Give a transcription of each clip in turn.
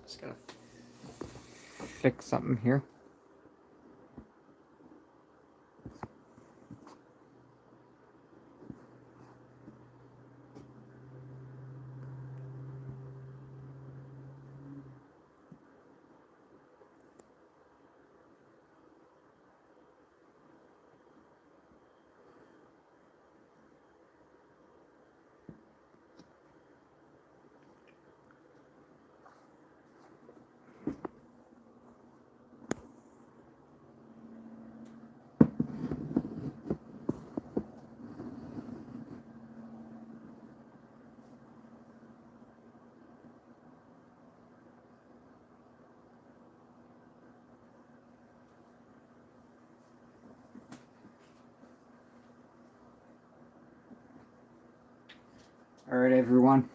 Just gotta fix something here. All right, everyone.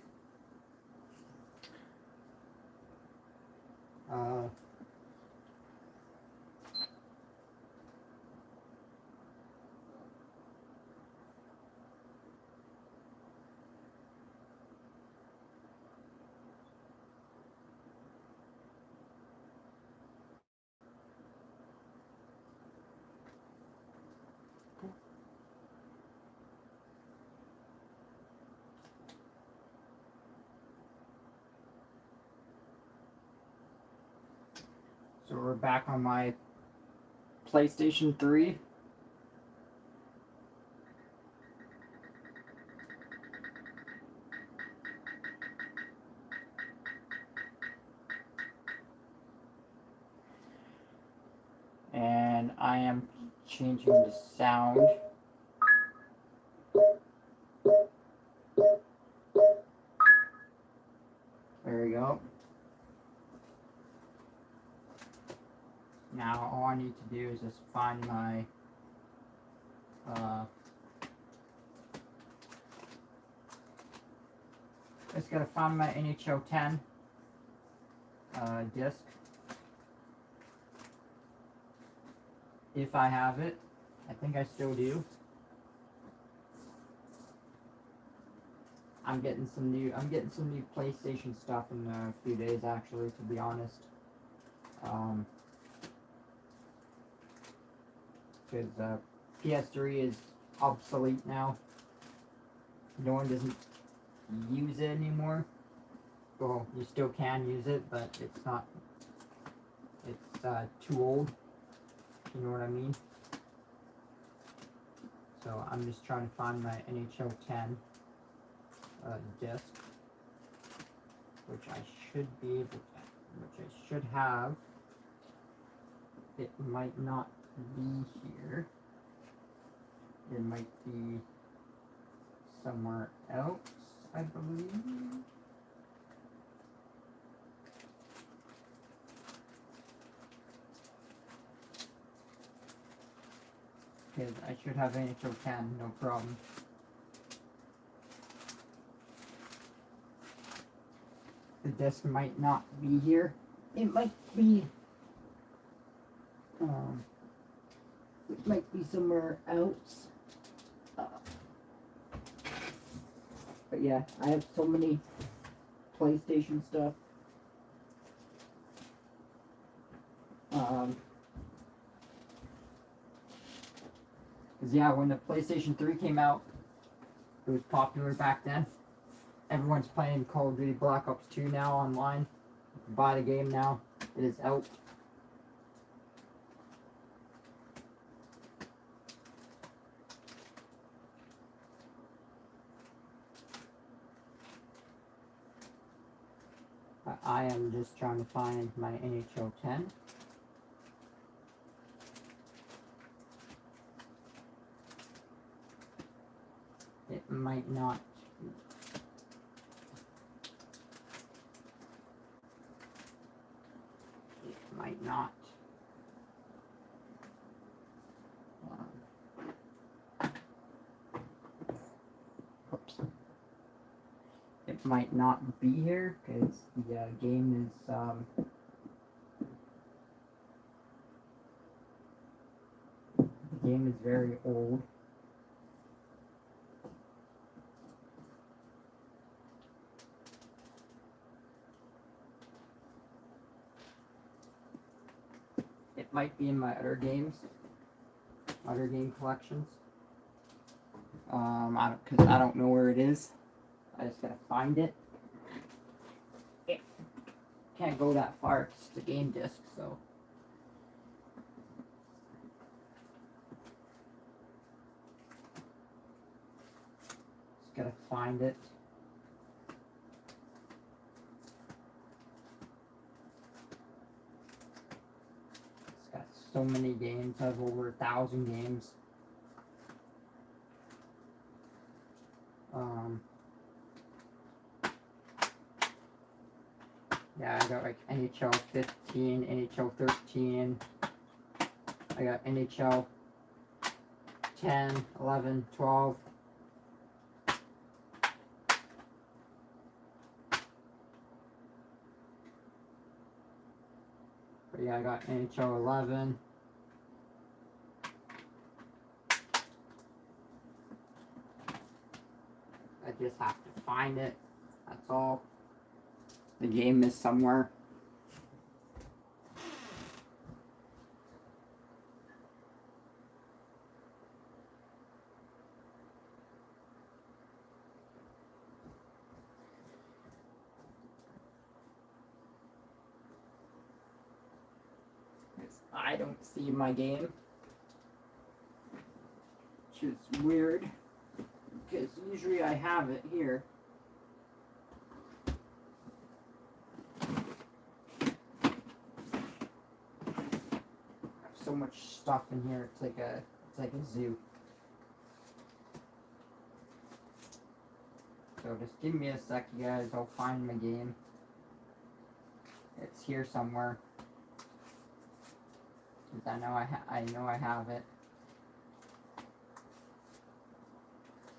So we're back on my PlayStation 3. And I am changing the sound. There we go. Now all I need to do is just find my just gotta find my NHL 10 disc. If I have it. I think I still do. I'm getting some new PlayStation stuff in a few days, actually, to be honest. Because PS3 is obsolete now. No one doesn't use it anymore. Well, you still can use it, but it's not. It's too old. You know what I mean? So I'm just trying to find my NHL 10 disc, which I should be able to, which I should have. It might not be here. It might be somewhere else, I believe. Because I should have NHL 10, no problem. The disc might not be here. It might be somewhere else. But yeah, I have so many PlayStation stuff. Because yeah, when the PlayStation 3 came out, it was popular back then. Everyone's playing Call of Duty Black Ops 2 now online. You can buy the game now. It is out. I am just trying to find my NHL 10. It might not. It might not. Oops. might not be here because the game is very old. It might be in my other game collections. Because I don't know where it is. I just gotta find it. Can't go that far. It's the game disc, so. Just gotta find it. It's got so many games. I have over 1,000 games. Yeah, I got like NHL 15, NHL 13. I got NHL 10, 11, 12. But yeah, I got NHL 11. I just have to find it. That's all. The game is somewhere. I don't see my game, which is weird, because usually I have it here. So much stuff in here. It's like a zoo. So just give me a sec, you guys. I'll find my game. It's here somewhere. I know I have it.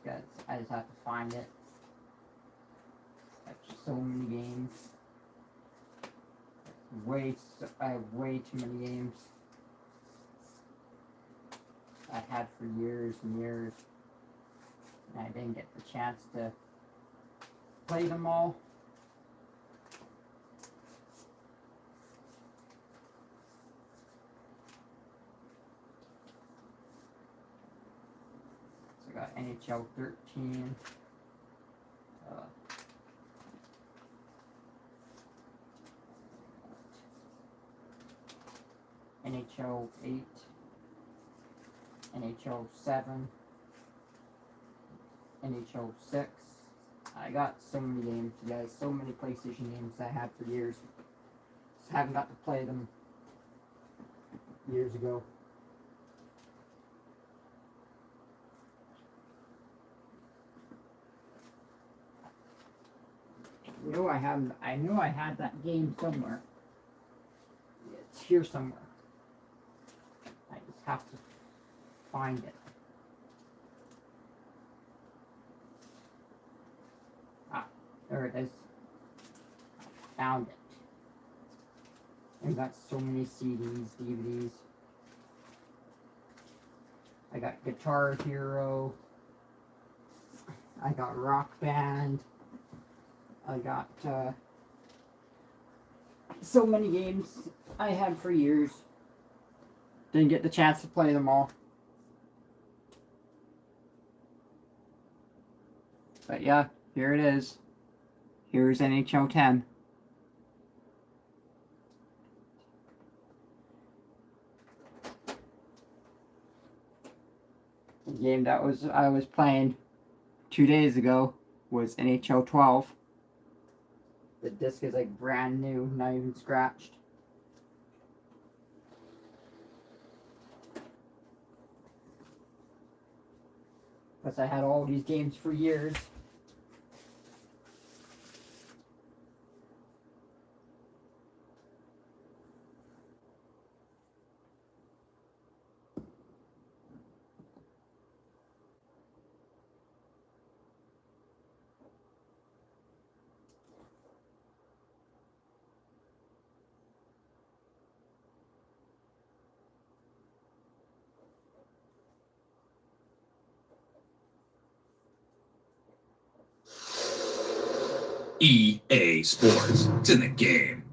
Guys, I just have to find it. I have so many games. I have way too many games. I've had for years and years, and I didn't get the chance to play them all. So I got NHL 13. NHL 8. NHL 7, NHL 6. I got so many games, you guys, so many PlayStation games I had for years. Just haven't got to play them years ago. I knew I had that game somewhere. It's here somewhere. I just have to find it. Ah, there it is. I found it. I've got so many CDs, DVDs. I got Guitar Hero. I got Rock Band. I got so many games I had for years. Didn't get the chance to play them all. But yeah, here it is. Here's NHL 10. The game that I was playing 2 days ago was NHL 12. The disc is like brand new, not even scratched. Plus I had all these games for years. EA Sports. It's in the game.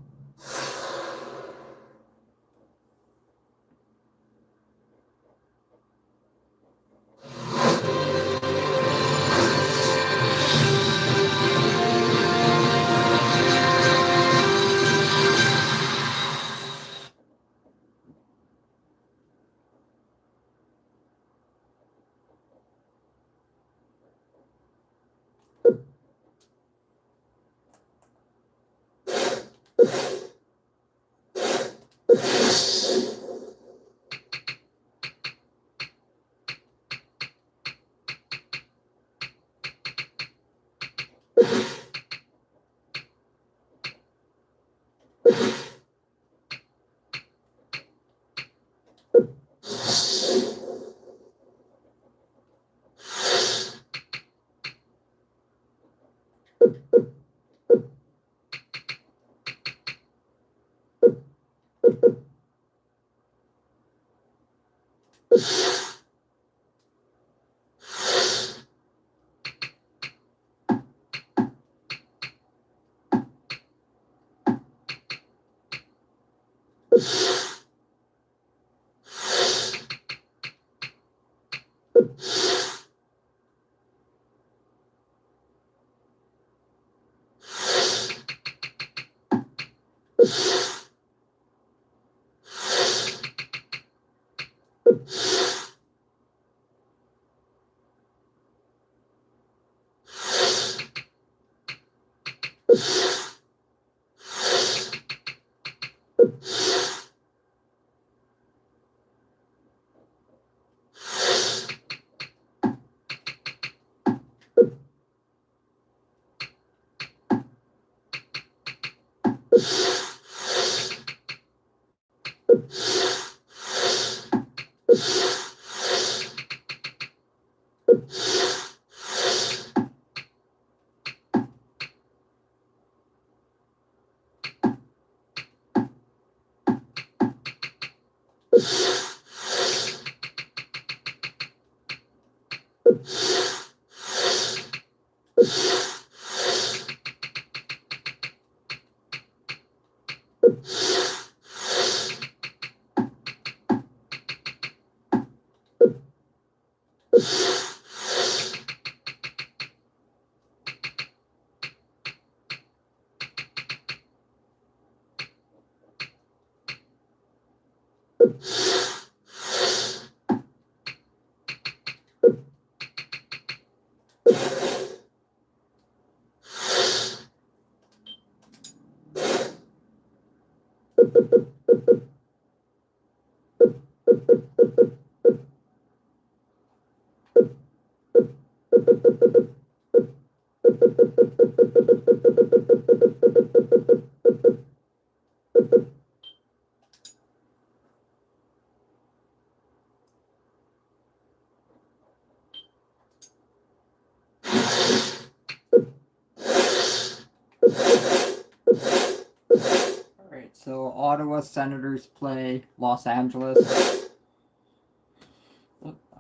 Alright, so Ottawa Senators play Los Angeles.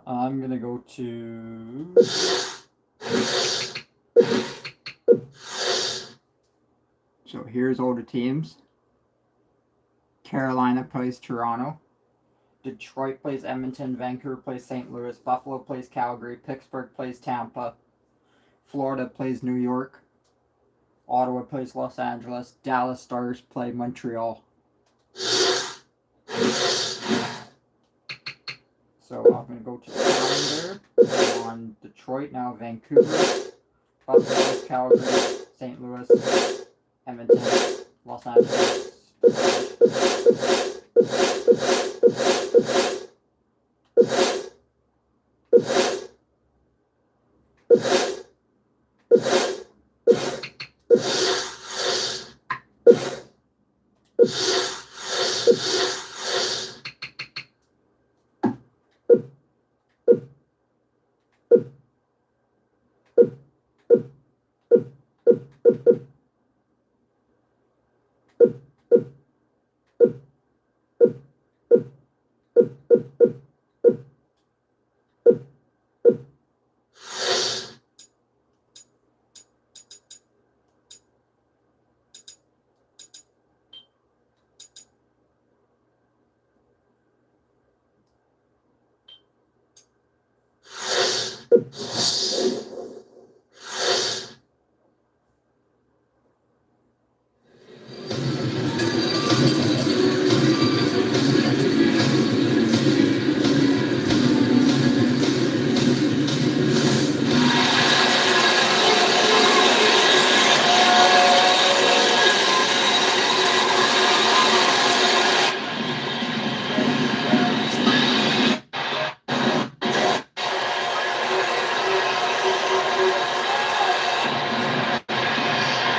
I'm going to go to... So here's all the teams. Carolina plays Toronto. Detroit plays Edmonton. Vancouver plays St. Louis. Buffalo plays Calgary. Pittsburgh plays Tampa. Florida plays New York. Ottawa plays Los Angeles. Dallas Stars play Montreal. So I'm going to go to the calendar on Detroit now. Vancouver. Buffalo, Calgary, St. Louis, Edmonton, Los Angeles.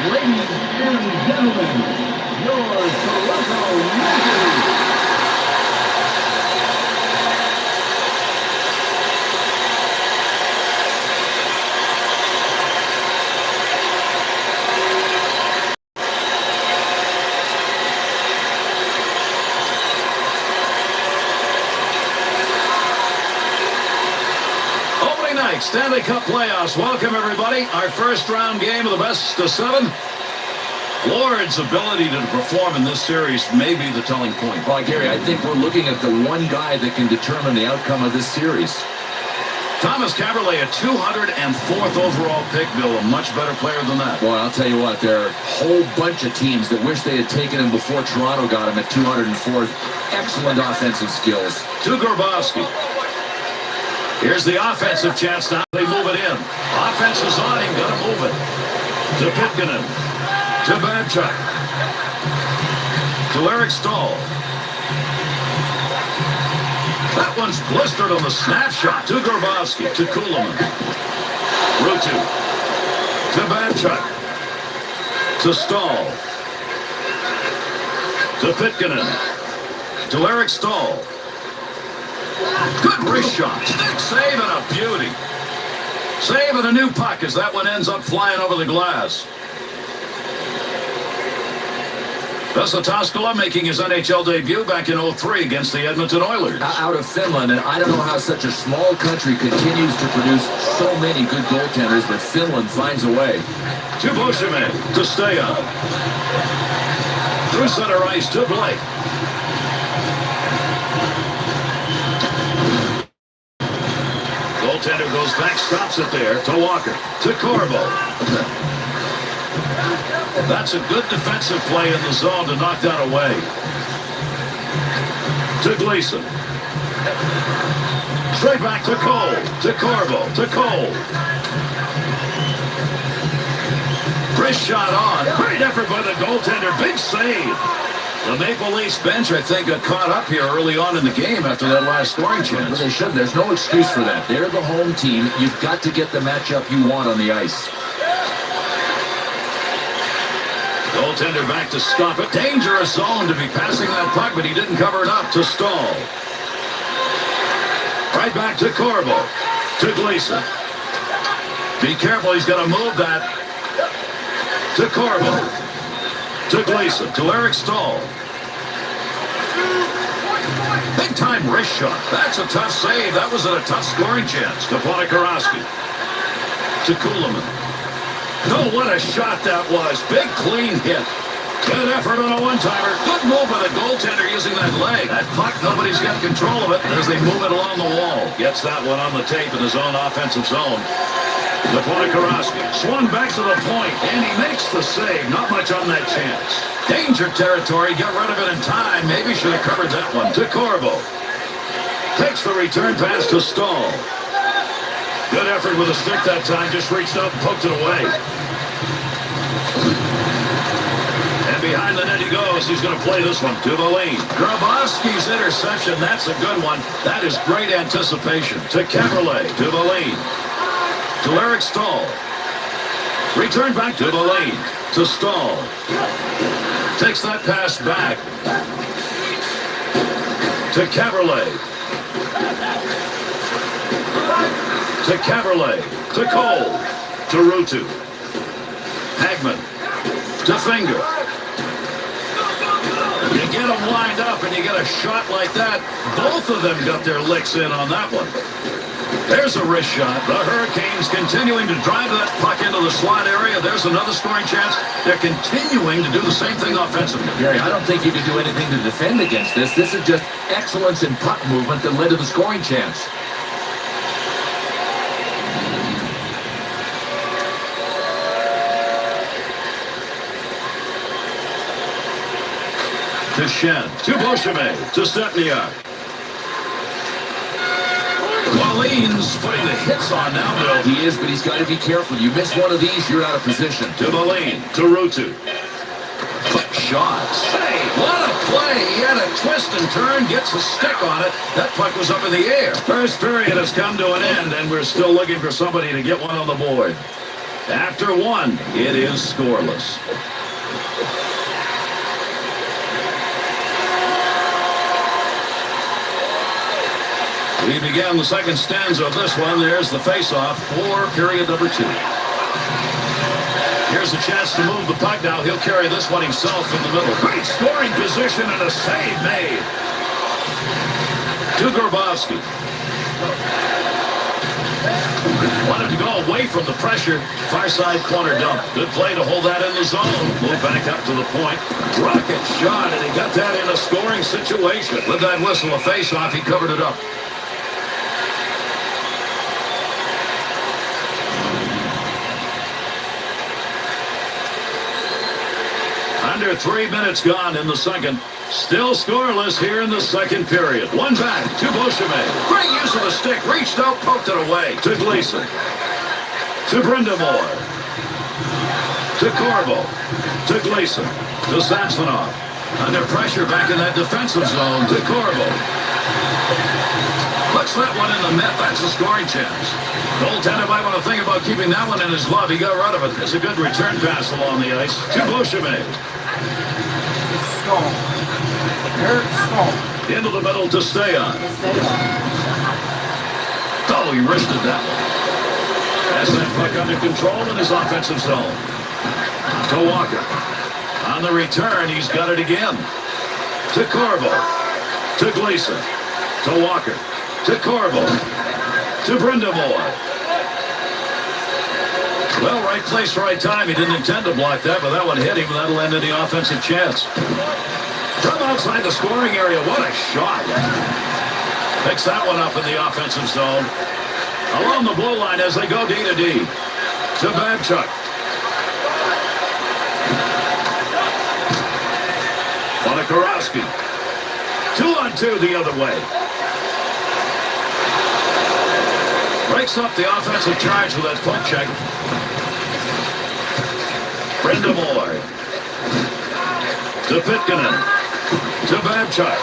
Ladies and gentlemen, your Toronto Maple Leafs. Stanley Cup playoffs. Welcome, everybody. Our first round game of the best of 7. Lord's ability to perform in this series may be the telling point. Well, Gary, I think we're looking at the one guy that can determine the outcome of this series. Thomas Caberlet, a 204th overall pick, Bill, a much better player than that. Well, I'll tell you what, there are a whole bunch of teams that wish they had taken him before Toronto got him at 204th. Excellent offensive skills. To Grabowski. Here's the offensive chance now. They move it in. Offense is on him. Got to move it. To Pitkanen. To Babchuk. To Eric Stahl. That one's blistered on the snapshot. To Grabowski. To Kuhlman. Rutu. To Babchuk. To Stahl. To Pitkanen. To Eric Stahl. Good wrist shot. Stick save and a beauty. Save and a new puck as that one ends up flying over the glass. Vesataskala making his NHL debut back in 03 against the Edmonton Oilers. Out of Finland, and I don't know how such a small country continues to produce so many good goaltenders, but Finland finds a way. To Beauchemin, to stay on. Through center ice to Blake. Goaltender goes back, stops it there to Walker, to Corbo. That's a good defensive play in the zone to knock that away. To Gleason. Straight back to Cole, to Corbo, to Cole. Wrist shot on. Great effort by the goaltender. Big save. The Maple Leafs bench, I think, got caught up here early on in the game after that last scoring chance. Well, they should. There's no excuse for that. They're the home team. You've got to get the matchup you want on the ice. Goaltender back to stop it. Dangerous zone to be passing that puck, but he didn't cover it up. To Stahl. Right back to Corbo. To Gleason. Be careful, he's got to move that. To Corbo. To Gleason. To Eric Stahl. Big time wrist shot. That's a tough save. That was a tough scoring chance. To Ponikarovsky. To Kuhlman. Oh, what a shot that was. Big clean hit. Good effort on a one-timer. Good move by the goaltender using that leg. That puck, nobody's got control of it as they move it along the wall. Gets that one on the tape in his own offensive zone. To Ponikarovsky. Swung back to the point, and he makes the save. Not much on that chance. Danger territory. Got rid of it in time. Maybe should have covered that one. To Corbo. Takes the return pass to Stahl. Good effort with a stick that time. Just reached out and poked it away. And behind the net he goes. He's going to play this one to the lane. Grabowski's interception. That's a good one. That is great anticipation. To Caberlet. To the lane. To Eric Stahl. Return back to the lane. To Stahl. Takes that pass back. To Caberlet. To Caberlet. To Cole. To Rutu. Hagman. To Finger. You get them lined up and you get a shot like that. Both of them got their licks in on that one. There's a wrist shot. The Hurricanes continuing to drive that puck into the slot area. There's another scoring chance. They're continuing to do the same thing offensively. Gary, I don't think you can do anything to defend against this. This is just excellence in puck movement that led to the scoring chance. To Shen. To Beauchemin. To Stepniak. Walleen's putting the hits on now, Bill. He is, but he's got to be careful. You miss one of these, you're out of position. To the lane. To Rutu. Quick shot. Say, what a play. He had a twist and turn, gets a stick on it. That puck was up in the air. First period has come to an end, and we're still looking for somebody to get one on the board. After one, it is scoreless. We began the second stanza of this one. There's the face-off for period number 2. Here's a chance to move the puck now. He'll carry this one himself in the middle. Great scoring position and a save made. To Grabowski. Wanted to go away from the pressure. Far side corner dump. Good play to hold that in the zone. Move back up to the point. Rocket shot, and he got that in a scoring situation. With that whistle, a face-off, he covered it up. Under 3 minutes gone in the second. Still scoreless here in the second period. One back to Beauchemin. Great use of the stick. Reached out, poked it away. To Gleason. To Brindamore. To Corbo. To Gleason. To Samsonov. Under pressure back in that defensive zone. To Corbo. Puts that one in the net. That's a scoring chance. Goaltender might want to think about keeping that one in his glove. He got rid of it. It's a good return pass along the ice. To Beauchemin. Into the middle to stay on. Oh, he wristed that one. Has that puck under control in his offensive zone. To Walker. On the return, he's got it again. To Corbo. To Gleason. To Walker. To Corbo. To Brindamore. Well, right place, right time. He didn't intend to block that, but that one hit him, and that'll end in the offensive chance. From outside the scoring area, what a shot. Picks that one up in the offensive zone. Along the blue line as they go D to D. To Babchuk. Monakorowski. 2-on-2 the other way. Breaks up the offensive charge with that puck check. Brindamore. To Pitkanen. To Babchuk.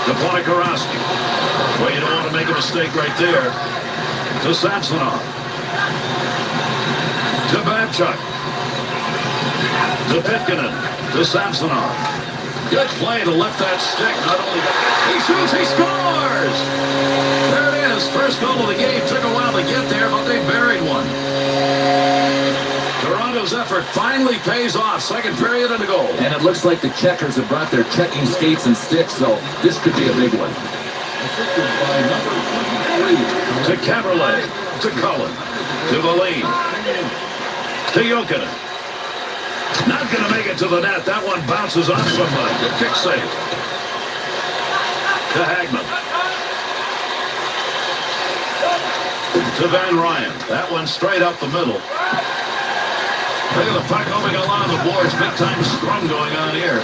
To Monakorowski. Well, you don't want to make a mistake right there. To Samsonov. To Babchuk. To Pitkanen. To Samsonov. Good play to lift that stick. Not only that, he shoots, he scores! There it is. First goal of the game. Took a while to get there, but they buried one. Toronto's effort finally pays off. Second period and a goal. And it looks like the checkers have brought their checking skates and sticks, so this could be a big one. To Caberlet. To Cullen. To Valine. To Jokinen. Not going to make it to the net. That one bounces off somebody. Good kick save. To Hagman. To Van Ryan. That one straight up the middle. Look at the puck moving along the boards. Big time scrum going on here.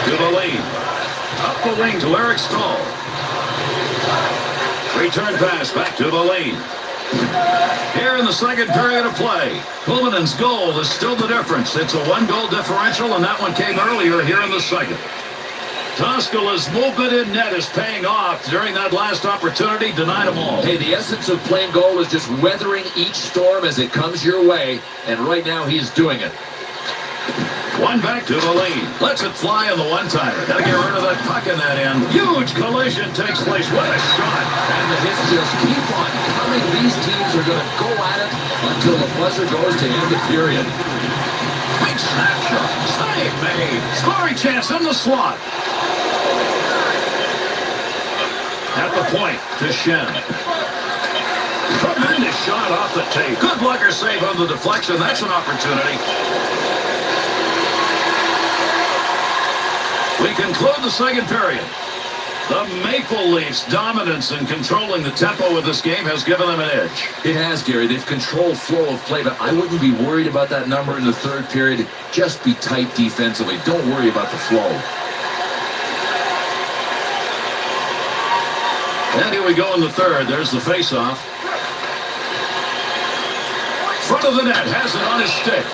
To Valine. Up the wing to Eric Stahl. Return pass back to Valine. Here in the second period of play. Pullmanen's goal is still the difference. It's a 1-goal differential, and that one came earlier here in the second. Toskala's movement in net is paying off. During that last opportunity, denied them all. Hey, the essence of playing goal is just weathering each storm as it comes your way, and right now he's doing it. One back to Valine. Lets it fly on the one-timer. Got to get rid of that puck in that end. Huge collision takes place. What a shot. And the hits just keep on coming. These teams are going to go at it until the buzzer goes to end the period. Big snapshot. Save made. Scoring chance in the slot. At the point to Shen. Tremendous shot off the tape. Good blocker save on the deflection. That's an opportunity. We conclude the second period. The Maple Leafs' dominance in controlling the tempo of this game has given them an edge. It has, Gary. They've controlled flow of play, but I wouldn't be worried about that number in the third period. Just be tight defensively. Don't worry about the flow. And here we go in the third. There's the face-off. Front of the net, has it on his stick.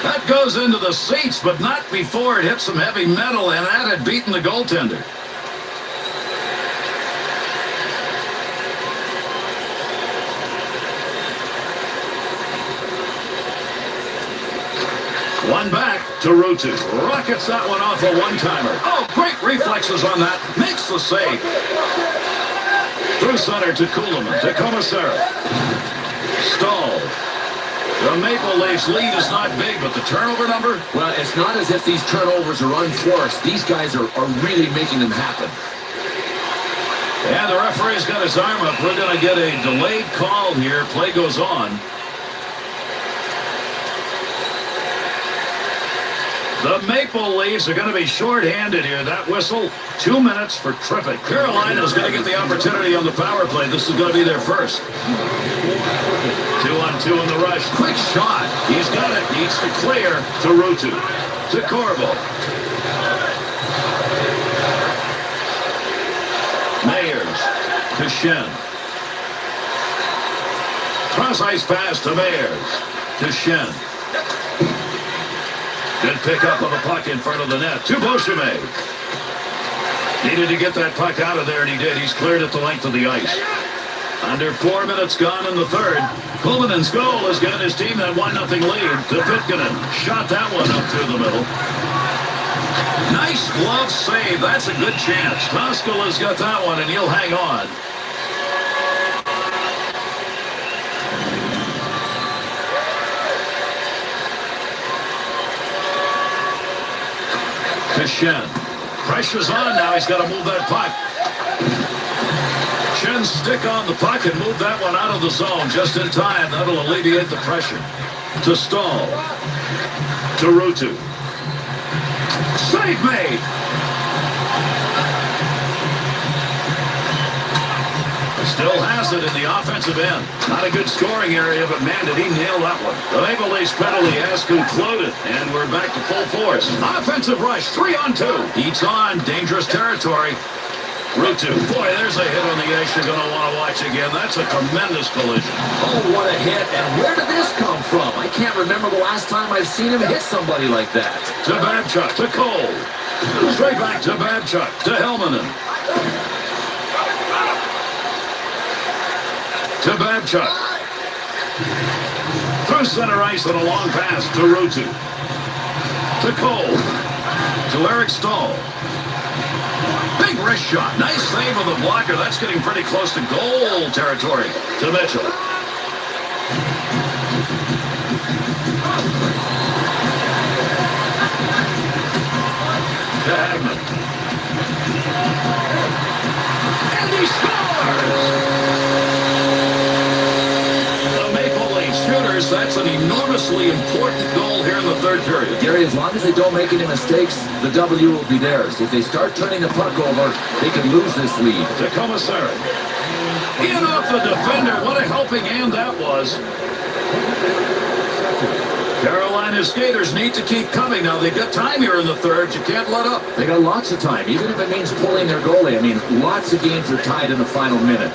That goes into the seats, but not before it hit some heavy metal, and that had beaten the goaltender. one back to Rutu. Rockets that one off a one-timer. Oh, great reflexes on that. Makes the save. Through center to Kuhlman, to Commissar. Stahl. The Maple Leafs lead is not big, but the turnover number? Well, it's not as if these turnovers are unforced. These guys are really making them happen. And the referee's got his arm up. We're going to get a delayed call here. Play goes on. The Maple Leafs are going to be shorthanded here. That whistle, 2 minutes for tripping. Carolina's going to get the opportunity on the power play. This is going to be their first. 2-on-2 in the rush. Quick shot. He's got it. Needs to clear to Rutu. To Corbo. Mayers to Shen. Cross-ice pass to Mayers. To Shen. Good pick up of the puck in front of the net. To Beauchemin. Needed to get that puck out of there, and he did. He's cleared at the length of the ice. Under 4 minutes gone in the third. Kuhlman's goal has given his team that 1-0 lead. To Pitkanen. Shot that one up through the middle. Nice glove save. That's a good chance. Toskala's got that one, and he'll hang on. To Shen. Pressure's on now. He's got to move that puck. Shen stick on the puck and move that one out of the zone just in time. That'll alleviate the pressure. To Stahl. To Rutu. Save made. Still has it in the offensive end. Not a good scoring area, but man, did he nail that one. The Maple Leafs penalty has concluded, and we're back to full force. Offensive rush, 3-on-2. Heats on, dangerous territory. Rutu. Boy, there's a hit on the ice you're going to want to watch again. That's a tremendous collision. Oh, what a hit. And where did this come from? I can't remember the last time I've seen him hit somebody like that. To Babchuk, to Cole. Straight back to Babchuk, to Helmanen. To Babchuk. Through center ice on a long pass to Rutu. To Cole. To Eric Stahl. Big wrist shot. Nice save of the blocker. That's getting pretty close to goal territory. To Mitchell. To Hagman. And he scores! The Maple Leafs shooters, that's an enormously important goal here in the third period. Gary, as long as they don't make any mistakes, the W will be theirs. If they start turning the puck over, they can lose this lead. To Commissar. In off the defender. What a helping hand that was. Carolina skaters need to keep coming. Now, they've got time here in the third. You can't let up. They got lots of time, even if it means pulling their goalie. I mean, lots of games are tied in the final minute.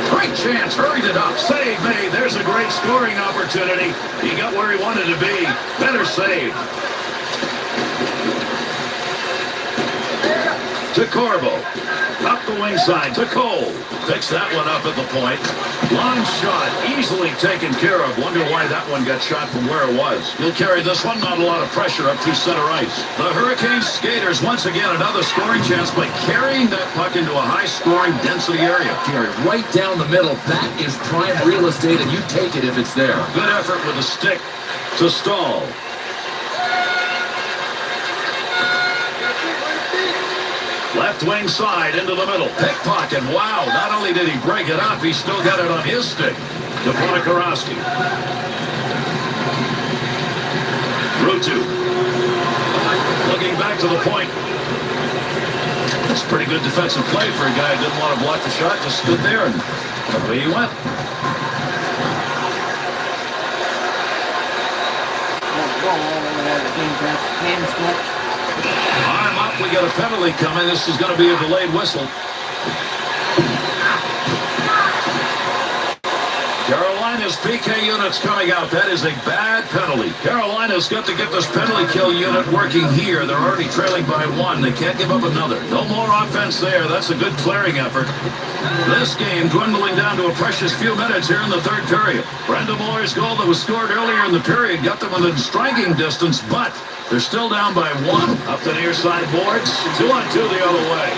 Great chance. Hurried it up. Save made. There's a great scoring opportunity. He got where he wanted to be. Better save. To Corbo. Up the wing side to Cole. Picks that one up at the point. Long shot. Easily taken care of. Wonder why that one got shot from where it was. He'll carry this one. Not a lot of pressure up through center ice. The Hurricanes skaters once again another scoring chance by carrying that puck into a high-scoring density area. Gary, right down the middle. That is prime real estate, and you take it if it's there. Good effort with a stick to Stahl. Left wing side into the middle. Pickpocket. Wow. Not only did he break it up, he still got it on his stick. To Ponikarovsky. Rutu. Looking back to the point. That's pretty good defensive play for a guy who didn't want to block the shot. Just stood there and away he went. Arm up, we got a penalty coming. This is going to be a delayed whistle. Carolina Carolina's PK unit's coming out. That is a bad penalty. Carolina's got to get this penalty kill unit working here. They're already trailing by 1. They can't give up another. No more offense there. That's a good clearing effort. This game dwindling down to a precious few minutes here in the third period. Brendan Moore's goal that was scored earlier in the period got them within striking distance, but they're still down by 1. Up the near side boards. 2-on-2 the other way.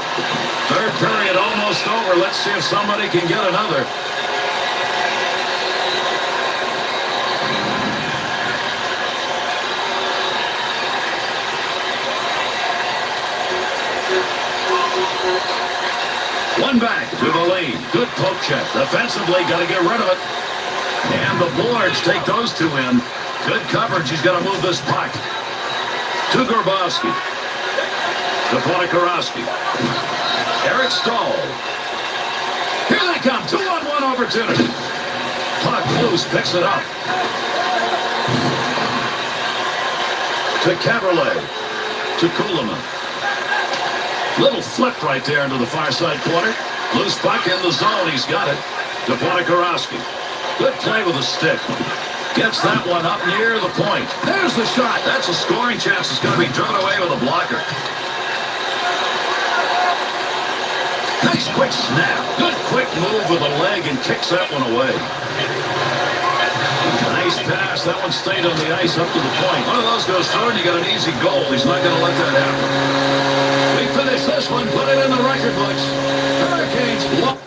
Third period almost over. Let's see if somebody can get another. One back to the lead. Good poke check. Defensively, got to get rid of it. And the boards take those two in. Good coverage. He's got to move this puck. To Grabowski. To Ponikarovsky. Eric Stahl. Here they come. 2-on-1 opportunity. Puck loose. Picks it up. To Caberlet. To Kuhlman. Little flip right there into the far side corner. Loose puck in the zone. He's got it. To Ponikarovsky. Good play with a stick. Gets that one up near the point. There's the shot. That's a scoring chance. It's going to be driven away with a blocker. Nice quick snap. Good quick move with a leg and kicks that one away. Nice pass. That one stayed on the ice up to the point. One of those goes through and you got an easy goal. He's not going to let that happen. We finish this one. Put it in the record books. Hurricanes block.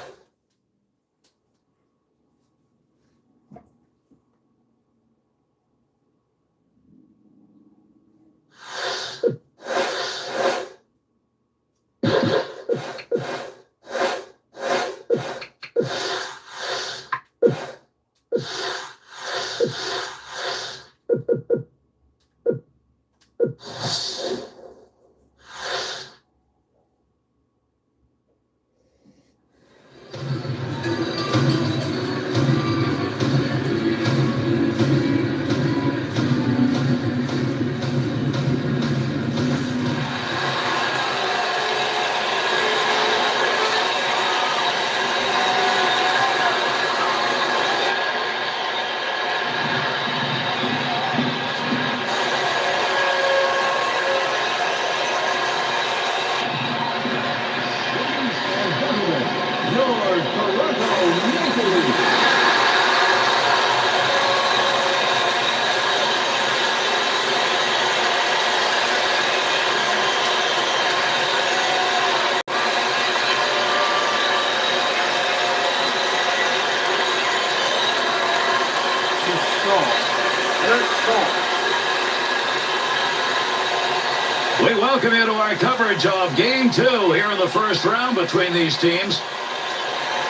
We welcome you to our coverage of Game 2 here in the first round between these teams.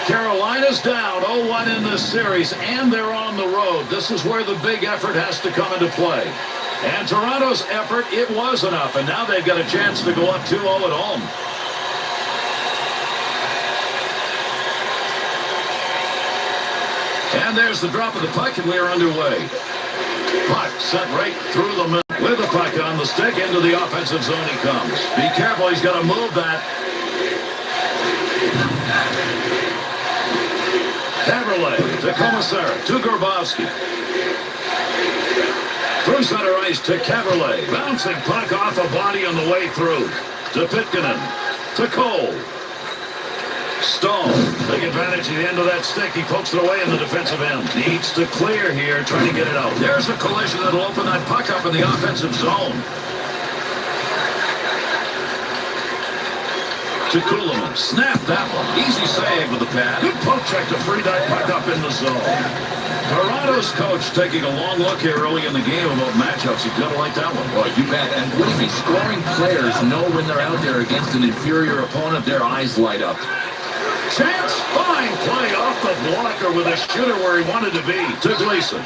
Carolina's down 0-1 in this series, and they're on the road. This is where the big effort has to come into play. And Toronto's effort, it was enough, and now they've got a chance to go up 2-0 at home. And there's the drop of the puck, and we are underway. Puck sent right through the middle. With the puck on the stick, into the offensive zone he comes. Be careful, he's got to move that. Caberlet to Commissar, to Grabowski. Through center ice to Caberlet. Bouncing puck off a body on the way through. To Pitkanen. To Cole. Stahl, big advantage at the end of that stick. He pokes it away in the defensive end. Needs to clear here, trying to get it out. There's a collision that'll open that puck up in the offensive zone. To Kuhlman, snap that one. Easy save with the pad. Good poke check to free that puck up in the zone. Toronto's coach taking a long look here early in the game about matchups. You've got to like that one. Well, you bet. And believe me, scoring players know when they're out there against an inferior opponent, their eyes light up. Chance, fine play off the blocker with a shooter where he wanted to be. To Gleason.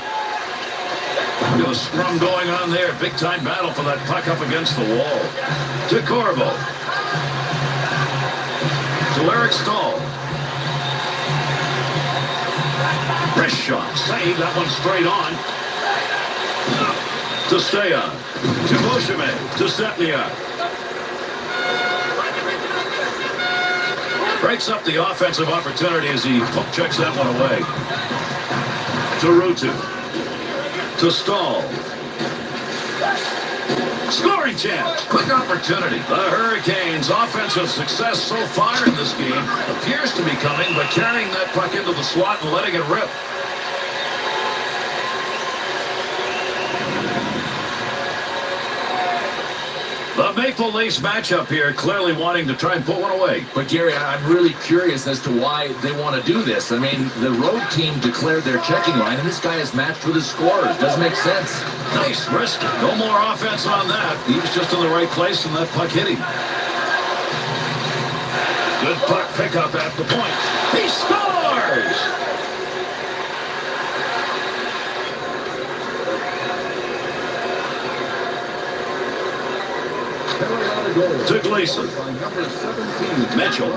Got a scrum going on there. Big time battle for that puck up against the wall. To Corvo. To Eric Stahl. Wrist shot. Save that one straight on. To Steyan. To Beauchemin. To Stepniak. Breaks up the offensive opportunity as he poke checks that one away. To Rutu. To Stahl. Scoring chance. Quick opportunity. The Hurricanes' offensive success so far in this game appears to be coming by carrying that puck into the slot and letting it rip. The Maple Leafs matchup here, clearly wanting to try and put one away. But Gary, I'm really curious as to why they want to do this. I mean, the road team declared their checking line, and this guy is matched with his scorers. Doesn't make sense. Nice, risky. No more offense on that. He was just in the right place, and that puck hit him. Good puck pickup at the point. He scores! To Gleason. Mitchell.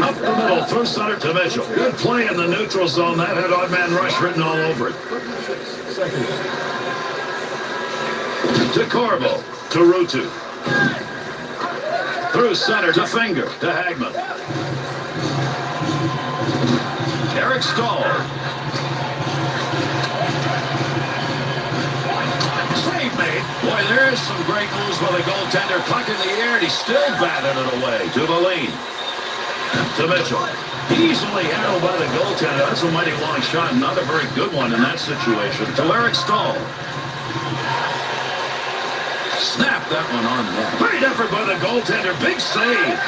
Up the middle, through center to Mitchell. Good play in the neutral zone. That had odd man rush written all over it. To Corbo. To Rutu. Through center to Finger. To Hagman. Eric Stahl. Boy, there's some great moves by the goaltender. Puck in the air, and he still batted it away. To Valine. To Mitchell. Easily handled by the goaltender. That's a mighty long shot. Not a very good one in that situation. To Eric Stahl. Snap that one on net. Great effort by the goaltender. Big save.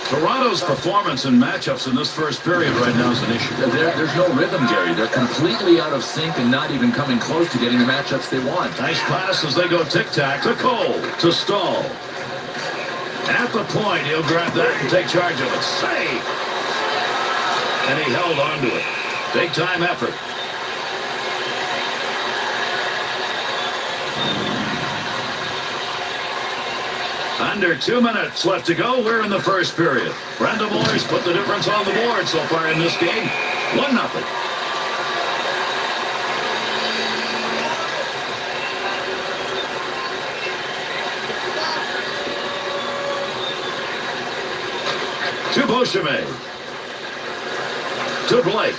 Toronto's performance and matchups in this first period right now is an issue. There's no rhythm, Gary. They're completely out of sync and not even coming close to getting the matchups they want. Nice pass as they go tic-tac to Cole, to Stahl. At the point, he'll grab that and take charge of it. Save! And he held on to it. Big-time effort. Under 2 minutes left to go. We're in the first period. Brenda Moore's put the difference on the board so far in this game. 1-0. To Beauchemin. To Blake.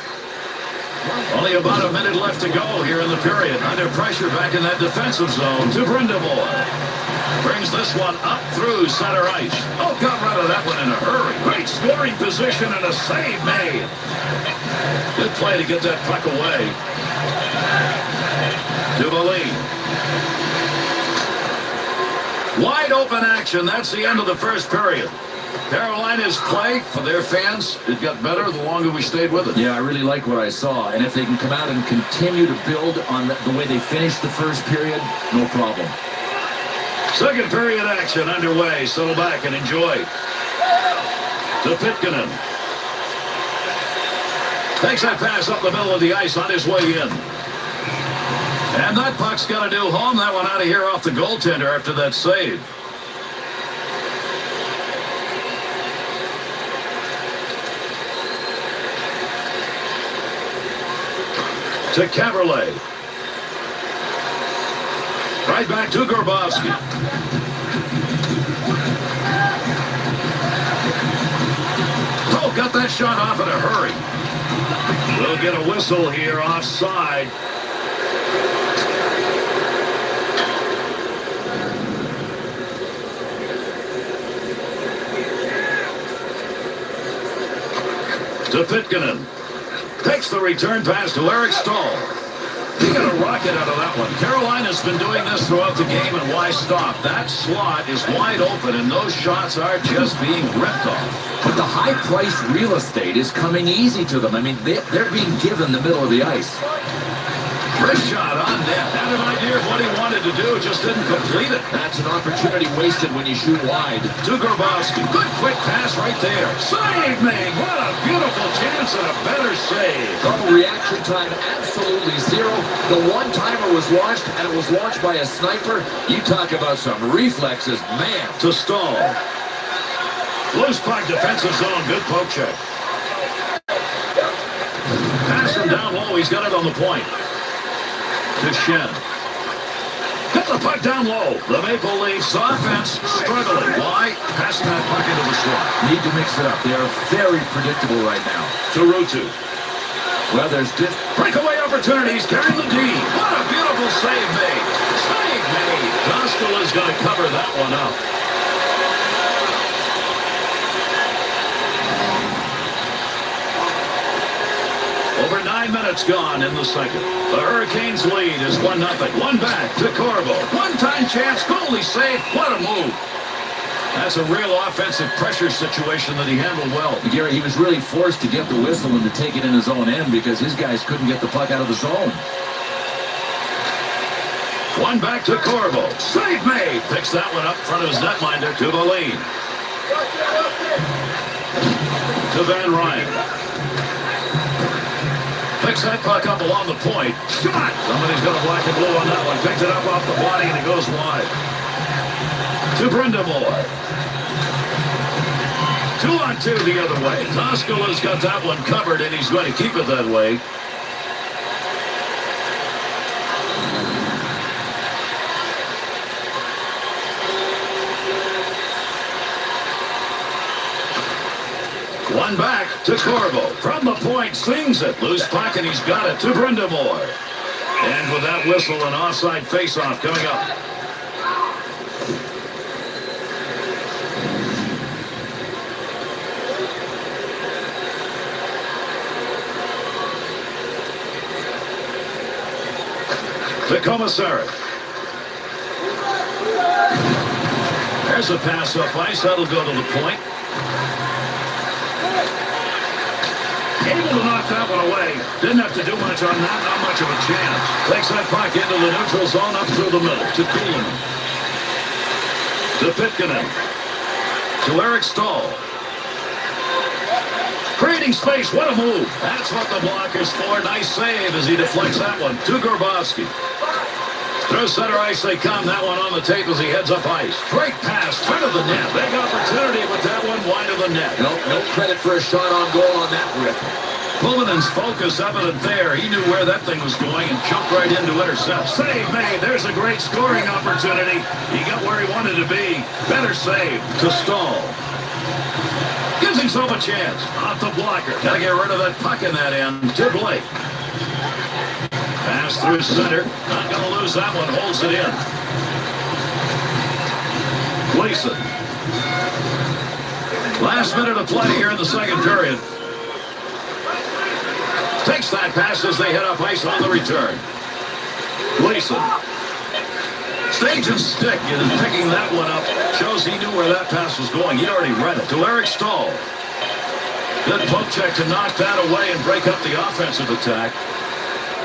Only about a minute left to go here in the period. Under pressure back in that defensive zone. To Brenda Moore. Brings this one up through center ice. Oh, got rid of that one in a hurry. Great scoring position and a save made. Good play to get that puck away. To Valine. Wide open action. That's the end of the first period. Carolina's play, for their fans, it got better the longer we stayed with it. Yeah, I really like what I saw. And if they can come out and continue to build on the way they finished the first period, no problem. Second period action underway. Settle back and enjoy. To Pitkanen. Takes that pass up the middle of the ice on his way in. And that puck's got to do home. That one out of here off the goaltender after that save. To Caberlet. Right back to Grabowski. Oh, got that shot off in a hurry. We'll get a whistle here offside. To Pitkanen. Takes the return pass to Eric Stahl. He got a rocket out of that one. Carolina's been doing this throughout the game, and why stop? That slot is wide open, and those shots are just being ripped off. But the high-priced real estate is coming easy to them. I mean, they're being given the middle of the ice. Wrist shot on net. Had an idea of what he wanted to do, just didn't complete it. That's an opportunity wasted when you shoot wide. To Grabowski. Good quick pass right there. Save made. What a beautiful chance and a better save. Oh, reaction time absolutely zero. The one-timer was launched, and it was launched by a sniper. You talk about some reflexes, man. To Stahl. Loose puck, defensive zone. Good poke check. Pass him down low. He's got it on the point. To Shen. Hit the puck down low. The Maple Leafs offense struggling. Why? Passing that puck into the slot. Need to mix it up. They are very predictable right now. To Rutu. Well, there's Breakaway opportunities, carrying the D. What a beautiful save made. Save made. Dostala's going to cover that one up. Over 9 minutes gone in the second. The Hurricanes lead is 1-0. One back to Corvo. One-time chance, goalie save. What a move. That's a real offensive pressure situation that he handled well. Gary, he was really forced to get the whistle and to take it in his own end because his guys couldn't get the puck out of the zone. One back to Corvo. Save made. Picks that one up in front of his netminder to the lead. To Van Ryan. Picks that puck up along the point. Shot! Somebody's got a black and blue on that one. Picked it up off the body and it goes wide. To Brindamore. 2-on-2 the other way. Toskola's got that one covered and he's going to keep it that way. One back to Corvo. From the point, slings it. Loose puck, and he's got it to Brindamore. And with that whistle, an offside faceoff coming up. To Commissary. There's a pass off ice. That'll go to the point. Able to knock that one away. Didn't have to do much on that. Not much of a chance. Takes that puck into the neutral zone up through the middle. To Kuhlman. To Pitkanen. To Eric Stahl. Creating space. What a move. That's what the blocker's for. Nice save as he deflects that one. To Grabowski. Through center ice they come. That one on the tape as he heads up ice. Great pass. Front of the net. Big opportunity with that one wide of the net. No credit for a shot on goal on that rip. Kuhlman's focus evident there. He knew where that thing was going and jumped right in to intercept. Save made. There's a great scoring opportunity. He got where he wanted to be. Better save to Stahl. Gives himself a chance. Off the blocker. Got to get rid of that puck in that end. To Blake. Pass through center. Not going to lose that one. Holds it in. Gleason. Last minute of play here in the second period. Takes that pass as they head up ice on the return. Gleason. Stage and stick is picking that one up. Shows he knew where that pass was going. He'd already read it. To Eric Stahl. Good poke check to knock that away and break up the offensive attack.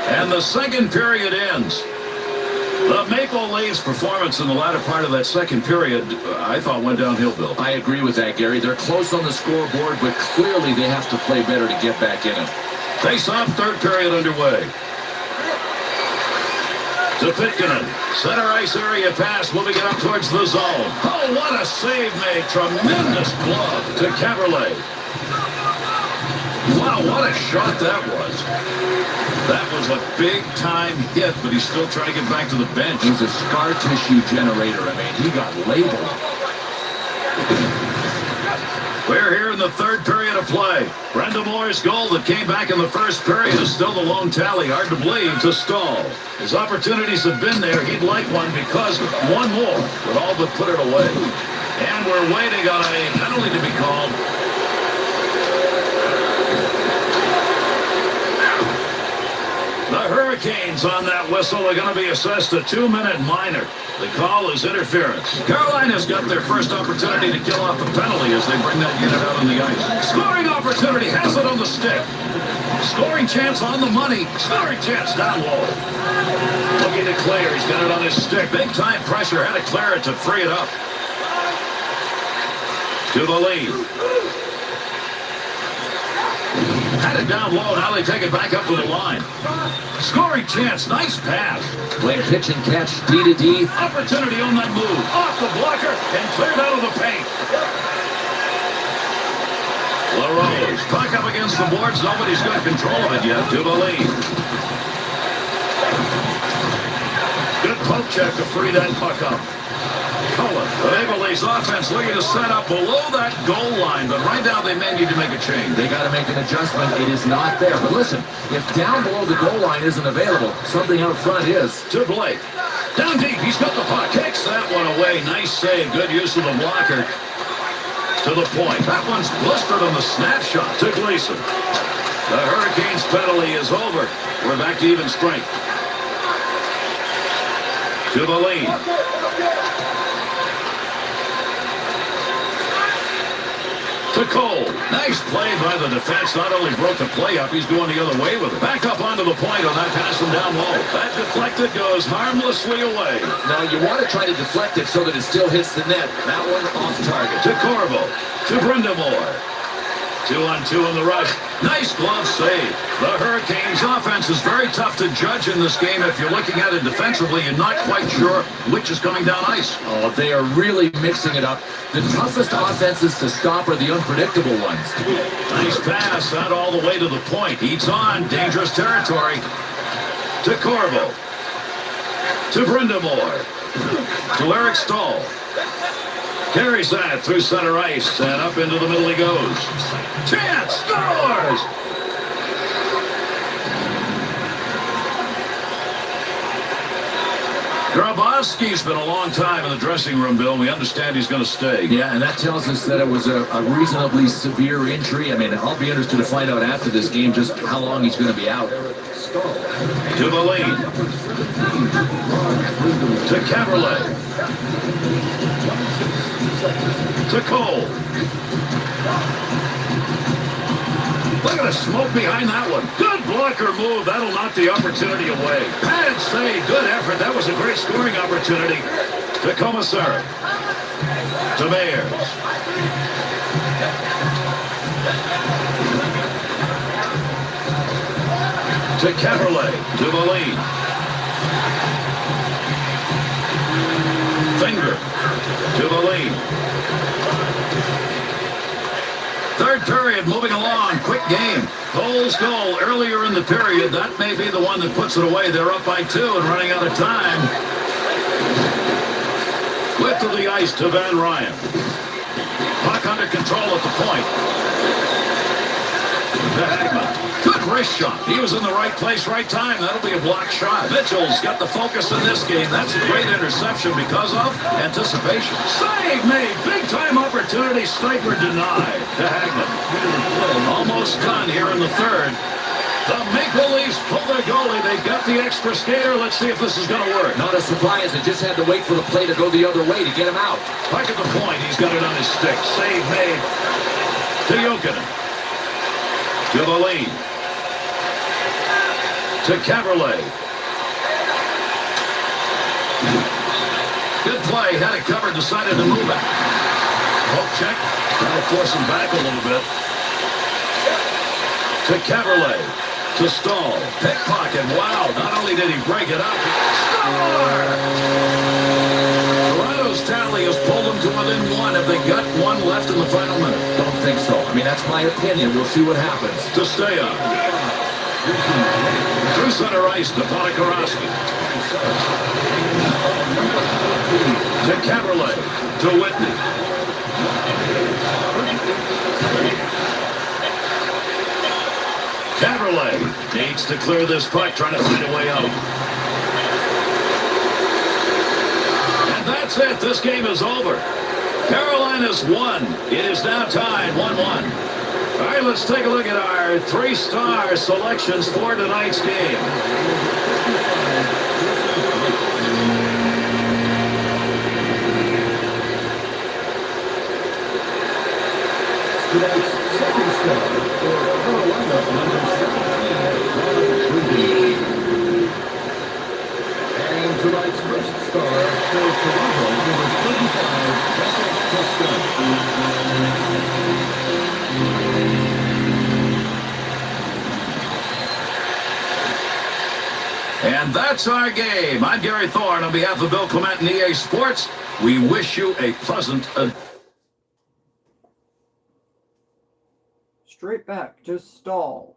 And the second period ends. The Maple Leafs' performance in the latter part of that second period, I thought, went downhill, Bill. I agree with that, Gary. They're close on the scoreboard, but clearly they have to play better to get back in it. Face-off, third period underway. To Pitkanen. Center ice area pass, moving it up towards the zone. Oh, what a save made. Tremendous glove to Caberlet. Wow, what a shot that was. That was a big-time hit, but he's still trying to get back to the bench. He's a scar tissue generator. I mean, he got labeled. We're here in the third period of play. Brendamore's goal that came back in the first period is still the lone tally. Hard to believe to Stahl. His opportunities have been there. He'd like one because one more would all but put it away. And we're waiting on a penalty to be called. The Hurricanes on that whistle are going to be assessed a 2-minute minor. The call is interference. Carolina's got their first opportunity to kill off the penalty as they bring that unit out on the ice. Scoring opportunity, has it on the stick. Scoring chance on the money. Scoring chance down low. Looking to clear, he's got it on his stick. Big time pressure, had to clear it to free it up. To the lead. Had it down low, now they take it back up to the line. Scoring chance, nice pass. Playing pitch and catch, D to D. Opportunity on that move. Off the blocker and cleared out of the paint. LaRose, puck up against the boards. Nobody's got control of it yet. To the lead. Good poke check to free that puck up. Cullen, the Maple Stanley's offense looking to set up below that goal line, but right now they may need to make a change. They got to make an adjustment. It is not there. But listen, if down below the goal line isn't available, something out front is. To Blake. Down deep. He's got the puck. Kicks that one away. Nice save. Good use of the blocker. To the point. That one's blistered on the snapshot. To Gleason. The Hurricanes penalty is over. We're back to even strength. To the lead. To Cole. Nice play by the defense. Not only broke the play up, he's going the other way with it. Back up onto the point on that pass from down low. That deflected goes harmlessly away. Now you want to try to deflect it so that it still hits the net. That one off target. To Corbo. To Brindamore. 2-on-2 in the rush. Nice glove save. The Hurricanes offense is very tough to judge in this game. If you're looking at it defensively, you're not quite sure which is coming down ice. Oh, they are really mixing it up. The toughest offenses to stop are the unpredictable ones. Nice pass out all the way to the point. Heats on. Dangerous territory. To Corbo. To Brindamore. To Eric Stahl. Carries that through center ice, and up into the middle he goes. Chance! Scores! Grabowski's been a long time in the dressing room, Bill. We understand he's going to stay. Yeah, and that tells us that it was a reasonably severe injury. I mean, I'll be interested to find out after this game just how long he's going to be out. To the lead. To Caberlet. To Cole. Look at the smoke behind that one. Good blocker move. That'll knock the opportunity away. Pad save. Good effort. That was a great scoring opportunity. To Commissar. To Bears. To Caberlet. To the lead. Finger. To the lead. Third period moving along. Quick game. Cole's goal earlier in the period. That may be the one that puts it away. They're up by 2 and running out of time. Width of the ice to Van Ryan. Puck under control at the point. To Hagman. Good wrist shot. He was in the right place, right time. That'll be a blocked shot. Mitchell's got the focus in this game. That's a great interception because of anticipation. Save made. Big time opportunity. Sniper denied. To Hagman. Almost done here in the third. The Maple Leafs pull their goalie. They got the extra skater. Let's see if this is going to work. Not a surprise. They just had to wait for the play to go the other way to get him out. Puck at the point. He's got it on his stick. Save made. To Jokinen. To the lead. To Caberlet. Good play. Had it covered. Decided to move it. Hope check. Trying to force him back a little bit. To Caberlet. To Stahl. Pickpocket. Wow. Not only did he break it up. Score! Toronto's tally has pulled them to within 1. Have they got 1 left in the final minute? Don't think so. I mean, that's my opinion. We'll see what happens. To stay up. Through center ice to Ponikarovsky. To Caberlet. To Whitney. Caberlet needs to clear this puck, trying to find a way out. And that's it. This game is over. Carolina's won. It is now tied 1-1. All right, let's take a look at our 3-star selections for tonight's game. Tonight's second star for Carolina, number 17, Ron. And tonight's first star for Toronto, number 35, Jessica. And that's our game. I'm Gary Thorne. On behalf of Bill Clement and EA Sports, we wish you a pleasant... Straight back to Stahl.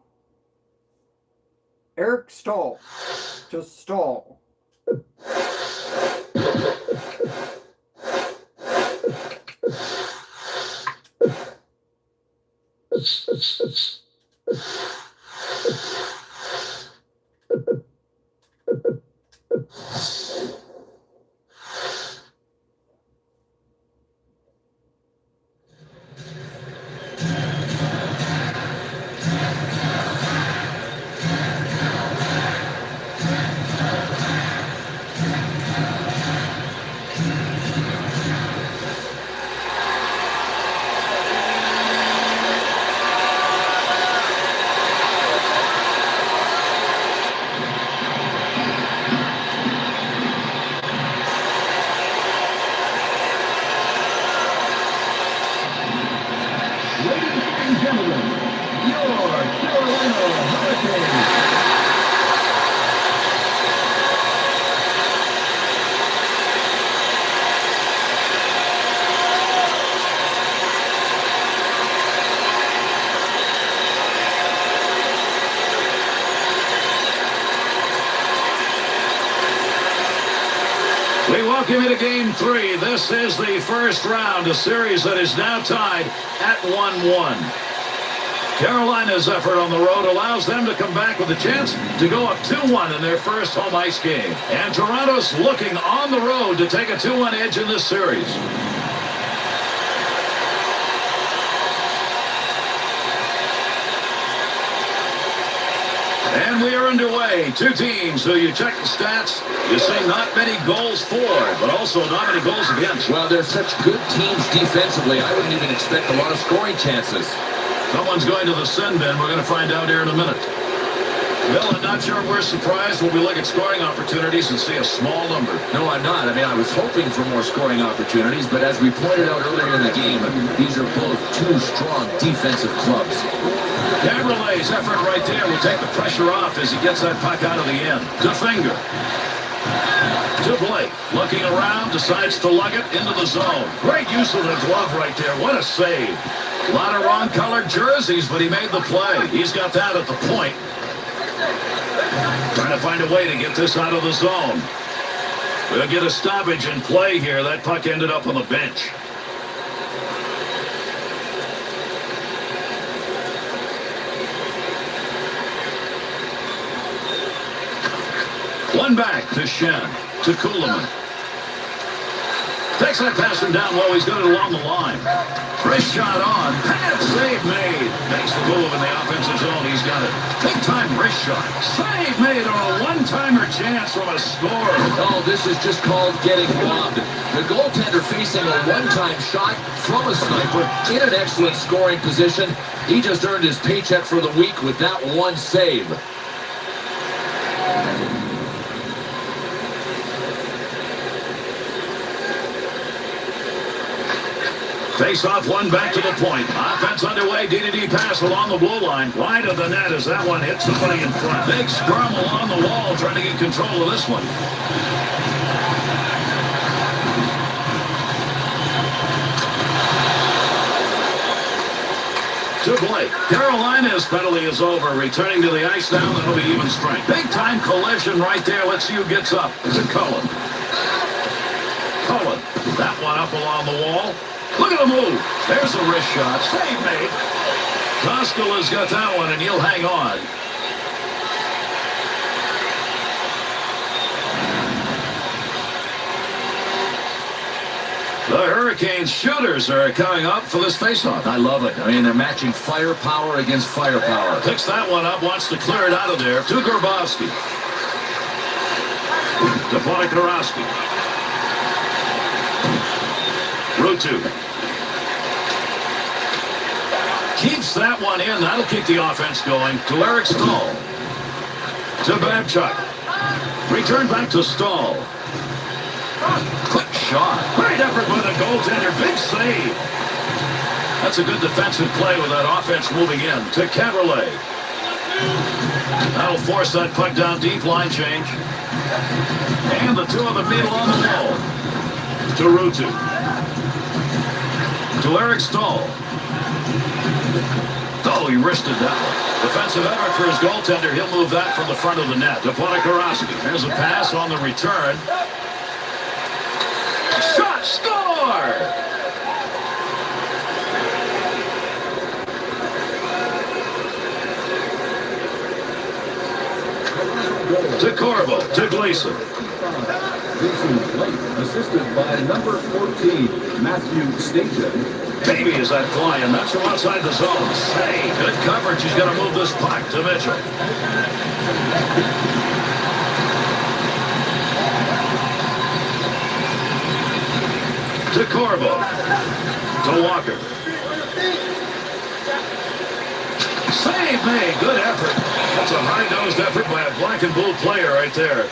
Eric Stahl to Stahl. We welcome you to Game 3. This is the first round, a series that is now tied at 1-1. Carolina's effort on the road allows them to come back with a chance to go up 2-1 in their first home ice game. And Toronto's looking on the road to take a 2-1 edge in this series. And we are underway. Two teams who you check the stats, you see not many goals for, but also not many goals against. Well, they're such good teams defensively. I wouldn't even expect a lot of scoring chances. Someone's going to the sin bin. We're going to find out here in a minute. Bill, I'm not sure we're surprised when we look at scoring opportunities and see a small number. No, I'm not. I mean, I was hoping for more scoring opportunities, but as we pointed out earlier in the game, these are both two strong defensive clubs. Gabriel's effort right there will take the pressure off as he gets that puck out of the end. To Finger. To Blake. Looking around, decides to lug it into the zone. Great use of the glove right there. What a save. A lot of wrong-colored jerseys, but he made the play. He's got that at the point. Trying to find a way to get this out of the zone. We'll get a stoppage in play here. That puck ended up on the bench. One back to Shen. To Kuhlman. Takes that pass him down low. He's got it along the line. Wrist shot on. Pad save made. Makes the move in the offensive zone. He's got it. Big time wrist shot. Save made on a one-timer chance from a scorer. Oh, this is just called getting robbed. The goaltender facing a one-time shot from a sniper in an excellent scoring position. He just earned his paycheck for the week with that one save. Face off, one back to the point. Offense underway. D-to-D pass along the blue line. Wide of the net as that one hits somebody in front. Big scrum along the wall trying to get control of this one. To Blake. Carolina's penalty is over. Returning to the ice now. That'll be even strength. Big time collision right there. Let's see who gets up. To Cullen. Cullen. That one up along the wall. Look at the move. There's a wrist shot. Save made. Koskela's got that one, and he'll hang on. The Hurricanes shooters are coming up for this faceoff. I love it. I mean, they're matching firepower against firepower. Picks that one up, wants to clear it out of there. To Grabowski. To Podikowski. Rutu. Keeps that one in. That'll keep the offense going. To Eric Stahl. To Babchuk. Return back to Stahl. Quick shot. Great effort by the goaltender. Big save. That's a good defensive play with that offense moving in. To Caberlet. That'll force that puck down deep. Line change. And the two of them meet along the wall. To Rutu. To Eric Stahl. Oh, he wristed that one. Defensive effort for his goaltender. He'll move that from the front of the net. To Podikowski. There's a pass on the return. Shot, score! goal. To Corvo. To Gleason. Jason Blake, assisted by number 14, Matthew Station. Baby is that flying. That's from outside the zone. Say, good coverage. He's going to move this puck to Mitchell. To Corvo. To Walker. Save made. Good effort. That's a high-nosed effort by a black and blue player right there.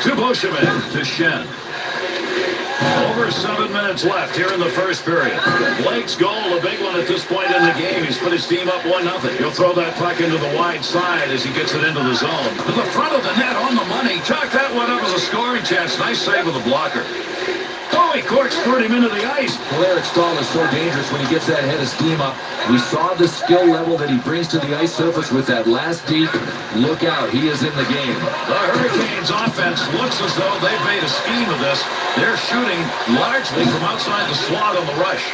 To Beauchemin. To Shen. Over 7 minutes left here in the first period. Blake's goal, a big one at this point in the game. He's put his team up 1-0. He'll throw that puck into the wide side as he gets it into the zone. To the front of the net on the money. Chalk that one up as a scoring chance. Nice save with the blocker. Oh, he corkscrewed him into the ice. Well, Eric Stahl is so dangerous when he gets that head of steam up. We saw the skill level that he brings to the ice surface with that last deke. Look out, he is in the game. The Hurricanes offense looks as though they've made a scheme of this. They're shooting largely from outside the slot on the rush.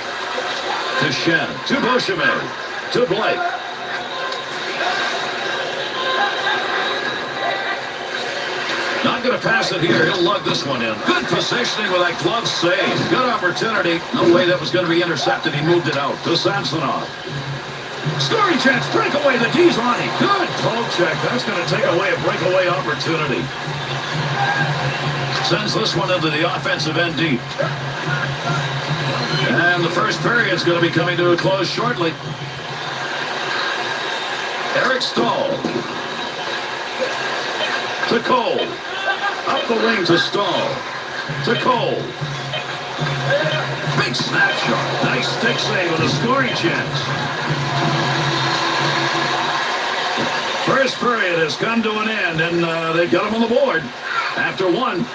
To Shen. To Beauchemin. To Blake. Not going to pass it here. He'll lug this one in. Good positioning with that glove save. Good opportunity. No way that was going to be intercepted. He moved it out to Samsonov. Scoring chance. Breakaway. The D's on him. Good poke check. That's going to take away a breakaway opportunity. Sends this one into the offensive end deep. And the first period's going to be coming to a close shortly. Eric Stahl. To Cole. Up the wing to Stahl. To Cole. Big snapshot. Nice stick save and a scoring chance. First period has come to an end, and they've got him on the board. After 1-0.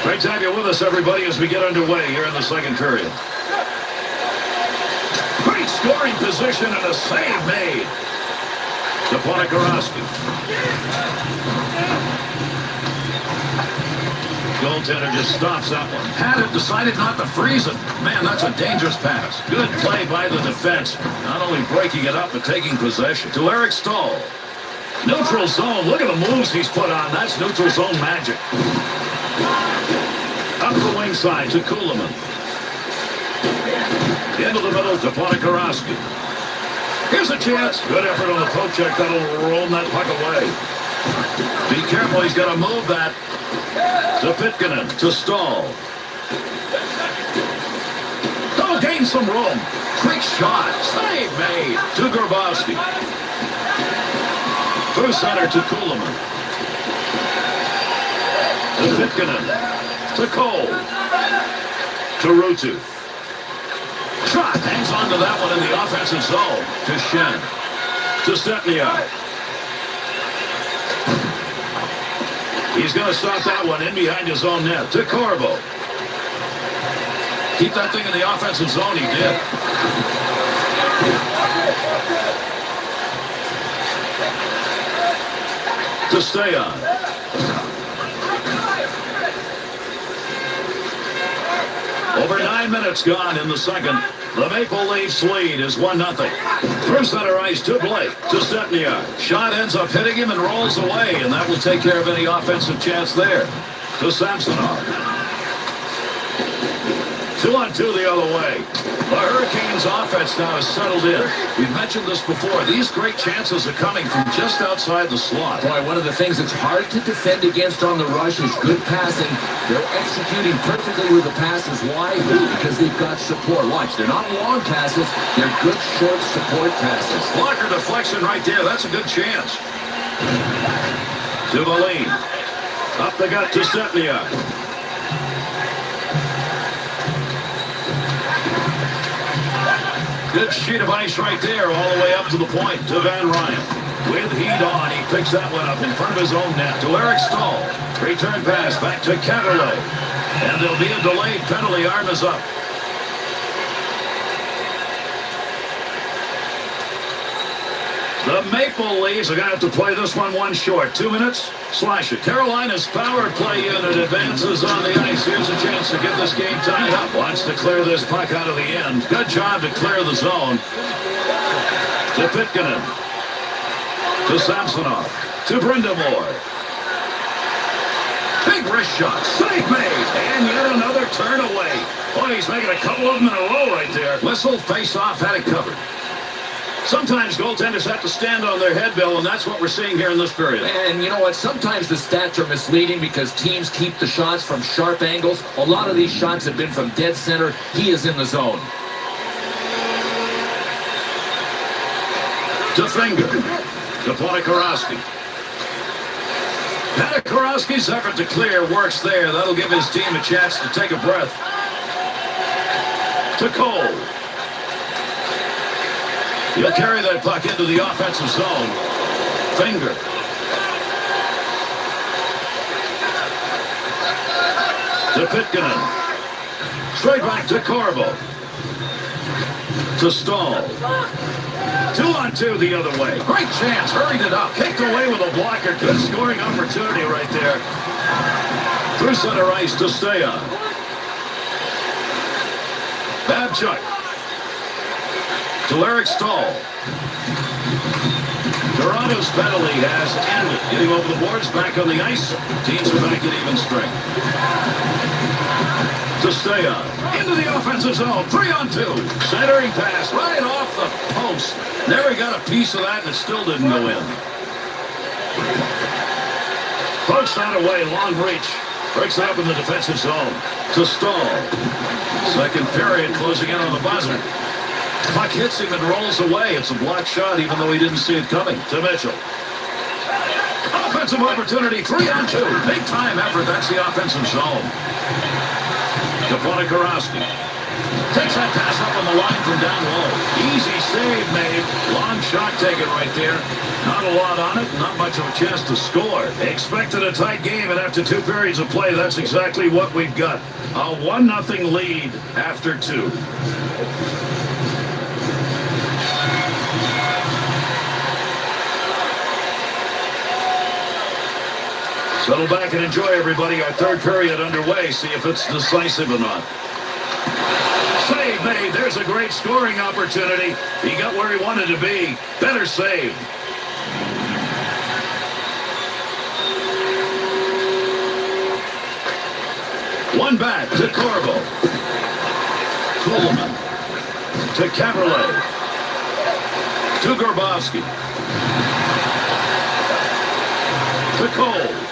Great to have you with us, everybody, as we get underway here in the second period. Great scoring position and a save made. To Ponikarovsky. Goaltender just stops that one. Had it, decided not to freeze it. Man, that's a dangerous pass. Good play by the defense. Not only breaking it up, but taking possession. To Eric Stahl. Neutral zone. Look at the moves he's put on. That's neutral zone magic. Up the wing side to Kuhlman. Into the middle to Ponikarovsky. Here's a chance. Good effort on the poke check. That'll roll that puck away. Be careful. He's got to move that. To Pitkanen. To Stahl. Oh, gain some room. Quick shot. Save made. To Grabowski. Through center to Kuhlman. To Pitkanen. To Cole. To Ruutu. Shot. Hangs on to that one in the offensive zone. To Shen. To Stepniak. He's going to stop that one in behind his own net. To Corvo. Keep that thing in the offensive zone. He did. To stay on. Over 9 minutes gone in the second. The Maple Leafs lead is 1-0. Through center ice to Blake. To Stepniak. Shot ends up hitting him and rolls away, and that will take care of any offensive chance there. To Samsonov. 2-on-2 the other way. The Hurricanes offense now is settled in. We've mentioned this before. These great chances are coming from just outside the slot. Boy, one of the things that's hard to defend against on the rush is good passing. They're executing perfectly with the passes. Why? Because they've got support. Watch, they're not long passes. They're good, short support passes. Blocker deflection right there. That's a good chance. To Valine. Up the gut to Stepniak. Good sheet of ice right there all the way up to the point to Van Ryan. With heat on, he picks that one up in front of his own net to Eric Stahl. Return pass back to Caterley. And there'll be a delayed penalty. Arm is up. The The Maple Leafs are going to have to play this one short. 2 minutes, slash it. Carolina's power play unit advances on the ice. Here's a chance to get this game tied up. Wants to clear this puck out of the end. Good job to clear the zone. To Pitkanen. To Samsonov. To Brindamore. Big wrist shot. Save made. And yet another turn away. Boy, he's making a couple of them in a row right there. Whistle, face off, had it covered. Sometimes goaltenders have to stand on their head, Bill, and that's what we're seeing here in this period. And you know what? Sometimes the stats are misleading because teams keep the shots from sharp angles. A lot of these shots have been from dead center. He is in the zone. To Finger. To Podkorowski. Podkorowski's effort to clear works there. That'll give his team a chance to take a breath. To Cole. He'll carry that puck into the offensive zone. Finger. To Pitkanen. Straight back to Corbo. To Stahl. 2-on-2 the other way. Great chance. Hurried it up. Kicked away with a blocker. Good scoring opportunity right there. Through center ice to Steya. Babchuk. To Eric Stahl. Toronto's penalty has ended. Getting over the boards, back on the ice. Teams are back at even strength. To Steya. Into the offensive zone. 3-on-2. Centering pass right off the post. Never got a piece of that and it still didn't go in. Pokes that away. Long reach. Breaks it up in the defensive zone. To Stahl. Second period closing in on the buzzer. Puck hits him and rolls away. It's a blocked shot even though he didn't see it coming. To Mitchell. Offensive opportunity. 3-on-2. Big time effort. That's the offensive zone. To Podkorowski. Takes that pass up on the line from down low. Easy save made. Long shot taken right there. Not a lot on it. Not much of a chance to score. They expected a tight game, and after 2 periods of play, that's exactly what we've got. A 1-0 lead after 2. Settle back and enjoy, everybody. Our third period underway. See if it's decisive or not. Save made. There's a great scoring opportunity. He got where he wanted to be. Better save. One back to Corbo. Kuhlman. To Caberlet. To Grabowski. To Cole.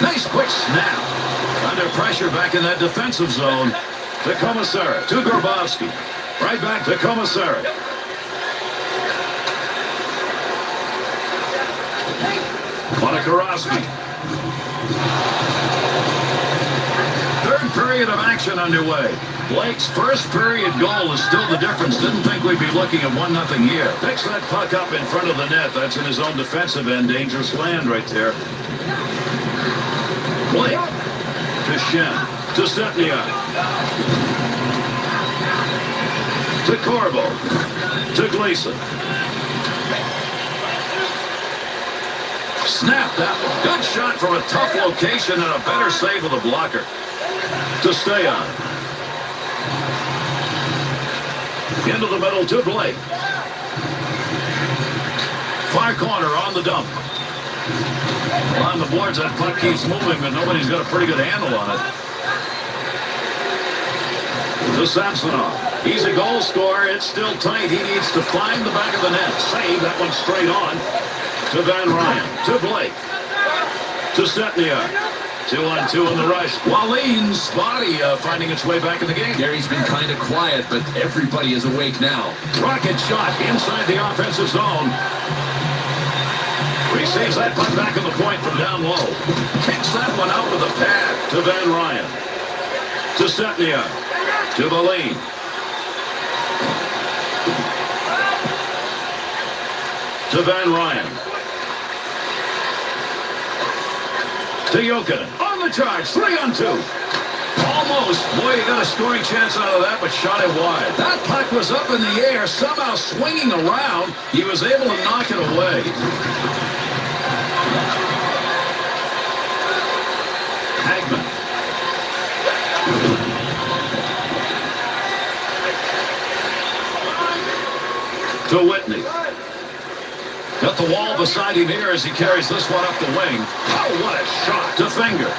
Nice quick snap. Under pressure back in that defensive zone. To Commissar. To Grabowski. Right back to Commissar. Podkorowski. Third period of action underway. Blake's first period goal is still the difference. Didn't think we'd be looking at 1-0 here. Picks that puck up in front of the net. That's in his own defensive end. Dangerous land right there. Blake. To Shen. To Stepniak. To Corbo. To Gleason. Snap that one. Good shot from a tough location and a better save with a blocker. To Steya. Into the middle to Blake. Far corner on the dump. On the boards, that puck keeps moving, but nobody's got a pretty good handle on it. To Samsonov. He's a goal scorer. It's still tight. He needs to find the back of the net. Save that one straight on. To Van Ryan. To Blake. To Stepniak. 2-on-2 in the rush. Waleen's body finding its way back in the game. Gary's been kind of quiet, but everybody is awake now. Rocket shot inside the offensive zone. Receives that puck back on the point from down low. Kicks that one out with a pad to Van Ryan. To Stepniak. To Valine. To Van Ryan. To Jokinen. On the charge. 3-on-2. All Almost. Boy, you got a scoring chance out of that, but shot it wide. That puck was up in the air, somehow swinging around. He was able to knock it away. Hagman. To Whitney. Got the wall beside him here as he carries this one up the wing. Oh, what a shot. To Finger.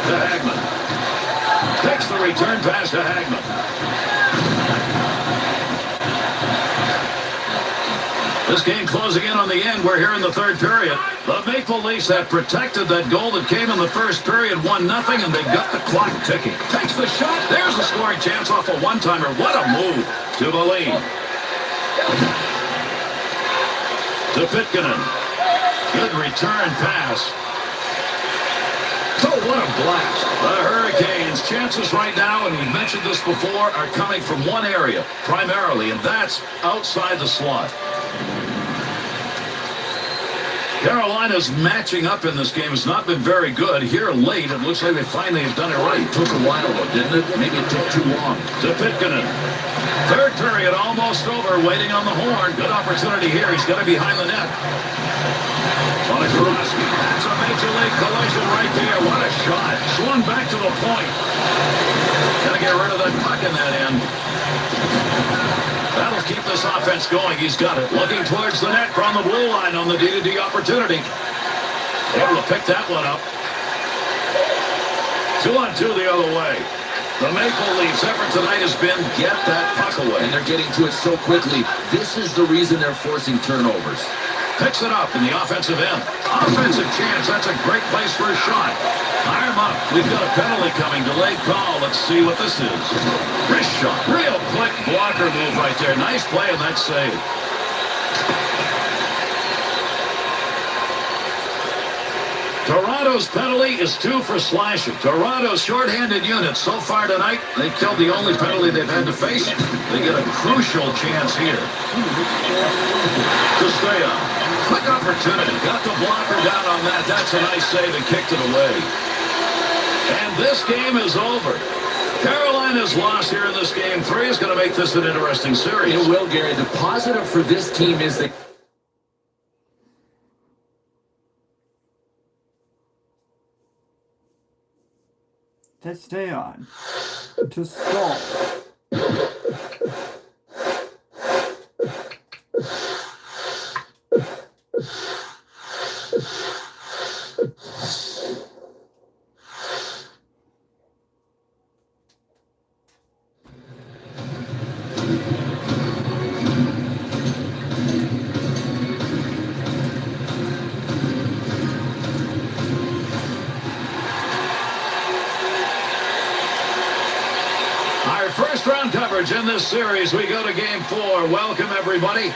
To Hagman. Takes the return pass to Hagman. This game closing in on the end. We're here in the third period. The Maple Leafs have protected that goal that came in the first period, 1-0, and they got the clock ticking. Takes the shot. There's a scoring chance off a one-timer. What a move. To Valine. To Pitkanen. Good return pass. Oh, what a blast. The Hurricanes' chances right now, and we mentioned this before, are coming from one area, primarily, and that's outside the slot. Carolina's matching up in this game has not been very good. Here late, it looks like they finally have done it right. It took a while, though, didn't it? Maybe it took too long. To Pitkanen. Third period almost over, waiting on the horn. Good opportunity here. He's got it behind the net. Monikowski. That's a major league collision right there. What a shot. Swung back to the point. Got to get rid of that puck in that end. That'll keep this offense going. He's got it. Looking towards the net from the blue line on the D-to-D opportunity. Able to pick that one up. 2-on-2 the other way. The Maple Leafs' effort tonight has been get that puck away. And they're getting to it so quickly. This is the reason they're forcing turnovers. Picks it up in the offensive end. Offensive chance. That's a great place for a shot. Fire him up. We've got a penalty coming. Delayed call. Let's see what this is. Wrist shot. Real quick blocker move right there. Nice play and that save. Toronto's penalty is 2 for slashing. Toronto's shorthanded unit so far tonight, they killed the only penalty they've had to face. They get a crucial chance here. To stay on. Quick opportunity. Got the blocker down on that. That's a nice save and kicked it away. And this game is over. Carolina's loss here in this game 3 is going to make this an interesting series. It will, Gary. The positive for this team is that To stay on. To stall. First round coverage in this series. We go to game 4. Welcome, everybody.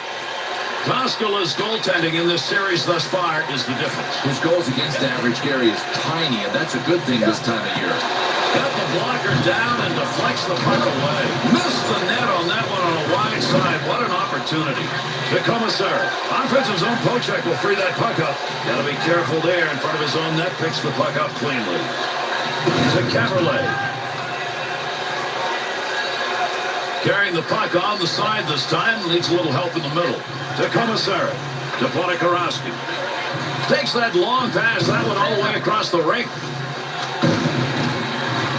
Koskela's goaltending in this series thus far is the difference. His goals against average, Gary, is tiny, and that's a good thing this time of year. Got the blocker down and deflects the puck away. Missed the net on that one on a wide side. What an opportunity. The Commissar. Offensive zone poke check will free that puck up. Got to be careful there in front of his own net. Picks the puck up cleanly. To Caberlet. Carrying the puck on the side this time. Needs a little help in the middle. To Commissar. To Monikowski. Takes that long pass. That one all the way across the rink.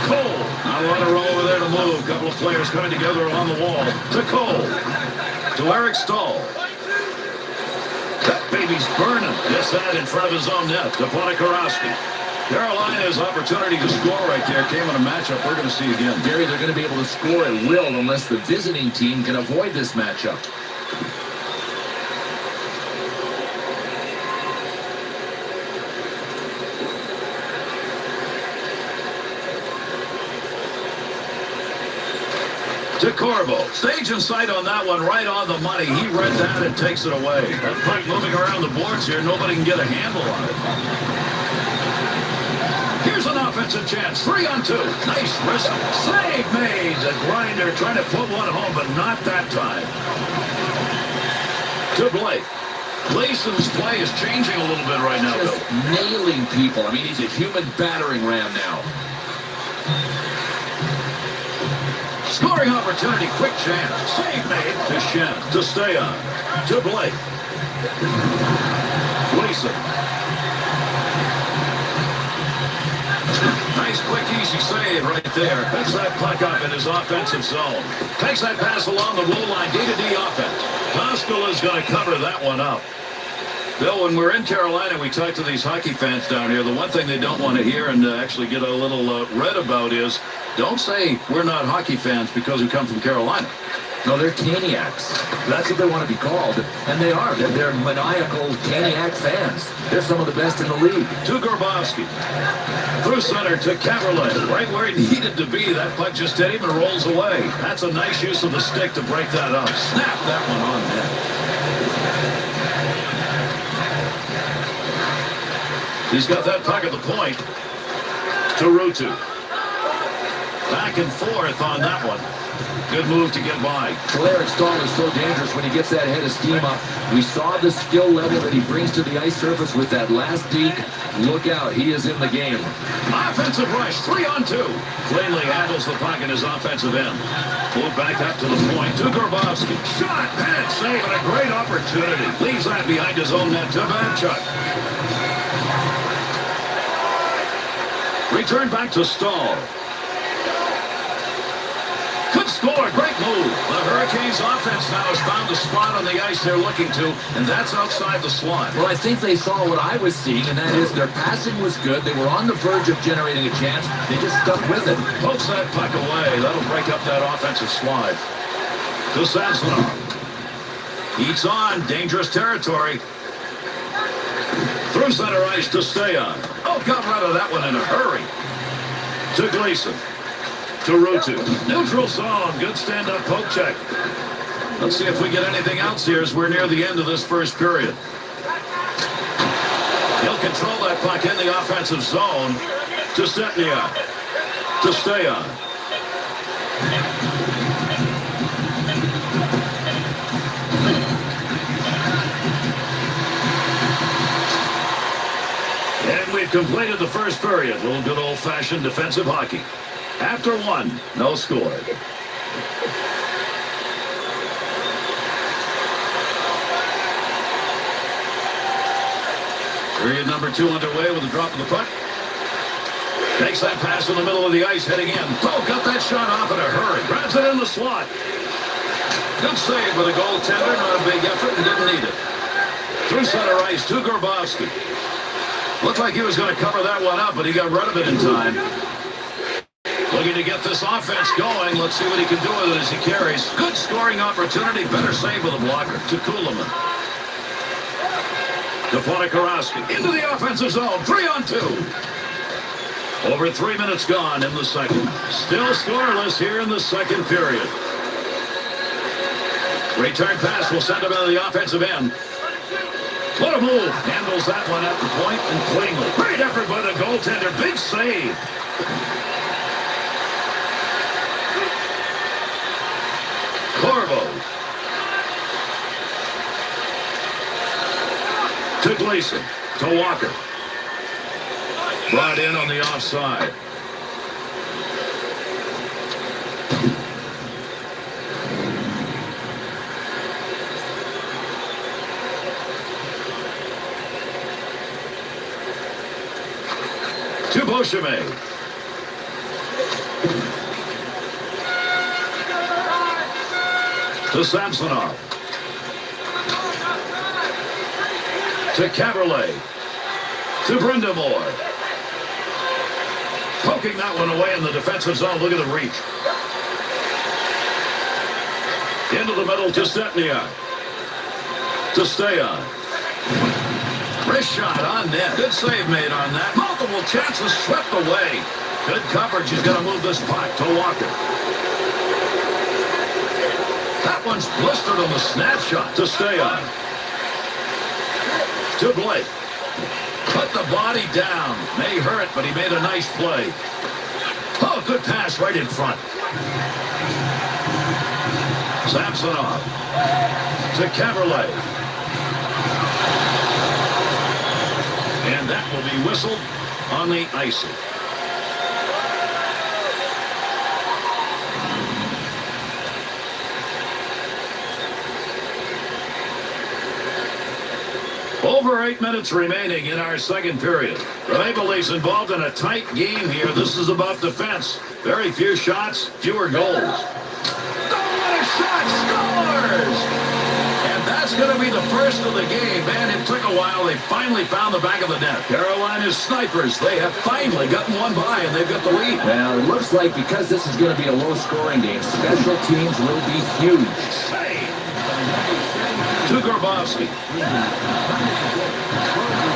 Cole. Not a lot of room over there to move. Couple of players coming together along the wall. To Cole. To Eric Stahl. That baby's burning. Gets that in front of his own net. To Monikowski. Carolina's opportunity to score right there came in a matchup we're going to see again. Gary, they're going to be able to score at will unless the visiting team can avoid this matchup. To Corbo. Stage in sight on that one, right on the money. He read that and takes it away. That puck moving around the boards here, nobody can get a handle on it. Here's an offensive chance. 3-on-2. Nice wrist. Save made. The Grinder trying to put one home, but not that time. To Blake. Gleason's play is changing a little bit right now, Bill. Just nailing people. I mean, he's a human battering ram now. Scoring opportunity, quick chance. Save made to Shen, to stay on, to Blake. Gleason. Nice, quick, easy save right there. Picks that puck up in his offensive zone. Takes that pass along the blue line, D-to-D offense. Koskela's going to cover that one up. Bill, when we're in Carolina, we talk to these hockey fans down here. The one thing they don't want to hear and actually get a little read about is, don't say we're not hockey fans because we come from Carolina. No, they're Caniacs. That's what they want to be called. And they are. They're maniacal Caniac fans. They're some of the best in the league. To Grabowski. Through center to Caberlet. Right where he needed to be. That puck just hit him and rolls away. That's a nice use of the stick to break that up. Snap that one on net. He's got that puck at the point. To Rutu. Back and forth on that one. Good move to get by. Eric Stahl is so dangerous when he gets that head of steam up. We saw the skill level that he brings to the ice surface with that last deke. Look out, he is in the game. Offensive rush, 3-on-2. Cleanly handles the puck in his offensive end. Move back up to the point to Grabowski. Shot, pad save, and a great opportunity. Leaves that behind his own net to Vanchuk. Return back to Stahl. Good score, great move. The Hurricanes offense now has found a spot on the ice they're looking to, and that's outside the slot. Well, I think they saw what I was seeing, and that is their passing was good. They were on the verge of generating a chance. They just stuck with it. Pokes that puck away. That'll break up that offensive slide. To Samsonov. Eats on, dangerous territory. Through center ice to stay on. Oh, got rid of that one in a hurry. To Gleason. To Rutu. Neutral zone. Good stand-up poke check. Let's see if we get anything else here as we're near the end of this first period. He'll control that puck in the offensive zone. To Stepniak. To stay on. And we've completed the first period. A little good old-fashioned defensive hockey. After one, no score. Period number 2 underway with a drop of the puck. Takes that pass in the middle of the ice, heading in. Oh, got that shot off in a hurry. Grabs it in the slot. Good save with a goaltender. Not a big effort and didn't need it. Through center ice to Grabowski. Looked like he was going to cover that one up, but he got rid of it in time. Looking to get this offense going. Let's see what he can do with it as he carries. Good scoring opportunity. Better save with a blocker. To Kuhlman. To Podikowski. Into the offensive zone. 3-on-2. Over 3 minutes gone in the second. Still scoreless here in the second period. Return pass will send him into the offensive end. What a move. Handles that one at the point and cleanly. Great effort by the goaltender. Big save. Corvo. To Gleason. To Walker. Brought in on the offside. To Beauchemin. To Samsonov. To Caberlet. To Brindamore. Poking that one away in the defensive zone. Look at the reach. Into the middle to Stepniak. To stay on. Wrist shot on net. Good save made on that. Multiple chances swept away. Good coverage. He's going to move this puck to Walker. That one's blistered on the snapshot to stay on. To Blake. Put the body down. May hurt, but he made a nice play. Oh, good pass right in front. Samsonov. To Caberlet. And that will be whistled on the icing. Over 8 minutes remaining in our second period. The Maple Leafs involved in a tight game here. This is about defense. Very few shots, fewer goals. Oh, what a shot! Scores! And that's going to be the first of the game. Man, it took a while. They finally found the back of the net. Carolina's snipers, they have finally gotten one by, and they've got the lead. Well, it looks like because this is going to be a low-scoring game, special teams will be huge. Save! To Grabowski.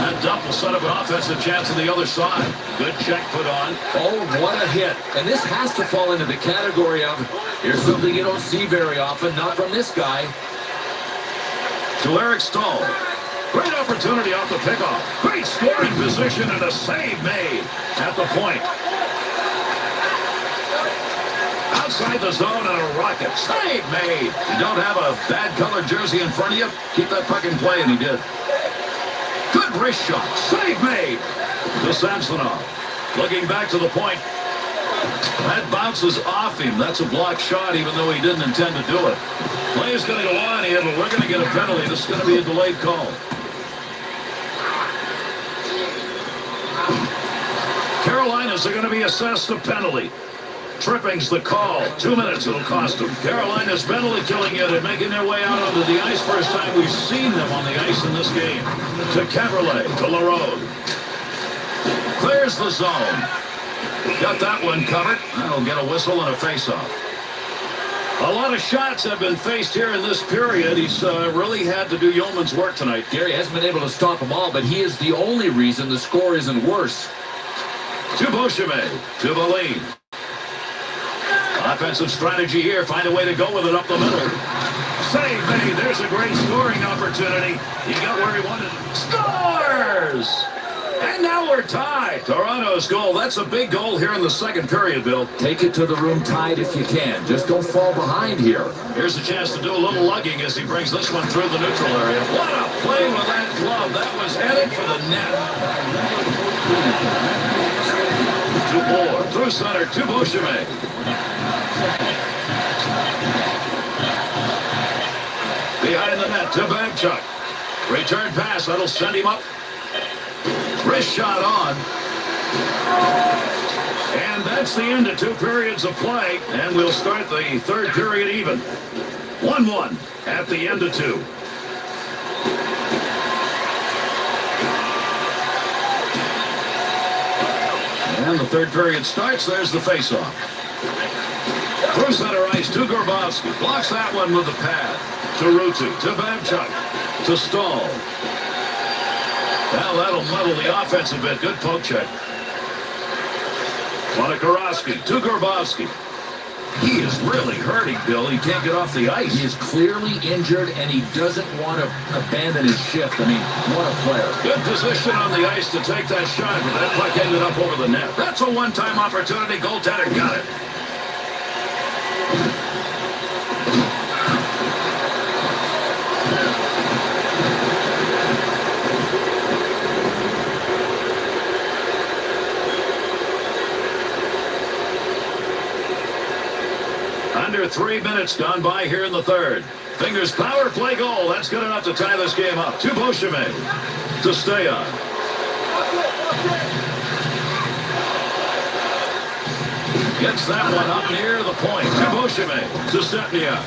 That dump will set up an offensive chance on the other side. Good check put on. Oh, what a hit. And this has to fall into the category of, here's something you don't see very often, not from this guy. To Eric Stahl. Great opportunity off the pickoff. Great scoring position and a save made at the point. Outside the zone and a rocket. Save made. You don't have a bad colored jersey in front of you? Keep that puck in play, and he did. Good wrist shot. Save made. To Samsonov. Looking back to the point. That bounces off him. That's a blocked shot, even though he didn't intend to do it. Play is going to go on here, but we're going to get a penalty. This is going to be a delayed call. Carolinas are going to be assessed a penalty. Tripping's the call. 2 minutes it'll cost them. Carolina's penalty killing it and making their way out onto the ice. First time we've seen them on the ice in this game. To Caberlet. To LaRose. Clears the zone. Got that one covered. That'll get a whistle and a face-off. A lot of shots have been faced here in this period. He's really had to do yeoman's work tonight. Gary hasn't been able to stop them all, but he is the only reason the score isn't worse. To Beauchemin. To Valine. Offensive strategy here. Find a way to go with it up the middle. Save made. There's a great scoring opportunity. He got where he wanted. Scores! And now we're tied. Toronto's goal. That's a big goal here in the second period, Bill. Take it to the room tied if you can. Just don't fall behind here. Here's a chance to do a little lugging as he brings this one through the neutral area. What a play with that glove. That was headed for the net. To Moore. Through center. To Beauchemin. Behind the net to Babchuk. Return pass. That'll send him up. Wrist shot on. And that's the end of 2 periods of play. And we'll start the third period even. 1-1 at the end of 2. And the third period starts. There's the face-off. Through center ice to Grabowski. Blocks that one with the pad. To Rutu. To Babchuk. To Stahl. Well, that'll muddle the offense a bit. Good poke check. Monikowski to Grabowski. He is really hurting, Bill. He can't get off the ice. He is clearly injured, and he doesn't want to abandon his shift. I mean, what a player. Good position on the ice to take that shot, but that puck ended up over the net. That's a one-time opportunity. Goaltender got it. Under 3 minutes gone by here in the third. Fingers power play goal. That's good enough to tie this game up. To Beauchemin. To stay on. Gets that one up near the point. To Beauchemin. To Stepniak.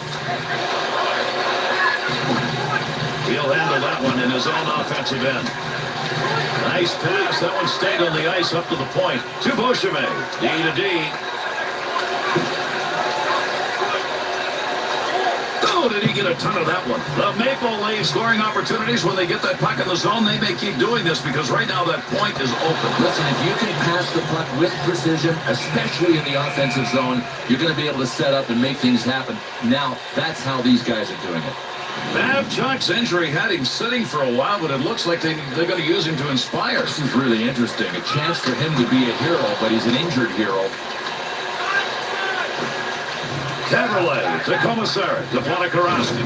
He'll handle that one in his own offensive end. Nice pass. That one stayed on the ice up to the point. To Beauchemin. D to D. Oh, did he get a ton of that one? The Maple Leafs scoring opportunities when they get that puck in the zone. They may keep doing this because right now that point is open. Listen, if you can pass the puck with precision, especially in the offensive zone, you're going to be able to set up and make things happen. Now, that's how these guys are doing it. Babchuk's injury had him sitting for a while, but it looks like they're going to use him to inspire. This is really interesting. A chance for him to be a hero, but he's an injured hero. Caberlet to Commissary to Monikowski.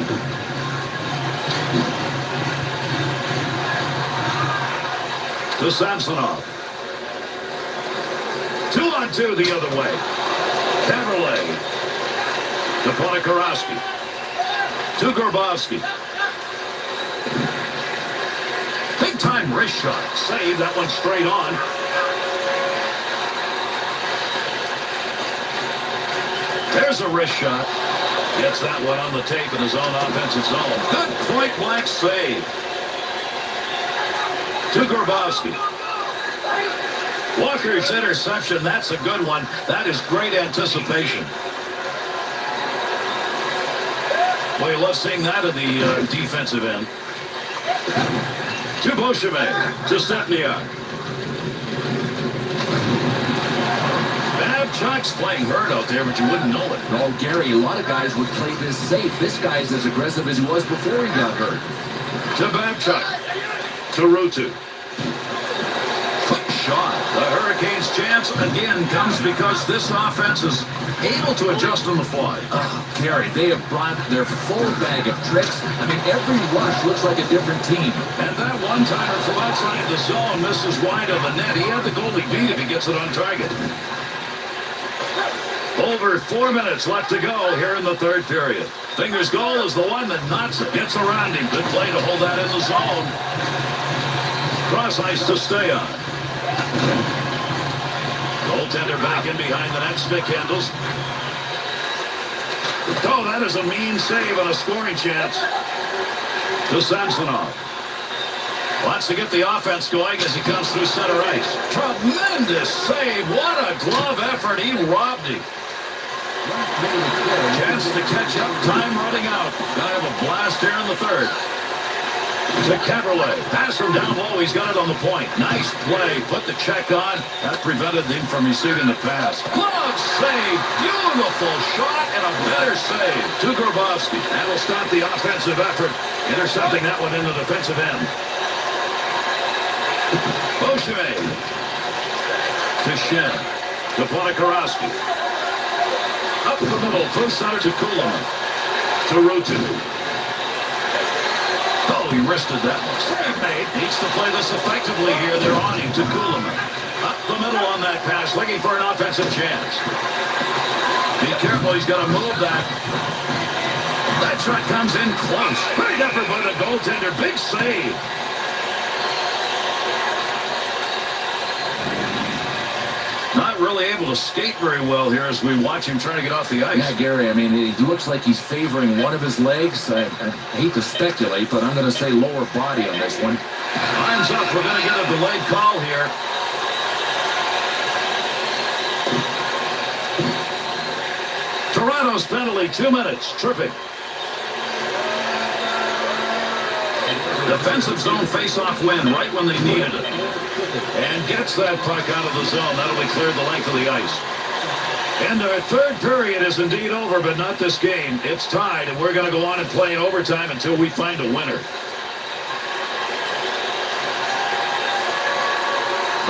to Samsonov. 2-on-2 the other way. Caberlet to Ponikarovsky. To Grabowski. Big time wrist shot. Save that one straight on. There's a wrist shot. Gets that one on the tape in his own offensive zone. Good point blank save. To Grabowski. Walker's interception, that's a good one. That is great anticipation. Well, you love seeing that at the defensive end. To Beauchemin. To Stepniak. Babcock's playing hurt out there, but you wouldn't know it. Oh, Gary, a lot of guys would play this safe. This guy's as aggressive as he was before he got hurt. To Babcock. To Ruutu. Quick shot. The Hurricanes' chance again comes because this offense is able to adjust on the fly. Gary, they have brought their full bag of tricks. I mean, every rush looks like a different team. And that one-timer from outside the zone misses wide of the net. He had the goalie beat if he gets it on target. Over 4 minutes left to go here in the third period. Finger's goal is the one that knocks it, gets around him. Good play to hold that in the zone. Cross ice to stay on. Goaltender back in behind the net, stick handles. Oh, that is a mean save and a scoring chance to Samsonov. Wants to get the offense going as he comes through center ice. Tremendous save. What a glove effort. He robbed him. Chance to catch up. Time running out. Gonna have a blast here in the third. To Caberlet. Pass from down low. He's got it on the point. Nice play. Put the check on. That prevented him from receiving the pass. Glove save. Beautiful shot and a better save to Grabowski. That'll stop the offensive effort. Intercepting that one in the defensive end. Beauchemin. To Shen. To Ponikarovsky. Up the middle. Through center to Kuhlman. To Ruutu. Oh, he wristed that one. Save made. Needs to play this effectively here. They're on him to Kuhlman. Up the middle on that pass. Looking for an offensive chance. Be careful. He's got to move that. That shot comes in close. Great effort by the goaltender. Big save. Not really able to skate very well here as we watch him trying to get off the ice. Yeah, Gary, I mean, it looks like he's favoring one of his legs. I hate to speculate, but I'm going to say lower body on this one. Time's up. We're going to get a delayed call here. Toronto's penalty, 2 minutes. Tripping. Defensive zone face-off win right when they needed it. And gets that puck out of the zone. That'll be cleared the length of the ice. And our third period is indeed over, but not this game. It's tied, and we're going to go on and play in overtime until we find a winner.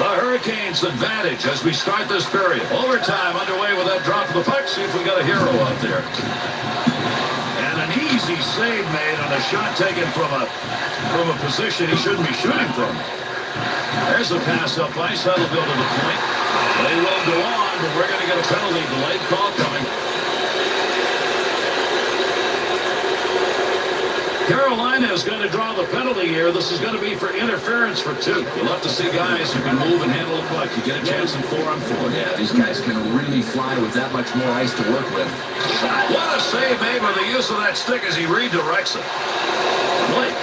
The Hurricanes' advantage as we start this period. Overtime underway with that drop of the puck. See if we got a hero out there. And an easy save made on a shot taken from a position he shouldn't be shooting from. There's a pass up ice. That'll go to the point. They will go on, but we're going to get a penalty. Delayed call coming. Carolina is going to draw the penalty here. This is going to be for interference for 2. You'll have to see guys who can move and handle the puck. You get a chance in 4-on-4. Yeah, these guys can really fly with that much more ice to work with. What a save made with the use of that stick as he redirects it. Blake.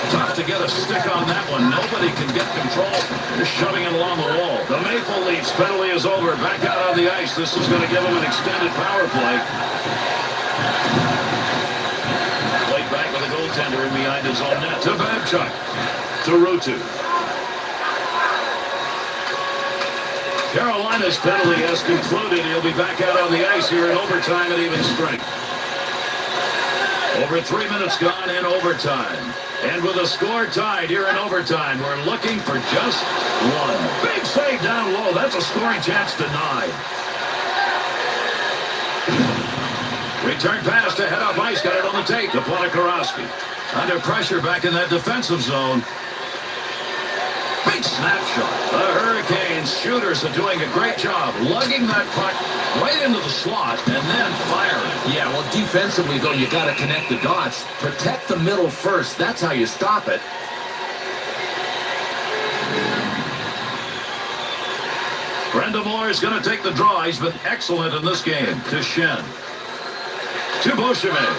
Tough to get a stick on that one. Nobody can get control. They're shoving it along the wall. The Maple Leafs penalty is over. Back out on the ice. This is going to give them an extended power play. Blake back with a goaltender in behind his own net. To Babcock. To Ruutu. Carolina's penalty has concluded. He'll be back out on the ice here in overtime at even strength. Over 3 minutes gone in overtime. And with a score tied here in overtime, we're looking for just one. Big save down low. That's a scoring chance denied. Return pass to head up ice. Got it on the tape to Ponikarovsky. Under pressure back in that defensive zone. Big Great snapshot. The Hurricanes shooters are doing a great job lugging that puck right into the slot and then firing. Yeah, well, defensively, though, you got to connect the dots. Protect the middle first. That's how you stop it. Brenda Moore is going to take the draw. He's been excellent in this game. To Shen. To Beauchemin.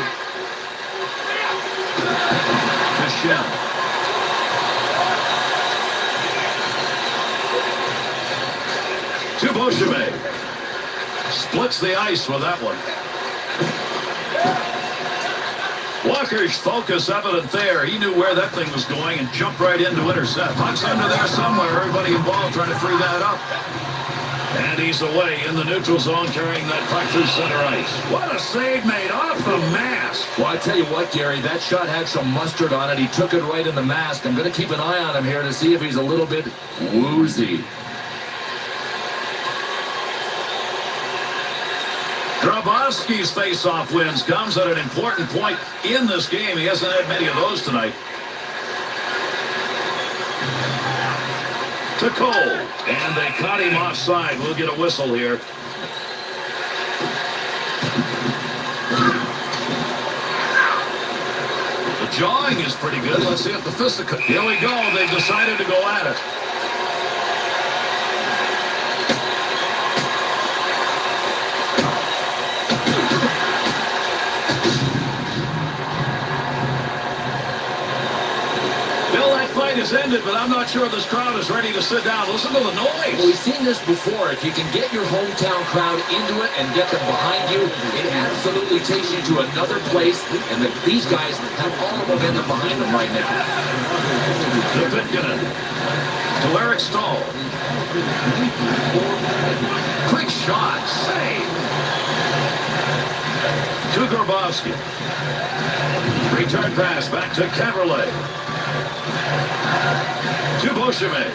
To Shen. To Beauchemin. Splits the ice with that one. Walker's focus evident there. He knew where that thing was going and jumped right in to intercept. Puck's under there somewhere. Everybody involved trying to free that up. And he's away in the neutral zone carrying that puck through center ice. What a save made off the mask. Well, I tell you what, Gary, that shot had some mustard on it. He took it right in the mask. I'm going to keep an eye on him here to see if he's a little bit woozy. Grabowski's face-off wins comes at an important point in this game. He hasn't had many of those tonight. To Cole, and they caught him offside. We'll get a whistle here. The jawing is pretty good. Let's see if the fisticuff. Here we go. They've decided to go at it. Is ended, but I'm not sure this crowd is ready to sit down. Listen to the noise. Well, we've seen this before. If you can get your hometown crowd into it and get them behind you, it absolutely takes you to another place, and these guys have all the momentum behind them right now. To Pitkanen. To Eric Stahl. Quick shot. Save. To Grabowski. Return pass back to Caberlet. To Beauchemin.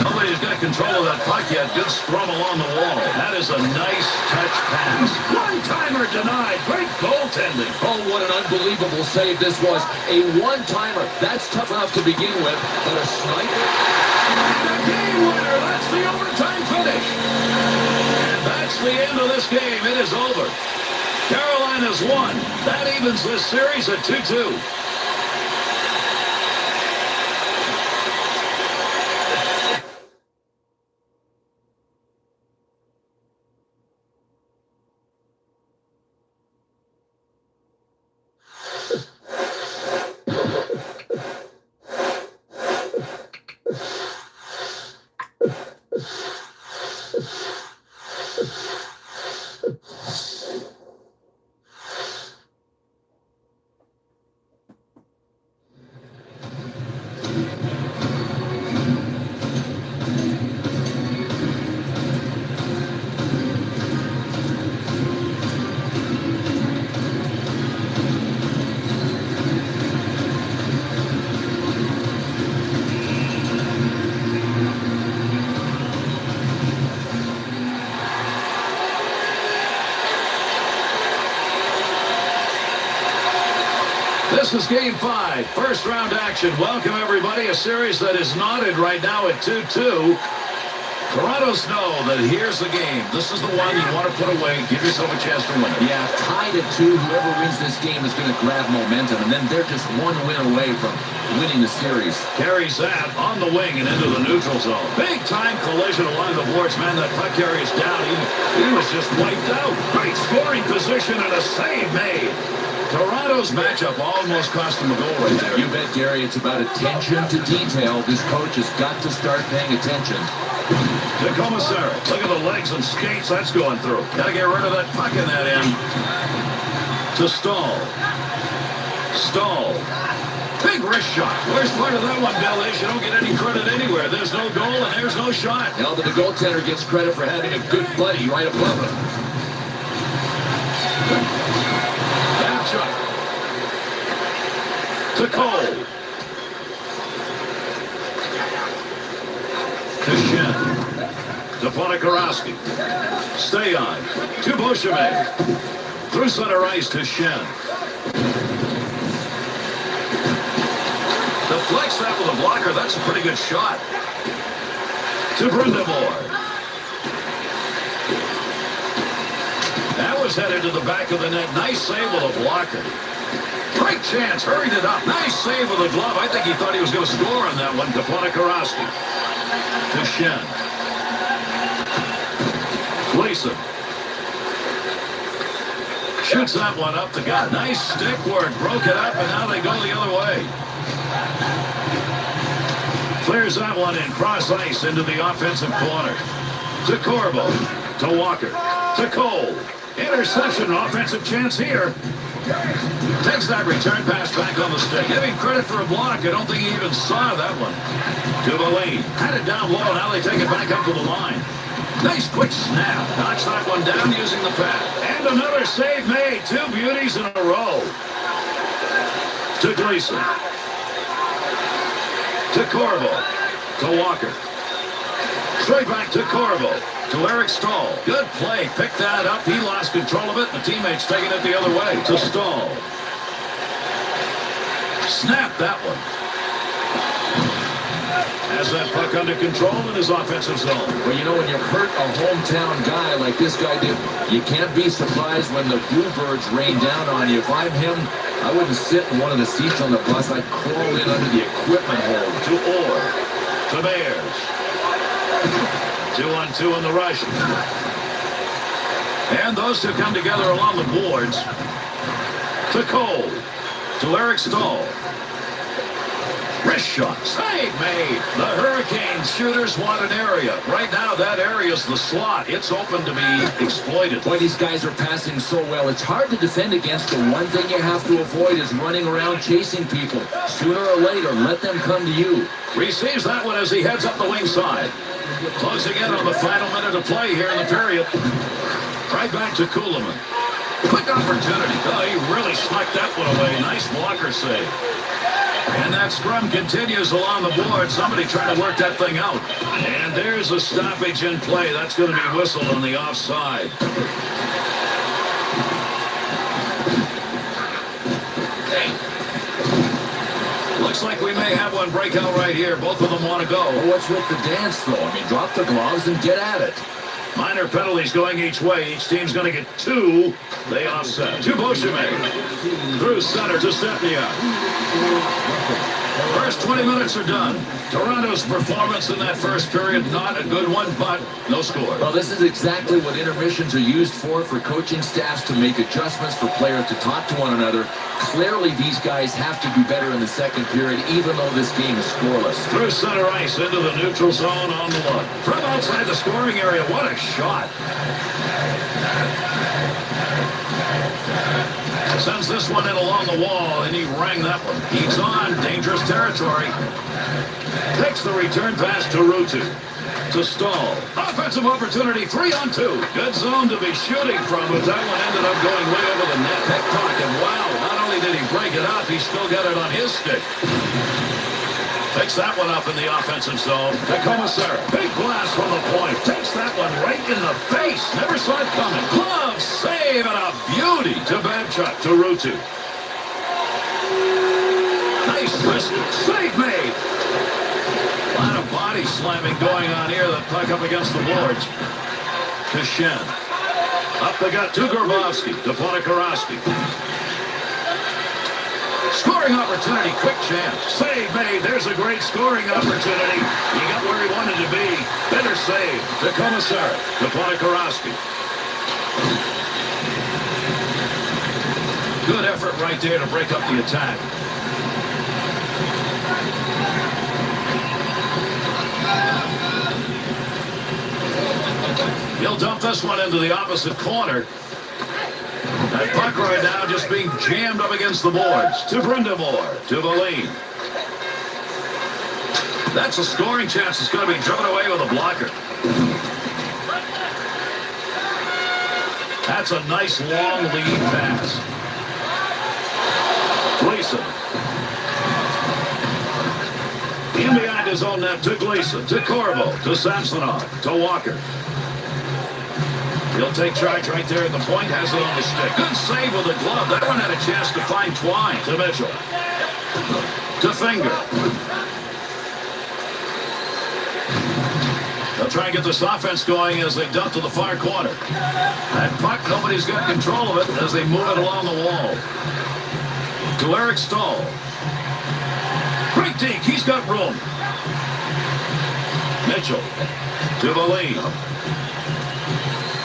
Nobody's got control of that puck yet. Good scrum along the wall. That is a nice touch pass. One-timer denied. Great goaltending. Oh, what an unbelievable save this was. A one-timer. That's tough enough to begin with, but a sniper. And a game winner. That's the overtime finish. And that's the end of this game. It is over. Carolina's won. That evens this series at 2-2. This is Game 5, first round action. Welcome, everybody. A series that is knotted right now at 2-2. Toronto's know that here's the game. This is the one you want to put away. Give yourself a chance to win it. Yeah, tied at 2. Whoever wins this game is going to grab momentum, and then they're just one win away from winning the series. Carries that on the wing and into the neutral zone. Big time collision along the boards, man. That puck carries down. He was just wiped out. Great scoring position and a save made. Toronto's matchup almost cost him a goal right there. You bet, Gary. It's about attention to detail. This coach has got to start paying attention. To Commissary. Look at the legs and skates that's going through. Got to get rid of that puck in that end. To Stahl. Stahl. Big wrist shot. Where's part of that one, Bill? Is you don't get any credit anywhere. There's no goal and there's no shot. Now that the goaltender gets credit for having a good buddy right above him. To Cole. To Shen. To Ponikarovsky. Stay on. To Beauchemin. Through center ice to Shen. Deflects that with a blocker. That's a pretty good shot. To Brindamore. That was headed to the back of the net. Nice save with a blocker. Great chance. Hurried it up. Nice save with a glove. I think he thought he was going to score on that one. To Ponikarovsky. To Shen. Gleason. Shoots that one up the gut. Nice stick work. Broke it up, and now they go the other way. Clears that one in cross ice into the offensive corner. To Corbo. To Walker. To Cole. Interception. Offensive chance here. Takes that return pass back on the stick. Give him credit for a block. I don't think he even saw that one. To Valine. Had it down low. Now they take it back up to the line. Nice quick snap. Knocks that one down using the pad. And another save made. 2 beauties in a row. To Gleason. To Corbo. To Walker. Straight back to Corbo. To Eric Stahl. Good play. Picked that up. He lost control of it. The teammates taking it the other way. To Stahl. Snap that one. Has that puck under control in his offensive zone. Well, you know, when you hurt a hometown guy like this guy did, you can't be surprised when the Bluebirds rain down on you. If I'm him, I wouldn't sit in one of the seats on the bus. I'd crawl in under the equipment hole. To Orr. To Bears. 2-on-2 in the rush. And those two come together along the boards. To Cole. To Eric Stahl. Wrist shot. Save made. The Hurricanes shooters want an area. Right now, that area is the slot. It's open to be exploited. Boy, these guys are passing so well. It's hard to defend against. The one thing you have to avoid is running around chasing people. Sooner or later, let them come to you. Receives that one as he heads up the wing side. Closing in on the final minute of play here in the period. Right back to Kuhlman. Quick opportunity. Oh, he really snuck that one away. Nice blocker save. And that scrum continues along the board. Somebody trying to work that thing out. And there's a stoppage in play. That's going to be whistled on the offside. Looks like we may have one breakout right here. Both of them want to go. Well, what's with the dance, though? I mean, drop the gloves and get at it. Minor penalties going each way. Each team's going to get 2. They offset. To Beauchemin. Through center to Stepniak. First 20 minutes are done. Toronto's performance in that first period, not a good one, but no score. Well, this is exactly what intermissions are used for coaching staffs to make adjustments, for players to talk to one another. Clearly, these guys have to do better in the second period, even though this game is scoreless. Through center ice into the neutral zone on the look. From outside the scoring area, what a shot. Sends this one in along the wall, and he rang that one. He's on dangerous territory. Takes the return pass to Ruutu. To Stahl. Offensive opportunity, 3-on-2. Good zone to be shooting from, but that one ended up going way over the net. Pickpocket, and wow, not only did he break it up, he still got it on his stick. Picks that one up in the offensive zone. To Commissar. Big blast from the point. Takes that one right in the face. Never saw it coming. Glove save and a beauty to Babchuk. To Ruutu. Nice twist. Save made. A lot of body slamming going on here. The puck up against the boards. To Shen. Up the gut to Grabowski. To Ponikarovsky. Scoring opportunity, quick chance. Save made. There's a great scoring opportunity. He got where he wanted to be. Better save. To Commissar. To Ponikarovsky. Good effort right there to break up the attack. He'll dump this one into the opposite corner. That puck right now just being jammed up against the boards. To Brindamore. To Valine. That's a scoring chance. It's going to be driven away with a blocker. That's a nice long lead pass. Gleason. In behind his own net to Gleason. To Corbo. To Samsonov. To Walker. He'll take charge right there at the point. Has it on the stick. Good save with the glove. That one had a chance to find Twine. To Mitchell. to Finger. They'll try and get this offense going as they dump to the far corner. That puck, nobody's got control of it as they move it along the wall. To Eric Stahl. Great deke, he's got room. Mitchell to the lead.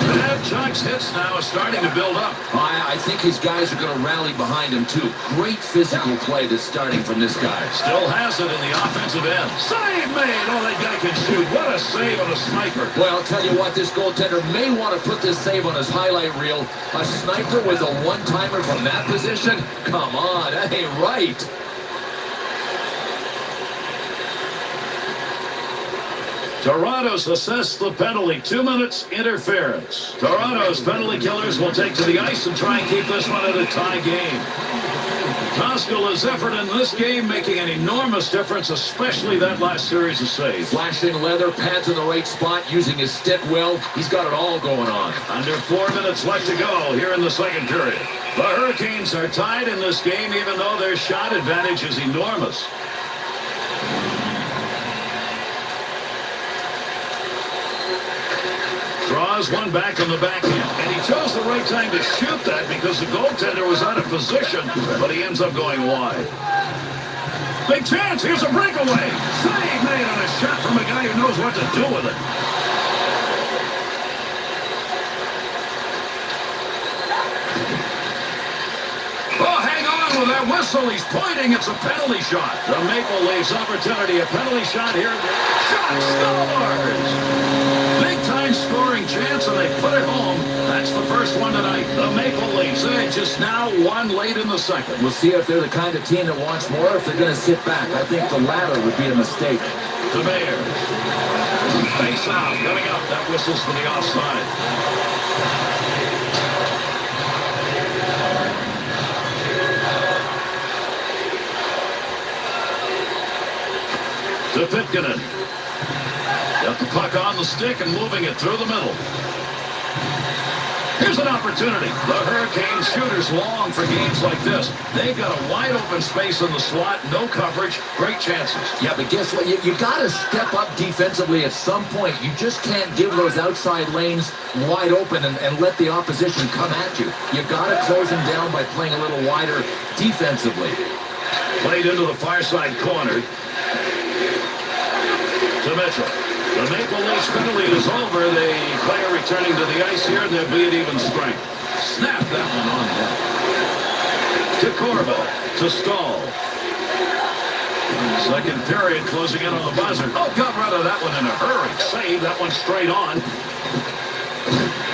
And Chuck's hits now is starting to build up. I think his guys are going to rally behind him, too. Great physical play that's starting from this guy. Still has it in the offensive end. Save made! Oh, that guy can shoot. What a save on a sniper. Well, I'll tell you what, this goaltender may want to put this save on his highlight reel. A sniper with a one-timer from that position? Come on, that ain't right. Toronto's assessed the penalty. 2 minutes interference. Toronto's penalty killers will take to the ice and try and keep this one at a tie game. Koskela's effort in this game making an enormous difference, especially that last series of saves. Flashing leather, pads in the right spot, using his stick well. He's got it all going on. Under 4 minutes left to go here in the second period. The Hurricanes are tied in this game, even though their shot advantage is enormous. Draws one back on the backhand, and he chose the right time to shoot that because the goaltender was out of position, but he ends up going wide. Big chance, here's a breakaway. Save made on a shot from a guy who knows what to do with it. Oh, hang on with that whistle, he's pointing, it's a penalty shot. The Maple Leafs opportunity, a penalty shot here. Shot scores! Big-time scoring chance, and they put it home. That's the first one tonight. The Maple Leafs, they just now won late in the second. We'll see if they're the kind of team that wants more, or if they're going to sit back. I think the latter would be a mistake. The Bears. Face off, coming up. That whistle's for the offside. To Pitkanen. Got the puck on the stick and moving it through the middle. Here's an opportunity. The Hurricane shooters long for games like this. They've got a wide open space in the slot, no coverage, great chances. Yeah, but guess what? You got to step up defensively at some point. You just can't give those outside lanes wide open and let the opposition come at you. You got to close them down by playing a little wider defensively. Played into the far side corner. To Mitchell. The Maple Leafs penalty is over. The player returning to the ice here, and they'll be at even strength. Snap that one on net. To Corbo. To Stahl. Second period closing in on the buzzer. Oh, got rid of that one in a hurry. Save that one straight on.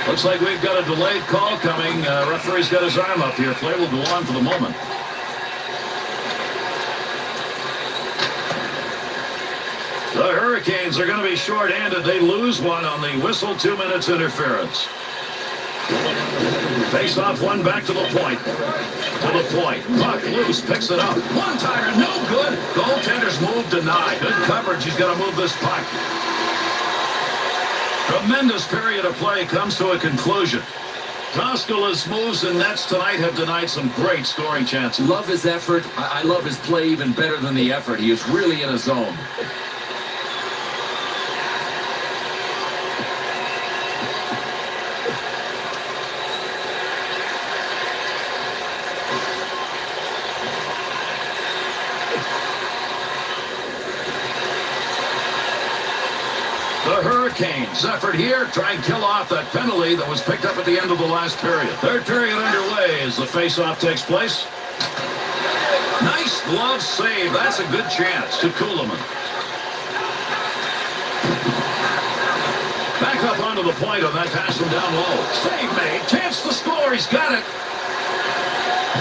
Looks like we've got a delayed call coming. Referee's got his arm up here. Play will go on for the moment. The Hurricanes are going to be short-handed. They lose one on the whistle. 2 minutes interference. Face off one back to the point. To the point. Puck loose. Picks it up. One-timer. No good. Goaltender's move denied. Good coverage. He's got to move this puck. Tremendous period of play comes to a conclusion. Koskela's moves and nets tonight have denied some great scoring chances. Love his effort. I love his play even better than the effort. He is really in a zone. The Hurricanes effort here, try and kill off that penalty that was picked up at the end of the last period. Third period underway as the face-off takes place. Nice glove save. That's a good chance to Kuleman. Back up onto the point on that pass from down low. Save made. Chance to score. He's got it.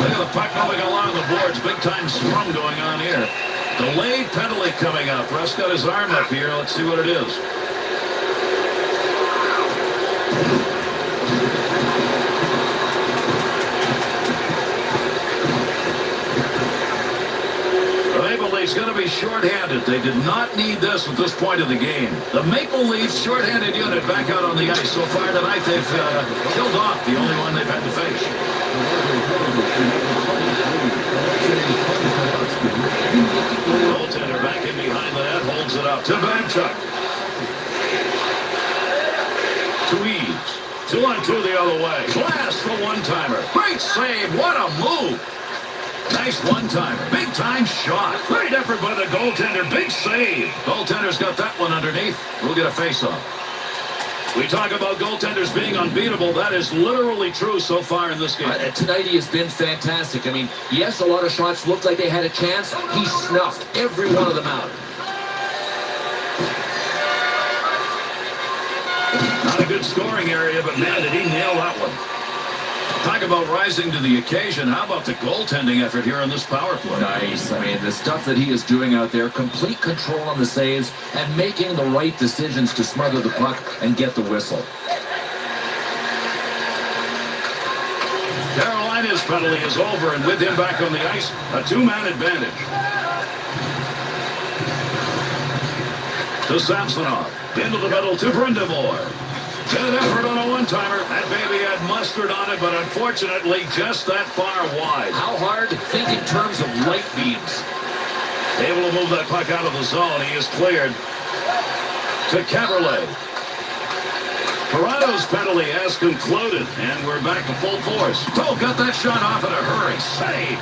Look at the puck moving along the boards. Big-time scrum going on here. Delayed penalty coming up. Russ got his arm up here. Let's see what it is. Leafs going to be short-handed. They did not need this at this point of the game. The Maple Leafs short-handed unit back out on the ice. So far tonight, they've killed off the only one they've had to face. To Babchuk. To Eads. 2-on-2 the other way. Glass for one-timer. Great save. What a move. Nice one-timer. Big-time shot. Great effort by the goaltender. Big save. Goaltender's got that one underneath. We'll get a face-off. We talk about goaltenders being unbeatable. That is literally true so far in this game. Tonight he has been fantastic. I mean, yes, a lot of shots looked like they had a chance. He snuffed every one of them out. Not a good scoring area, but man, did he nail that one. Talk about rising to the occasion. How about the goaltending effort here on this power play? Nice. I mean, the stuff that he is doing out there, complete control on the saves and making the right decisions to smother the puck and get the whistle. Carolina's penalty is over, and with him back on the ice, a two-man advantage. To Samsonov. Into the middle to Brindamore. Good effort on a one-timer. That baby had mustard on it, but unfortunately just that far wide. How hard? Think in terms of light beams. Able to move that puck out of the zone. He is cleared. To Caberlet. Toronto's penalty has concluded, and we're back to full force. Oh, got that shot off in a hurry. Save.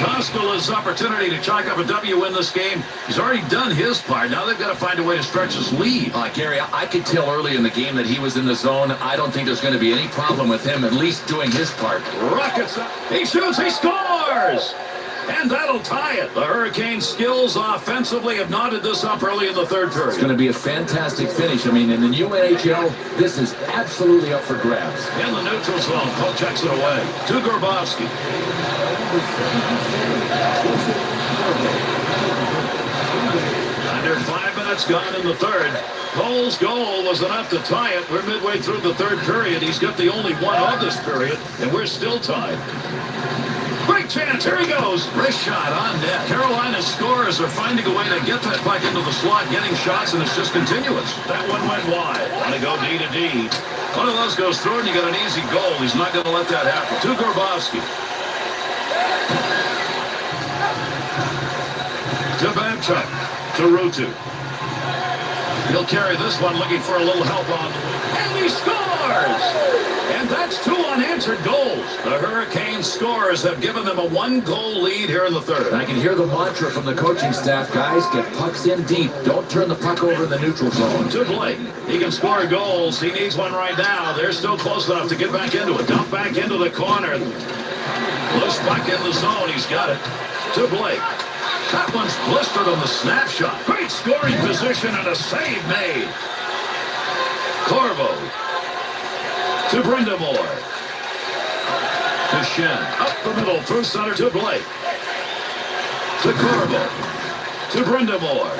Koskela's opportunity to chalk up a W in this game. He's already done his part. Now they've got to find a way to stretch his lead. Gary, I could tell early in the game that he was in the zone. I don't think there's going to be any problem with him at least doing his part. Rockets up. He shoots. He scores. And that'll tie it. The Hurricanes' skills offensively have knotted this up early in the third period. It's going to be a fantastic finish. I mean, in the new NHL, this is absolutely up for grabs. In the neutral zone, Cole checks it away. To Grabowski. Under 5 minutes gone in the third. Cole's goal was enough to tie it. We're midway through the third period. He's got the only one of this period, and we're still tied. Great chance. Here he goes. Wrist shot on net. Carolina's scorers are finding a way to get that puck into the slot, getting shots, and it's just continuous. That one went wide. Want to go D to D. One of those goes through, and you got an easy goal. He's not going to let that happen. To Grabowski. To Babchuk. To Rutu. He'll carry this one, looking for a little help on. And he scores! And that's 2 unanswered goals. The Hurricanes scorers have given them a 1-goal lead here in the third. I can hear the mantra from the coaching staff, guys. Get pucks in deep. Don't turn the puck over in the neutral zone. To Blake. He can score goals. He needs one right now. They're still close enough to get back into it. Dump back into the corner. Loose puck in the zone. He's got it. To Blake. That one's blistered on the snapshot. Great scoring position and a save made. Corvo. To Brindamore. To Shen. Up the middle through center to Blake. To Corvo. To Brindamore.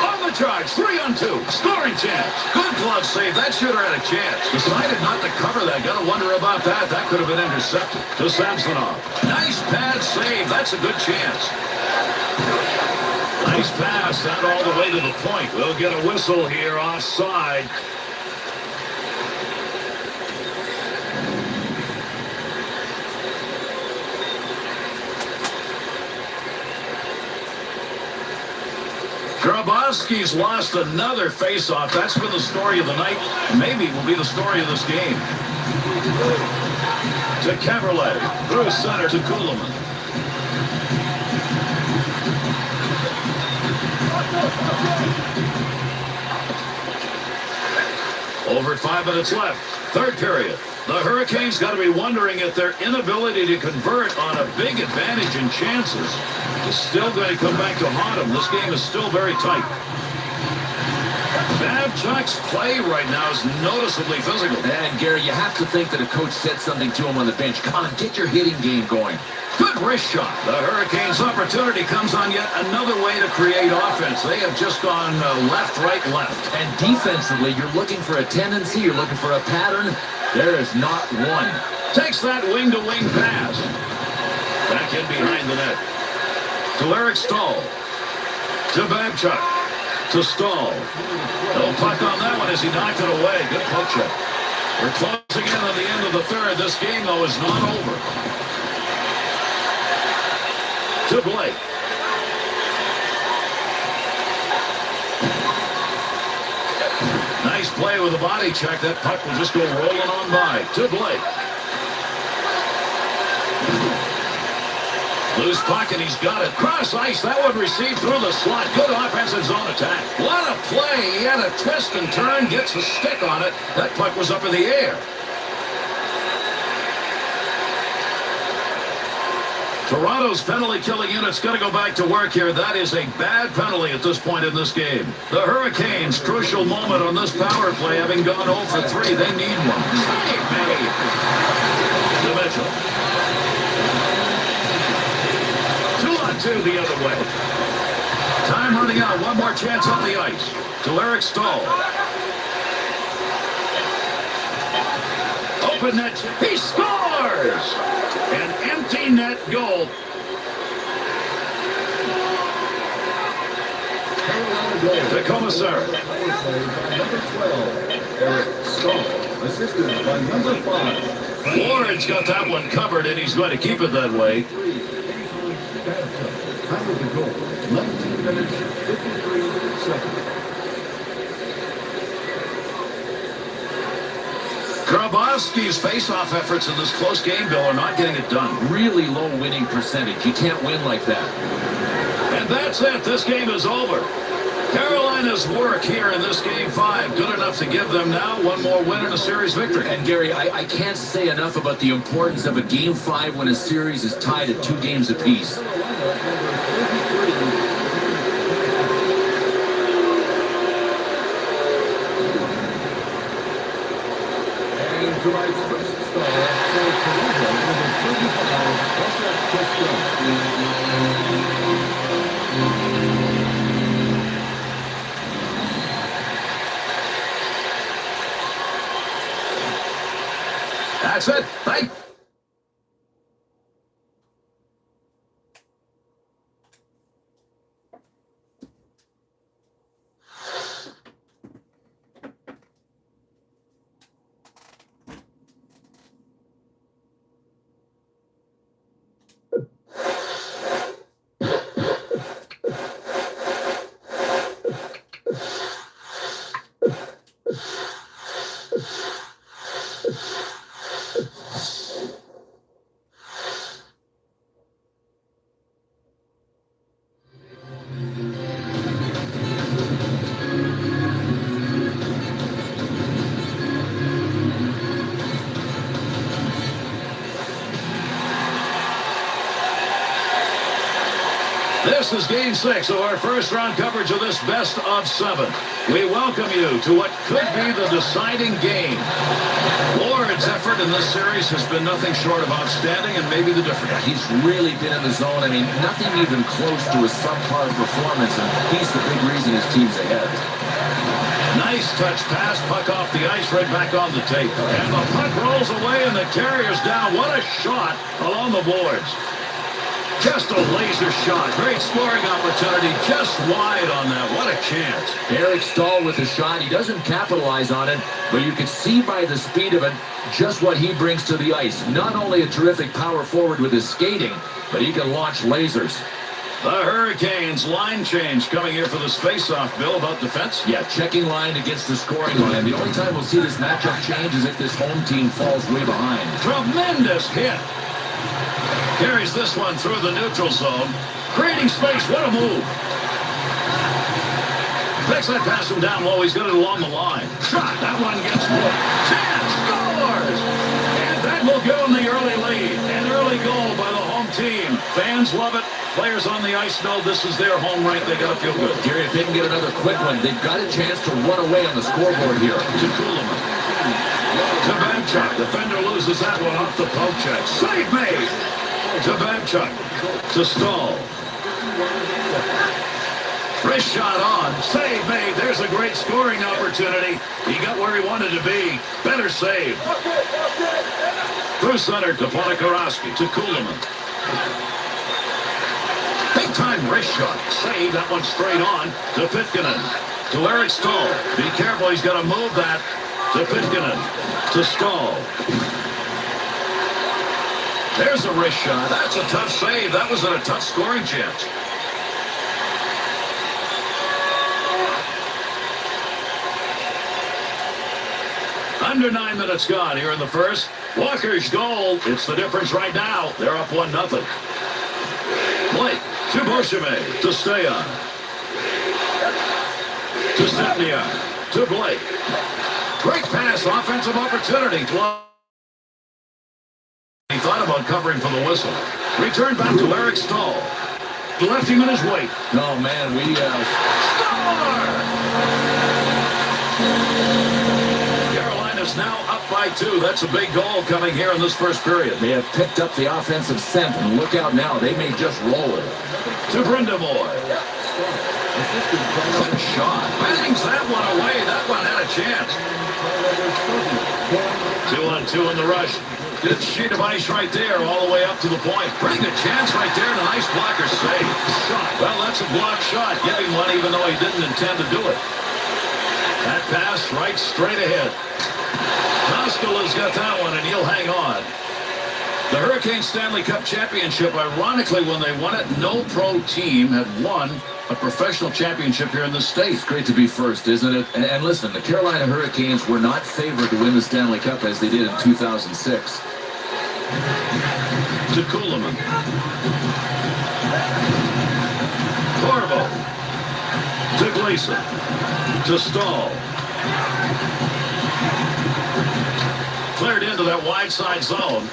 On the charge. 3-on-2. Scoring chance. Good glove save. That shooter had a chance. Decided not to cover that. Gotta wonder about that. That could have been intercepted. To Samsonov. Nice pad save. That's a good chance. Nice pass. Out all the way to the point. We'll get a whistle here offside. Grabowski's lost another face-off. That's been the story of the night. Maybe will be the story of this game. To Caberlet. Through center to Kuhlman. Over 5 minutes left. Third period. The Hurricanes got to be wondering if their inability to convert on a big advantage in chances is still going to come back to haunt them. This game is still very tight. Babchuk's play right now is noticeably physical. And Gary, you have to think that a coach said something to him on the bench. Come on, get your hitting game going. Good wrist shot. The Hurricanes' opportunity comes on yet another way to create offense. They have just gone left, right, left. And defensively, you're looking for a tendency, you're looking for a pattern. There is not one. Takes that wing-to-wing pass. Back in behind the net. To Eric Stahl. To Babchuk. To Stahl. No puck on that one as he knocked it away. Good poke check. We're closing in on the end of the third. This game, though, is not over. To Blake. play with a body check. That puck will just go rolling on by to Blake. Loose puck, and he's got it. Cross ice, that would receive through the slot. Good offensive zone attack. What a play. He had a twist and turn, gets a stick on it. That puck was up in the air. Toronto's penalty-killing unit's got to go back to work here. That is a bad penalty at this point in this game. The Hurricanes' crucial moment on this power play, having gone 0 for 3. They need one. Save made. To Mitchell. 2-on-2 the other way. Time running out. One more chance on the ice. To Eric Stahl. Open net. He scores! An empty net goal. The commissar. Number 12, Eric Stahl, assisted by number 5. Ward's got that one covered, and he's going to keep it that way. Time of the goal, 19 minutes, 53 seconds. Grabowski's face-off efforts in this close game, Bill, are not getting it done. Really low winning percentage. You can't win like that. And that's it. This game is over. Carolina's work here in this Game 5, good enough to give them now one more win and a series victory. And Gary, I can't say enough about the importance of a Game 5 when a series is tied at 2 games apiece. Tonight's first star for Toronto, number 35, That's it. Thank This is Game 6 of our first-round coverage of this best of 7. We welcome you to what could be the deciding game. Ward's effort in this series has been nothing short of outstanding and maybe the difference. He's really been in the zone. I mean, nothing even close to a subpar performance, and he's the big reason his team's ahead. Nice touch pass, puck off the ice, right back on the tape. And the puck rolls away and the carrier's down. What a shot along the boards. Just a laser shot. Great scoring opportunity. Just wide on that. What a chance. Eric Stahl with the shot. He doesn't capitalize on it, but you can see by the speed of it just what he brings to the ice. Not only a terrific power forward with his skating, but he can launch lasers. The Hurricanes line change coming here for this face-off. Bill, about defense? Yeah, checking line against the scoring line. The only time we'll see this matchup change is if this home team falls way behind. Tremendous hit. Carries this one through the neutral zone. Creating space. What a move. Takes that pass from down low. He's got it along the line. Shot. That one gets wood. Chance. Scores. And that will give him the early lead. An early goal by the home team. Fans love it. Players on the ice know this is their home rink. They got to feel good. Gary, if they can get another quick one, they've got a chance to run away on the scoreboard here. To Kuhlman. To Babchuk. Defender loses that one off the poke check. Save made. To Babchuk. To Stahl. Wrist shot on. Save made. There's a great scoring opportunity. He got where he wanted to be. Better save. Through center to Ponikarovsky. To Kuhlman. Big time wrist shot. Save. That one straight on. To Pitkanen. To Eric Stahl. Be careful. He's got to move that. To Pitkanen. To Stahl. There's a wrist shot. That's a tough save. That was a tough scoring chance. Under 9 minutes gone here in the first. Walker's goal. It's the difference right now. They're up 1-0. Blake to Beauchemin to stay on. To Stanley to Blake. Great pass. Offensive opportunity. He thought about covering for the whistle. Return back to Eric Stahl. Left him in his wake. Oh, man, we... Carolina's now up by 2. That's a big goal coming here in this first period. They have picked up the offensive scent, and look out now. They may just roll it. To Brind'Amour. Good shot. Bangs that one away. That one had a chance. 2-on-2 in the rush. Good sheet of ice right there, all the way up to the point. Pretty good chance right there, and a nice blocker save. Shot. Well, that's a blocked shot. Give him one even though he didn't intend to do it. That pass right straight ahead. Koskela's got that one, and he'll hang on. The Hurricanes Stanley Cup Championship, ironically, when they won it, no pro team had won a professional championship here in the state. It's great to be first, isn't it? And listen, the Carolina Hurricanes were not favored to win the Stanley Cup as they did in 2006. To Kuhlman. Corvo. To Gleason. To Stahl. Cleared into that wide side zone.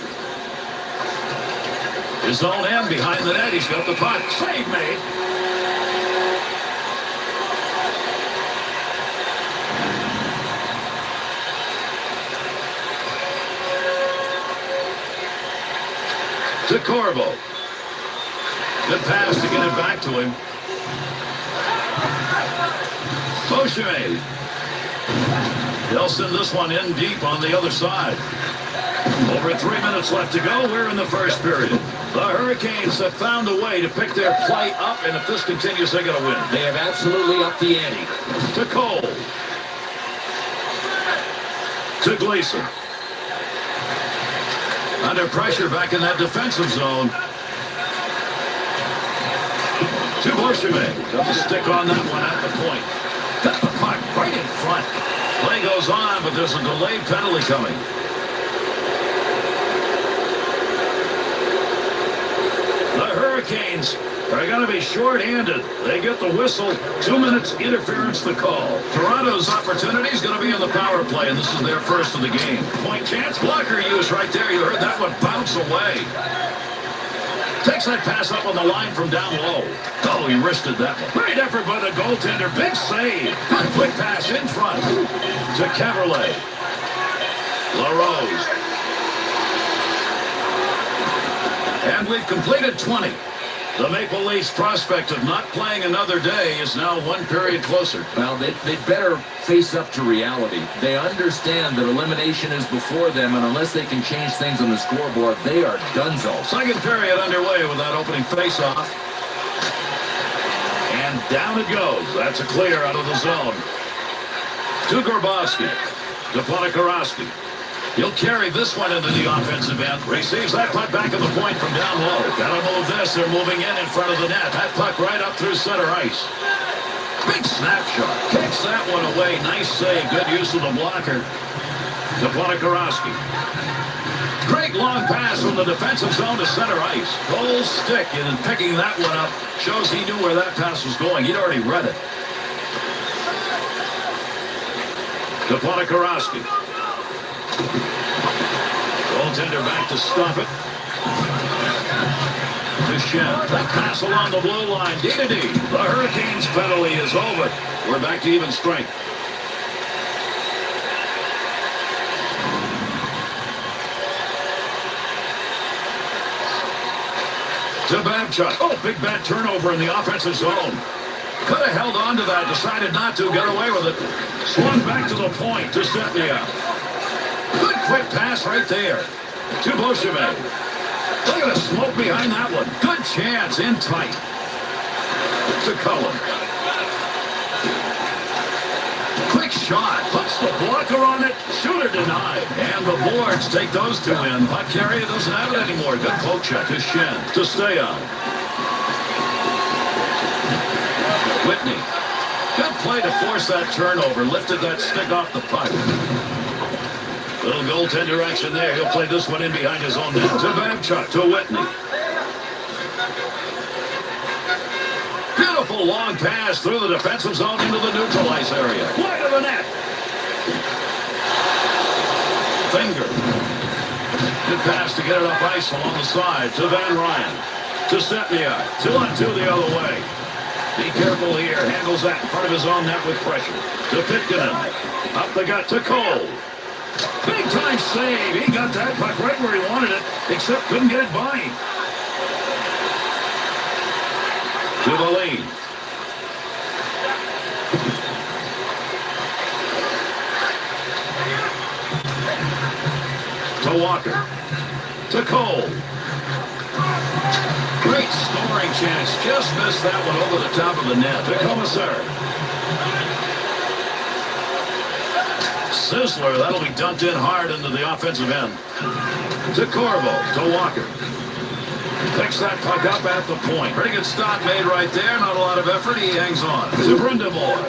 His own end behind the net. He's got the puck. Save made. To Corvo. Good pass to get it back to him. Beauchemin. They'll send this one in deep on the other side. Over 3 minutes left to go. We're in the first period. The Hurricanes have found a way to pick their play up, and if this continues, they're going to win. They have absolutely upped the ante. To Cole. To Gleason. Under pressure back in that defensive zone. To Beauchemin. Got the stick on that one at the point. Got the puck right in front. Play goes on, but there's a delayed penalty coming. The Hurricanes are going to be short-handed. They get the whistle. 2 minutes interference the call. Toronto's opportunity is going to be in the power play, and this is their first of the game. Point chance. Blocker used right there. You heard that one bounce away. Takes that pass up on the line from down low. Oh, he wristed that one. Great effort by the goaltender. Big save. Good quick pass in front to Caverlet. LaRose. And we've completed 20. The Maple Leafs' prospect of not playing another day is now one period closer. Well, they'd better face up to reality. They understand that elimination is before them, and unless they can change things on the scoreboard, they are donezo. Second period underway with that opening faceoff. And down it goes. That's a clear out of the zone. To Grabowski. To Ponikarovsky. He'll carry this one into the offensive end. Receives that puck back at the point from down low. Gotta move this. They're moving in front of the net. That puck right up through center ice. Big snapshot. Kicks that one away. Nice save. Good use of the blocker. To Ponikarovsky. Great long pass from the defensive zone to center ice. Goal stick in picking that one up. Shows he knew where that pass was going. He'd already read it. To Ponikarovsky. Goaltender back to stop it. To Shen. That pass along the blue line. D-to-D. The Hurricanes penalty is over. We're back to even strength. To Babchuk. Oh, big bad turnover in the offensive zone. Could have held on to that. Decided not to. Got away with it. Swung back to the point. To Stepniak. Good quick pass right there. To Beauchemin. Look at the smoke behind that one. Good chance in tight. To Cullen. Quick shot. Puts the blocker on it. Shooter denied. And the boards take those two in. Puck carrier doesn't have it anymore. Good poke check to Shen. To stay on. Whitney. Good play to force that turnover. Lifted that stick off the puck. Little goaltender action there. He'll play this one in behind his own net. To Babchuk, to Whitney. Beautiful long pass through the defensive zone into the neutral ice area. Wide of the net. Finger. Good pass to get it up ice along the side to Van Ryan. To Stepniak. 2-on-2 the other way. Be careful here. Handles that in front of his own net with pressure. To Pitkanen. Up the gut to Cole. Big time save. He got that puck right where he wanted it, except couldn't get it by him. To the lead. To Walker. To Cole. Great scoring chance. Just missed that one over the top of the net. To Commissar. Sizzler. That'll be dumped in hard into the offensive end. To Corvo. To Walker. Picks that puck up at the point. Pretty good stop made right there. Not a lot of effort. He hangs on. To Brindamore.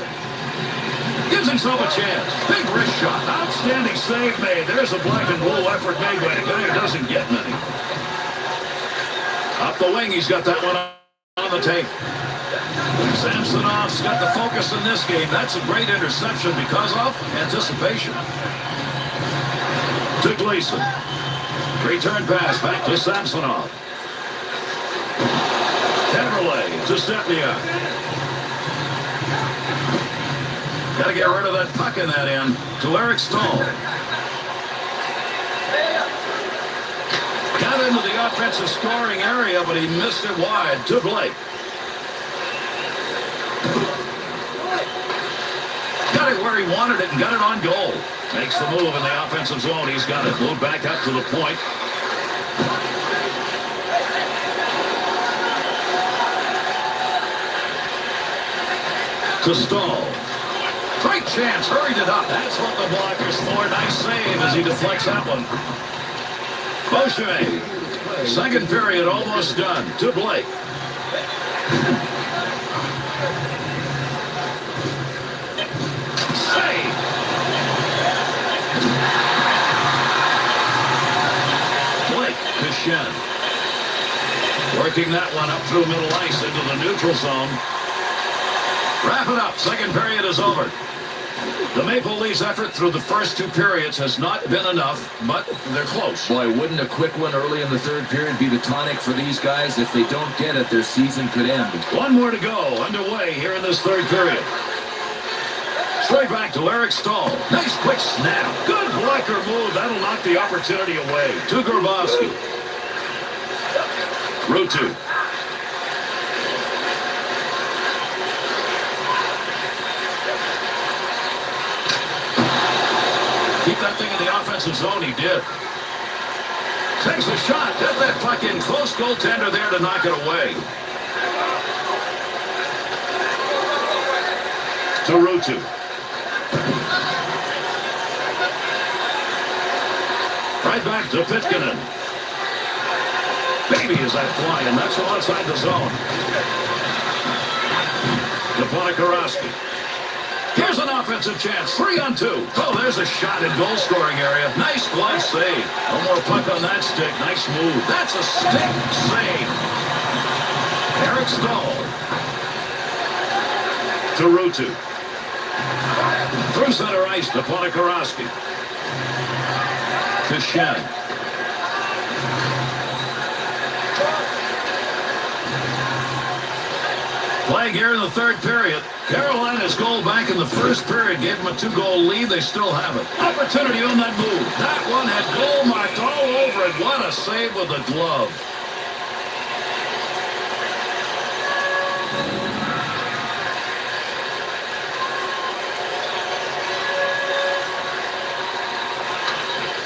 Gives himself a chance. Big wrist shot. Outstanding save made. There's a black and blue effort made by a guy who doesn't get many. Up the wing. He's got that one on the tape. Samsonov's got the focus in this game. That's a great interception because of anticipation. To Gleason. Return pass back to Samsonov. Caberlet to Stepniak. Got to get rid of that puck in that end. To Eric Stahl. Got into the offensive scoring area, but he missed it wide. To Blake. Got it where he wanted it and got it on goal. Makes the move in the offensive zone. He's got it moved back up to the point. To Stahl. Great chance. Hurried it up. That's what the blockers for. Nice save as he deflects that one. Beauchemin. Second period almost done. To Blake. Save. Blake to Shen. Working that one up through middle ice into the neutral zone. Wrap it up. Second period is over. The Maple Leafs' effort through the first two periods has not been enough, but they're close. Boy, wouldn't a quick one early in the third period be the tonic for these guys? If they don't get it, their season could end. One more to go underway here in this third period. Straight back to Eric Stahl. Nice quick snap. Good blocker move. That'll knock the opportunity away. To Grabowski. Rutu. Keep that thing in the offensive zone. He did. Takes a shot. Got that puck in. Close goaltender there to knock it away. To Rutu. Right back to Pitkanen. Baby, is that flying. That's from outside the zone. To Ponikarovsky. Here's an offensive chance. 3-on-2. Oh, there's a shot in goal scoring area. Nice glove save. No more puck on that stick. Nice move. That's a stick save. Eric Stahl. To Rutu. Through center ice to Ponikarovsky. To Shen. Playing here in the third period. Carolina's goal back in the first period gave them a 2-goal lead. They still have it. Opportunity on that move. That one had goal marked all over it. What a save with the glove.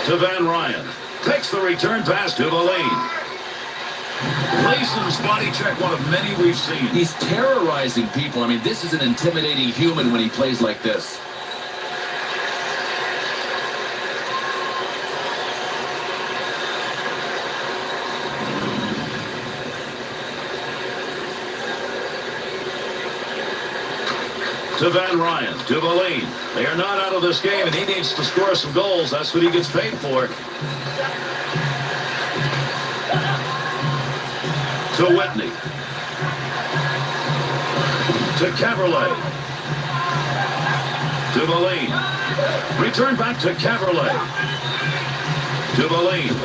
To Van Ryan. Takes the return pass to the lane. Gleason's body check, one of many we've seen. He's terrorizing people. I mean, this is an intimidating human when he plays like this. To Van Ryan. To Valine. They are not out of this game, and he needs to score some goals. That's what he gets paid for. To Whitney. To Caberlet. To Valine. Return back to Caberlet. To Valine.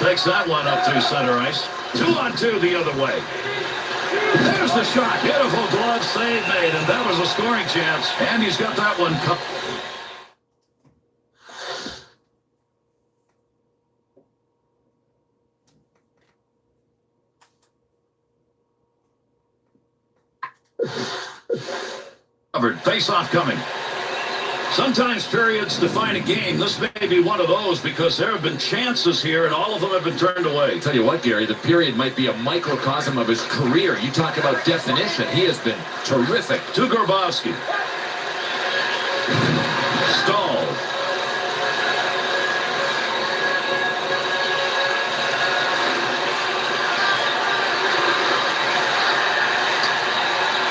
Takes that one up through center ice. 2-on-2 the other way. There's the shot. Beautiful glove save made, and that was a scoring chance. And he's got that one cut. Covered. Face-off coming. Sometimes periods define a game. This may be one of those because there have been chances here and all of them have been turned away. Tell you what, Gary, the period might be a microcosm of his career. You talk about definition. He has been terrific. To Grabowski. Stahl.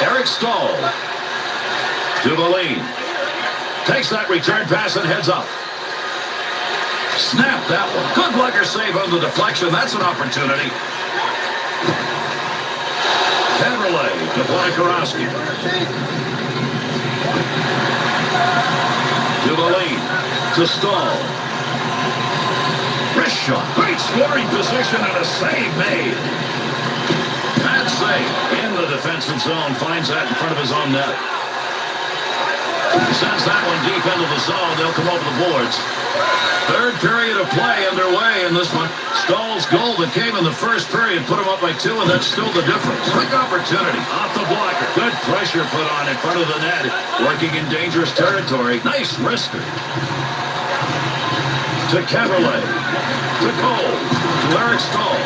Eric Stahl. To Valine. Takes that return pass and heads up. Snap that one. Good blocker save on the deflection. That's an opportunity. Caberlet to Vladikarovsky. To Valine. To Stahl. Wrist shot. Great scoring position and a save made. Bad save in the defensive zone. Finds that in front of his own net. Sends that one deep into the zone. They'll come over the boards. Third period of play underway in this one. Stahl's goal that came in the first period put him up by 2, and that's still the difference. Quick opportunity. Off the blocker. Good pressure put on in front of the net. Working in dangerous territory. Nice wrister. To Caberlet. To Cole. To Eric Stahl.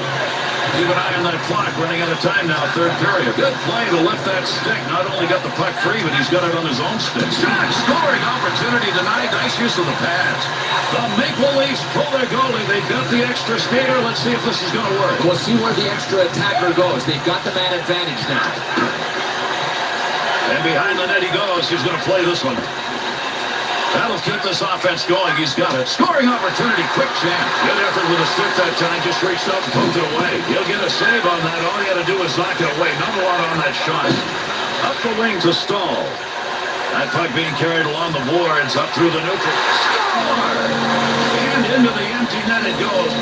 Keep an eye on that clock, running out of time now, third period. Good play to lift that stick. Not only got the puck free, but he's got it on his own stick. Shot, scoring opportunity denied. Nice use of the pads. The Maple Leafs pull their goalie. They've got the extra skater. Let's see if this is going to work. We'll see where the extra attacker goes. They've got the man advantage now. And behind the net he goes. He's going to play this one. That'll keep this offense going. He's got it. Scoring opportunity. Quick chance. Good effort with a stick that time. Just reached up and poked it away. He'll get a save on that. All he had to do was knock it away. Not a lot on that shot. Up the wing to Stahl. That puck being carried along the boards. Up through the neutral. Score! And into the empty net it goes.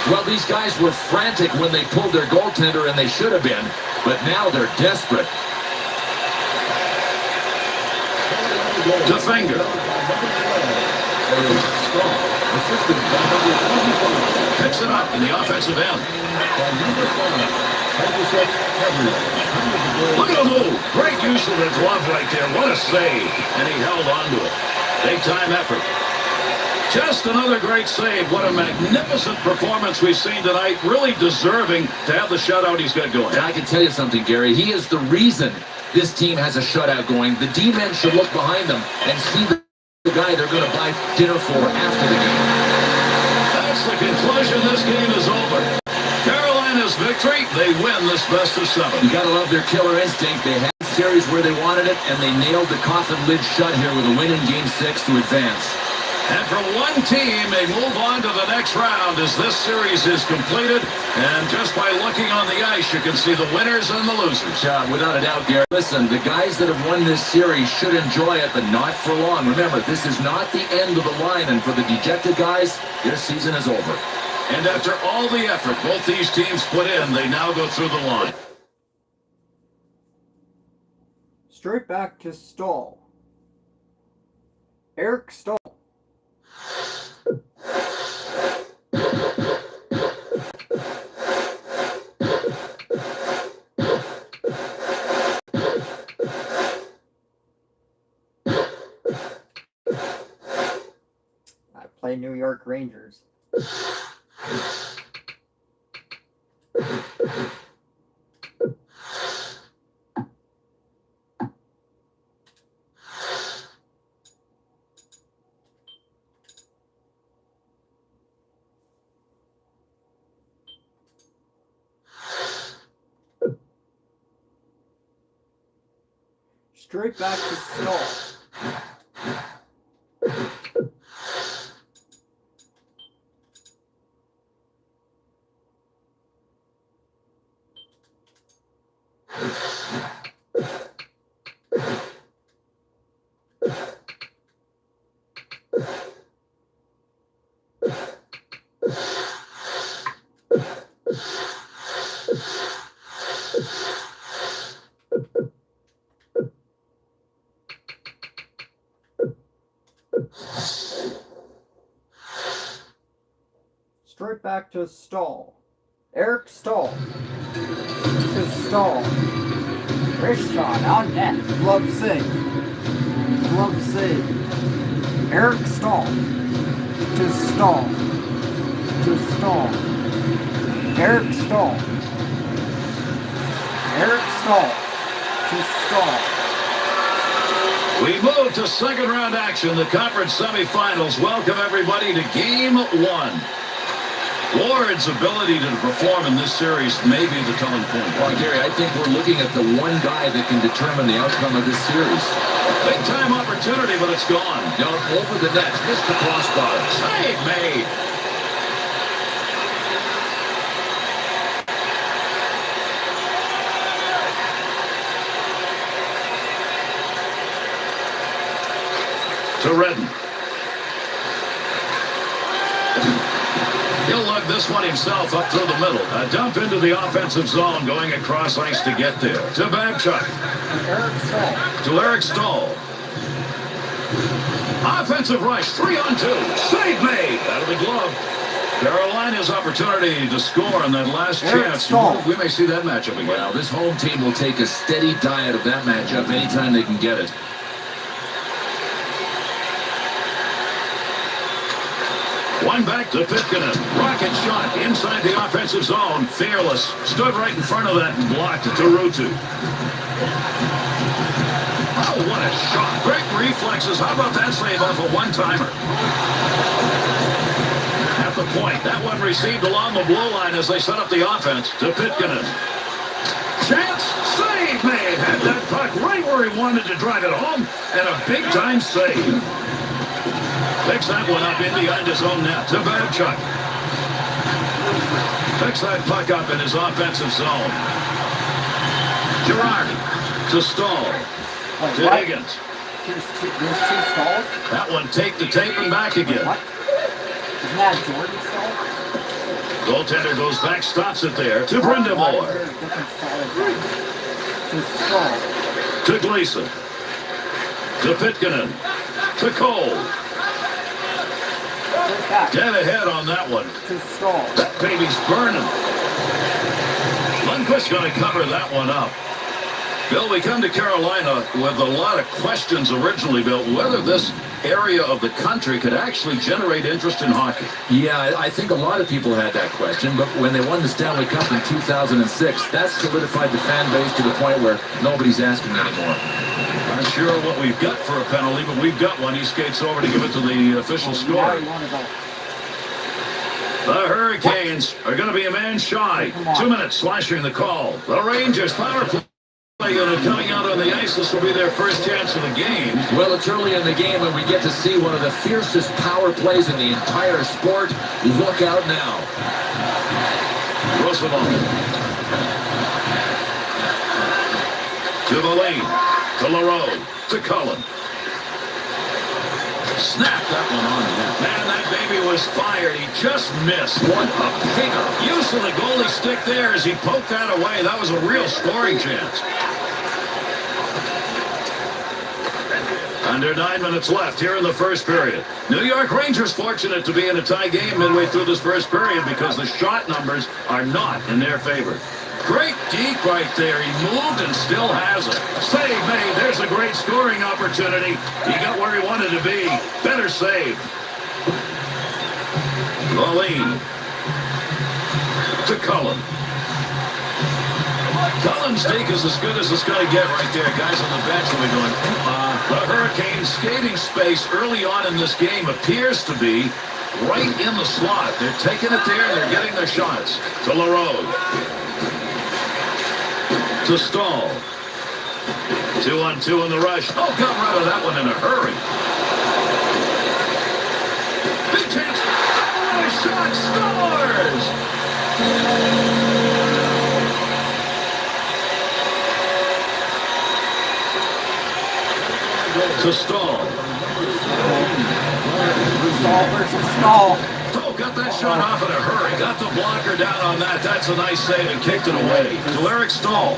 Well, these guys were frantic when they pulled their goaltender, and they should have been. But now they're desperate. To Finger. Picks it up in the offensive end. Look at the move. Great use of the glove right there. What a save. And he held on to it. Big time effort. Just another great save. What a magnificent performance we've seen tonight. Really deserving to have the shutout he's got going. And I can tell you something, Gary. He is the reason this team has a shutout going. The D-men should look behind them and see the guy they're going to buy dinner for after the game. That's the conclusion. This game is over. Carolina's victory. They win this best of 7. You got to love their killer instinct. They had the series where they wanted it, and they nailed the coffin lid shut here with a win in Game 6 to advance. And from one team, they move on to the next round as this series is completed. And just by looking on the ice, you can see the winners and the losers. Without a doubt, Gary. Listen, the guys that have won this series should enjoy it, but not for long. Remember, this is not the end of the line, and for the dejected guys, their season is over. And after all the effort both these teams put in, they now go through the line. Straight back to Stahl. Eric Stahl. I play New York Rangers. Straight back to Stall. Straight back to Stall. Eric Stall. To Stall. Wrist shot on net. Glove save. Glove save. Eric Stall. To Stall. To Stall. Eric Stall. Eric Stall. To Stall. We move to second round action, the conference semifinals. Welcome everybody to game one. Ward's ability to perform in this series may be the telling point. Well, Gary, I think we're looking at the one guy that can determine the outcome of this series. Big time opportunity, but it's gone. Down over the net, missed the crossbar. Save made. To Redden. He'll lug this one himself up through the middle. A dump into the offensive zone, going across ice to get there. To Babchuk. To Eric Stahl. Offensive rush, 3-on-2. Save made out of the glove. Carolina's opportunity to score on that last chance. We may see that matchup again. Well, this home team will take a steady diet of that matchup anytime they can get it. One back to Pitkanen. Rocket shot inside the offensive zone. Fearless. Stood right in front of that and blocked it to Ruutu. Oh, what a shot. Great reflexes. How about that save off a one-timer? At the point. That one received along the blue line as they set up the offense to Pitkanen. Chance. Save made. Had that puck right where he wanted to drive it home. And a big-time save. Picks that one up in behind his own net to Babchuk. Picks that puck up in his offensive zone. Girardi to Stahl. To Higgins. There's two Stalls? That one take the tape and back again. What? Isn't that Jordan Stall? Goaltender goes back, stops it there to Brindamore. To Stall. To Gleason. To Pitkanen. To Cole. Dead ahead on that one. That baby's burning. Lundqvist's going to cover that one up. Bill, we come to Carolina with a lot of questions originally, Bill, whether this area of the country could actually generate interest in hockey. Yeah, I think a lot of people had that question, but when they won the Stanley Cup in 2006, that solidified the fan base to the point where nobody's asking anymore. Not sure what we've got for a penalty, but we've got one. He skates over to give it to the official score. The Hurricanes are going to be a man shy. 2 minutes slashing the call. The Rangers power play unit coming out on the ice. This will be their first chance of the game. Well, it's early in the game, and we get to see one of the fiercest power plays in the entire sport. Look out now. Roosevelt. To the lane. To LaRoe. To Cullen. Snap that one on net. Man, that baby was fired. He just missed. What a pinger. Use of the goalie stick there as he poked that away. That was a real scoring chance. Under 9 minutes left here in the first period. New York Rangers fortunate to be in a tie game midway through this first period because the shot numbers are not in their favor. Great deep right there. He moved and still has it. Save made. There's a great scoring opportunity. He got where he wanted to be. Better save. Laline. To Cullen. Cullen's take is as good as it's going to get right there. Guys on the bench will be going, The Hurricanes' skating space early on in this game appears to be right in the slot. They're taking it there and they're getting their shots. To LaRoe. To Stahl. 2-on-2 in the rush. Oh, got rid of that one in a hurry. Big chance. Shot scores. To Stahl. Stall versus Stall. Oh, got that shot off in a hurry. Got the blocker down on that. That's a nice save and kicked it away. To Eric Stahl.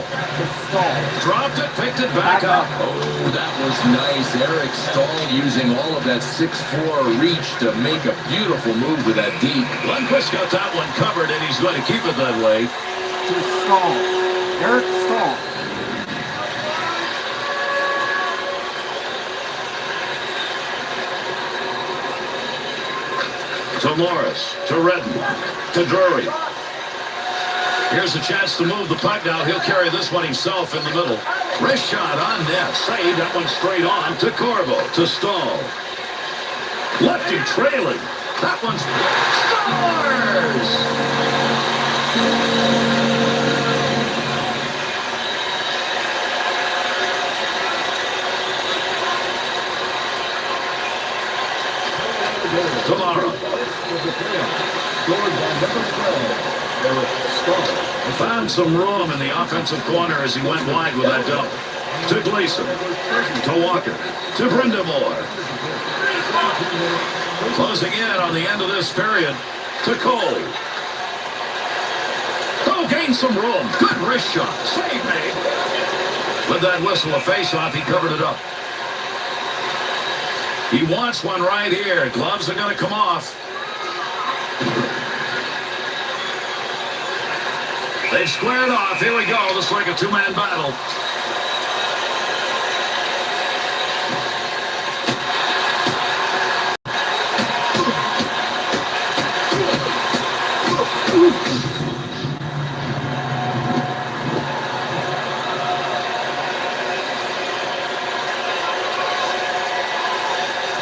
Dropped it, picked it back up. Oh, that was nice. Eric Stahl using all of that 6'4" reach to make a beautiful move with that deep. Lundqvist got that one covered, and he's going to keep it that way. To Stahl. Eric Stahl. To Morris, to Redden, to Drury. Here's a chance to move the puck now. He'll carry this one himself in the middle. Wrist shot on net. Saved that one straight on to Corvo, to Stahl. Lefty trailing. That one's scores. Tomorrow. Found some room in the offensive corner as he went wide with that dump. To Gleason. To Walker. To Brindamore. Closing in on the end of this period. To Cole. Oh, gained some room. Good wrist shot. Save made. With that whistle, a face-off, he covered it up. He wants one right here. Gloves are going to come off. They've squared off. Here we go. Looks like a two-man battle.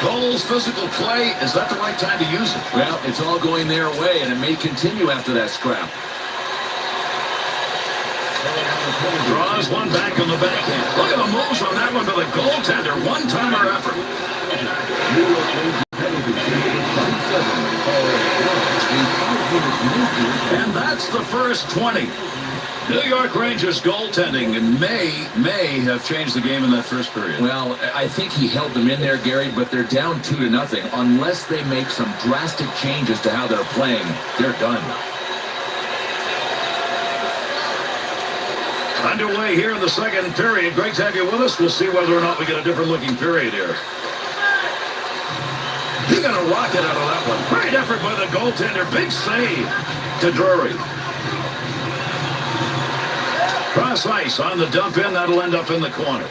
Goals, physical play. Is that the right time to use it? Well, it's all going their way, and it may continue after that scrap. Draws one back on the backhand. Look at the moves on that one to the goaltender. One-timer effort. And that's the first 20. New York Rangers goaltending may have changed the game in that first period. Well, I think he held them in there, Gary, but they're down 2-0. Unless they make some drastic changes to how they're playing, they're done. Underway here in the second period. Great to have you with us. We'll see whether or not we get a different looking period here. He got a rocket out of that one. Great effort by the goaltender. Big save to Drury. Cross ice on the dump in. That'll end up in the corner.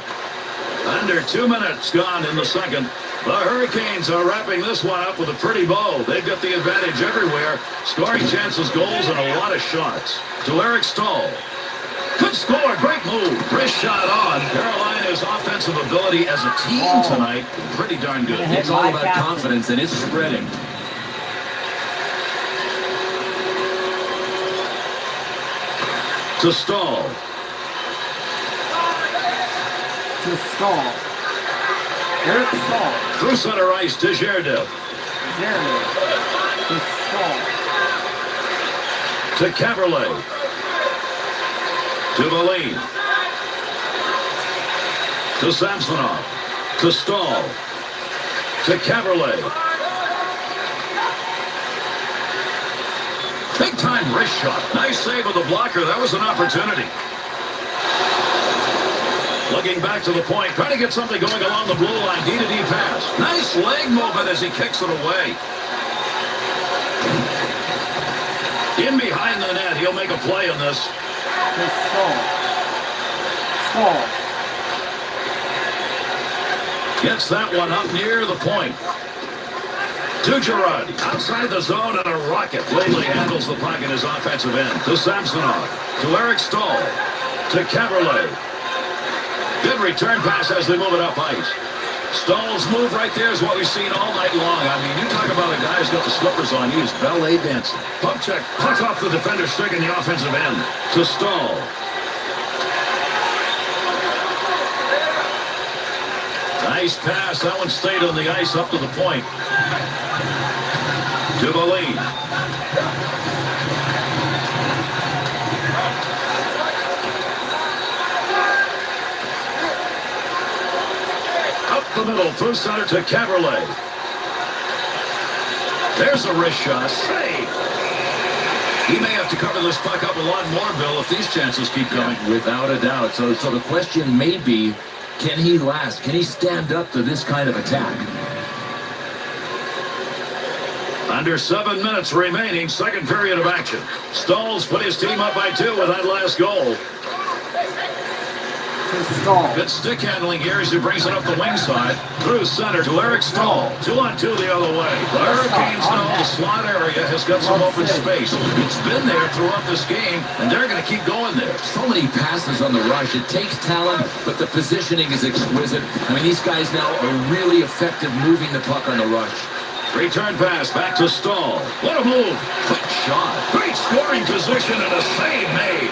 Under 2 minutes gone in the second. The Hurricanes are wrapping this one up with a pretty bow. They've got the advantage everywhere. Scoring chances, goals, and a lot of shots. To Eric Stahl. Good score. Great move. Wrist shot on. Carolina's offensive ability as a team tonight, pretty darn good. It's all about confidence, and it's spreading. To Stahl. To Stahl. Eric Stahl. Through center ice to Giardel. Jeremy. To Stahl. To Caberlet. To Valine. To Samsonov. To Stahl. To Caberlet. Big time wrist shot. Nice save of the blocker. That was an opportunity. Looking back to the point. Trying to get something going along the blue line. D-to-D pass. Nice leg movement as he kicks it away. In behind the net. He'll make a play on this. Gets that one up near the point. To Girardi. Outside the zone and a rocket. Lately handles the puck in his offensive end. To Samsonov. To Eric Stahl. To Caberlet. Good return pass as they move it up ice. Stahl's move right there is what we've seen all night long. I mean, you talk about a guy who's got the slippers on. He is ballet dancing. Puck check. Puck off the defender's stick in the offensive end. To Stahl. Nice pass. That one stayed on the ice up to the point. To the lead. Up the middle, through center to Caberlet. There's a wrist shot. Save. He may have to cover this puck up a lot more, Bill, if these chances keep coming. Without a doubt. So the question may be, can he last? Can he stand up to this kind of attack? Under 7 minutes remaining, second period of action. Stahl's put his team up by 2 with that last goal. Good stick handling here as he brings it up the wing side. Through center to Eric Stahl. 2-on-2 the other way. The Hurricanes know the slot area has got some open space. It's been there throughout this game, and they're going to keep going there. So many passes on the rush. It takes talent, but the positioning is exquisite. I mean, these guys now are really effective moving the puck on the rush. Return pass back to Stahl. What a move. Quick shot. Great scoring position and a save made.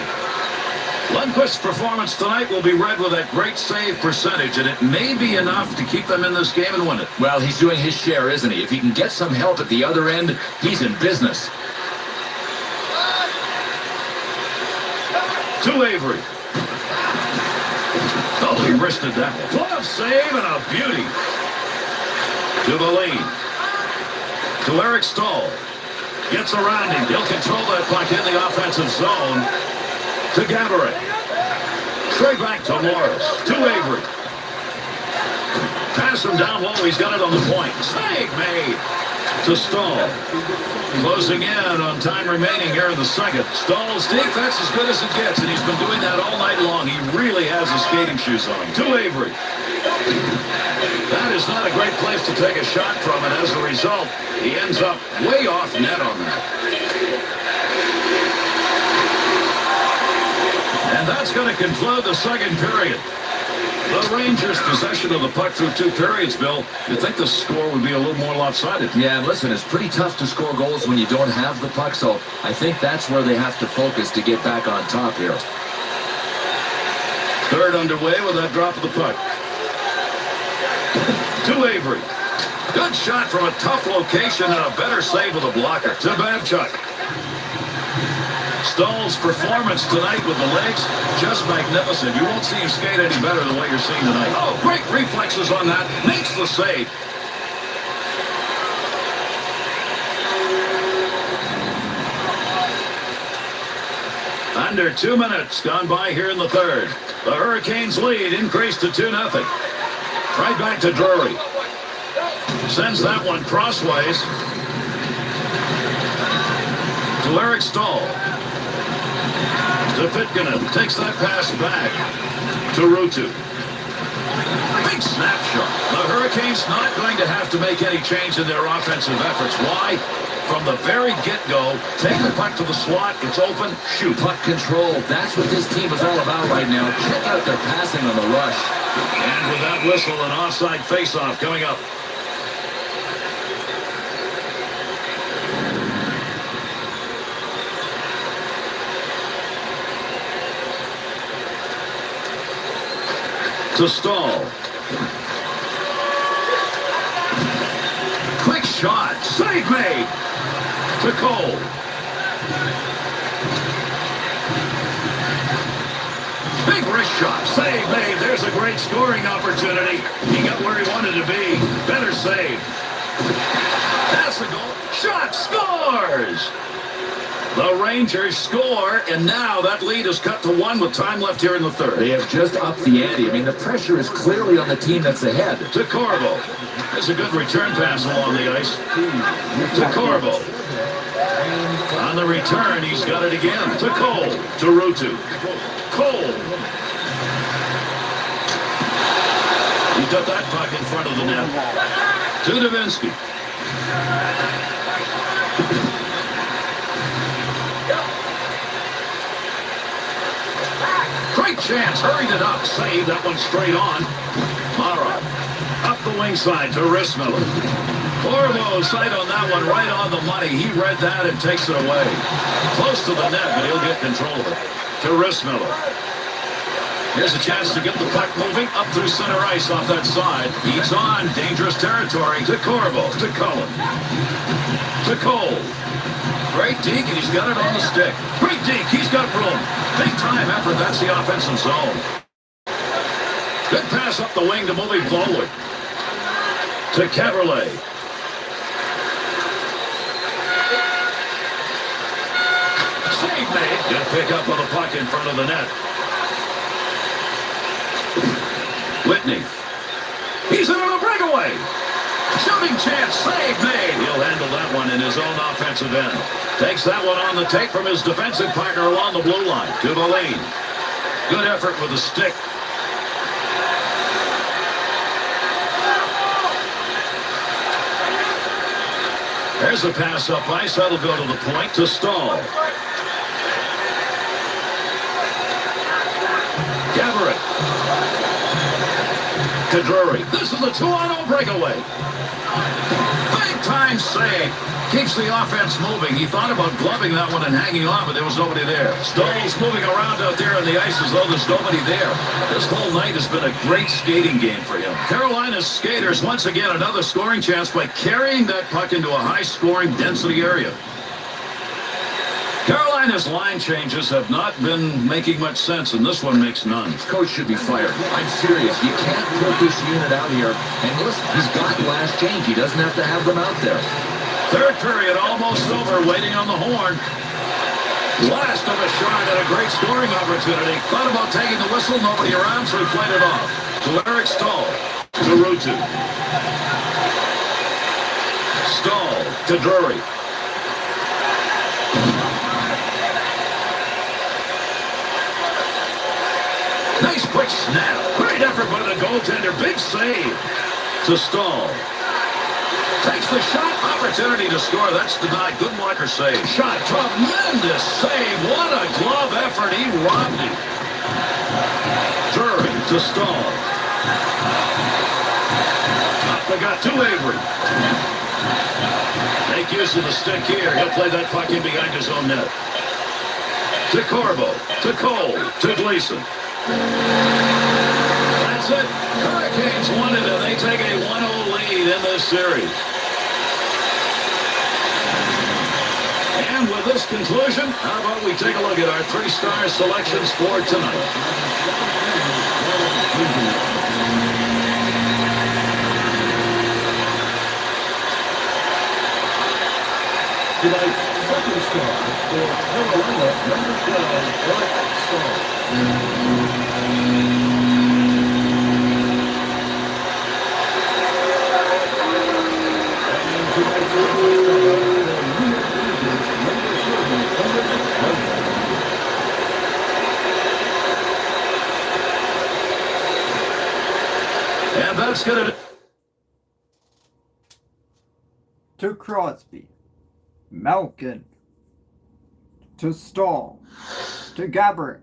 Lundqvist's performance tonight will be read with that great save percentage, and it may be enough to keep them in this game and win it. Well, he's doing his share, isn't he? If he can get some help at the other end, he's in business. To Avery. Oh, he wristed that. Glove save and a beauty. To the lead. To Eric Stahl. Gets around him. He'll control that puck in the offensive zone. To Gaborik. Straight back to Morris. To Avery. Pass him down low. He's got it on the point. Save made. To Stahl. Closing in on time remaining here in the second. Stahl's defense as good as it gets, and he's been doing that all night long. He really has his skating shoes on. To Avery. That is not a great place to take a shot from, and as a result, he ends up way off net on that. And that's going to conclude the second period. The Rangers' possession of the puck through 2 periods, Bill. You'd think the score would be a little more lopsided. Yeah, and listen, it's pretty tough to score goals when you don't have the puck, so I think that's where they have to focus to get back on top here. Third underway with that drop of the puck. To Avery. Good shot from a tough location and a better save with a blocker. To Babchuk. Stahl's performance tonight with the legs, just magnificent. You won't see him skate any better than what you're seeing tonight. Oh, great reflexes on that. Makes the save. Under 2 minutes gone by here in the third. The Hurricanes lead increased to 2-0. Right back to Drury. Sends that one crossways. To Eric Stahl. To Pitkanen. Takes that pass back to Ruutu. Big snapshot. The Hurricanes not going to have to make any change in their offensive efforts. Why? From the very get-go, take the puck to the slot. It's open. Shoot. Puck control. That's what this team is all about right now. Check out their passing on the rush. And with that whistle, an offside faceoff coming up. To Stahl. Quick shot. Save made. To Cole. Big wrist shot. Save made. There's a great scoring opportunity. He got where he wanted to be. Better save. That's a goal. Shot. Scores. The Rangers score, and now that lead is cut to 1 with time left here in the third. They have just upped the ante. I mean, the pressure is clearly on the team that's ahead. To Corvo. There's a good return pass along the ice. To Corvo. On the return, he's got it again. To Cole. To Ruutu. Cole. He got that puck in front of the net. To Davinsky. Great chance. Hurried it up. Saved that one straight on. Mara. Up the wing side to Rissmiller. Corvo sight on that one right on the money. He read that and takes it away. Close to the net, but he'll get control of it. To Rissmiller. Here's a chance to get the puck moving up through center ice off that side. He's on dangerous territory to Corbo, to Cullen, to Cole. Great deke, and he's got it on the stick. Great deke, he's got room. Big time effort, that's the offensive zone. Good pass up the wing to move him forward. To Caberlet. Save made. Good pick up of the puck in front of the net. Whitney. He's in on a breakaway. Shooting chance. Save made. He'll handle that one in his own offensive end. Takes that one on the take from his defensive partner along the blue line. To the lane. Good effort with the stick. There's a pass up ice. That'll go to the point to Stahl. Gaborik. Kadri. This is a 2-on-0 breakaway. Big time save. Keeps the offense moving. He thought about gloving that one and hanging on, but there was nobody there. Stahl's moving around out there on the ice as though there's nobody there. This whole night has been a great skating game for him. Carolina's skaters, once again, another scoring chance by carrying that puck into a high-scoring density area. Carolina's line changes have not been making much sense, and this one makes none. This coach should be fired. I'm serious. You can't put this unit out here. And listen, he's got last change. He doesn't have to have them out there. Third period almost over, waiting on the horn. Last of a shot at a great scoring opportunity. Thought about taking the whistle, nobody around, so he played it off. To Eric Stahl. To Rutu. Stahl. To Drury. Nice quick snap. Great effort by the goaltender. Big save. To Stahl. Takes the shot. Opportunity to score. That's denied. Good blocker save. Shot. Tremendous save. What a glove effort. He robbed him. Drury to Stahl. Up the gut to Avery. Make use of the stick here. He'll play that puck in behind his own net. To Corbo. To Cole. To Gleason. That's it. Hurricanes won it, and they take a 1-0 lead in this series. And with this conclusion, how about we take a look at our 3-star selections for tonight. Tonight's second star for Carolina, number 12, Eric Stahl. And that's going to... To Crosby. Malkin. To Stahl. To Gaborik.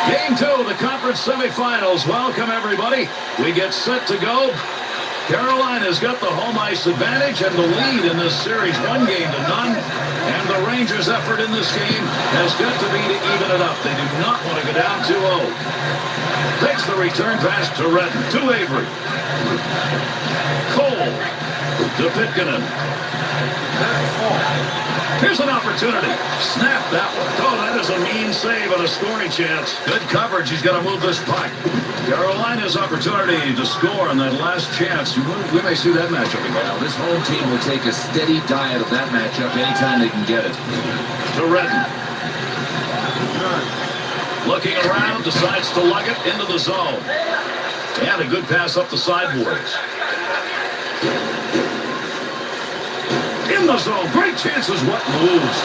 Game 2, the conference semifinals. Welcome, everybody. We get set to go. Carolina's got the home ice advantage and the lead in this series, 1-0. And the Rangers' effort in this game has got to be to even it up. They do not want to go down 2-0. Takes the return pass to Redden, to Avery. Cole, to Pitkanen. Here's an opportunity. Snap that one. Oh, that is a mean save and a scoring chance. Good coverage. He's got to move this puck. Carolina's opportunity to score on that last chance. We may see that matchup again. Well, this home team will take a steady diet of that matchup anytime they can get it. To Redden. Looking around, decides to lug it into the zone. And a good pass up the sideboards. In the zone. Great chances. What moves?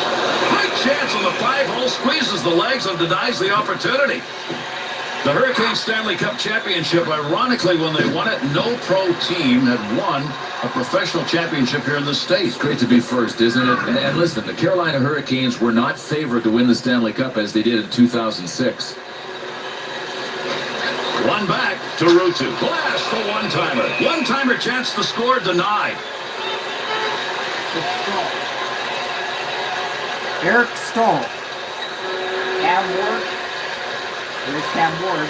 Great chance on the 5-hole. Squeezes the legs and denies the opportunity. The Hurricanes Stanley Cup Championship, ironically, when they won it, no pro team had won a professional championship here in the state. It's great to be first, isn't it? And listen, the Carolina Hurricanes were not favored to win the Stanley Cup as they did in 2006. One back to Rutu. Blast the one-timer. One-timer chance to score denied. Eric Stahl. Cam Ward. There's Cam Ward.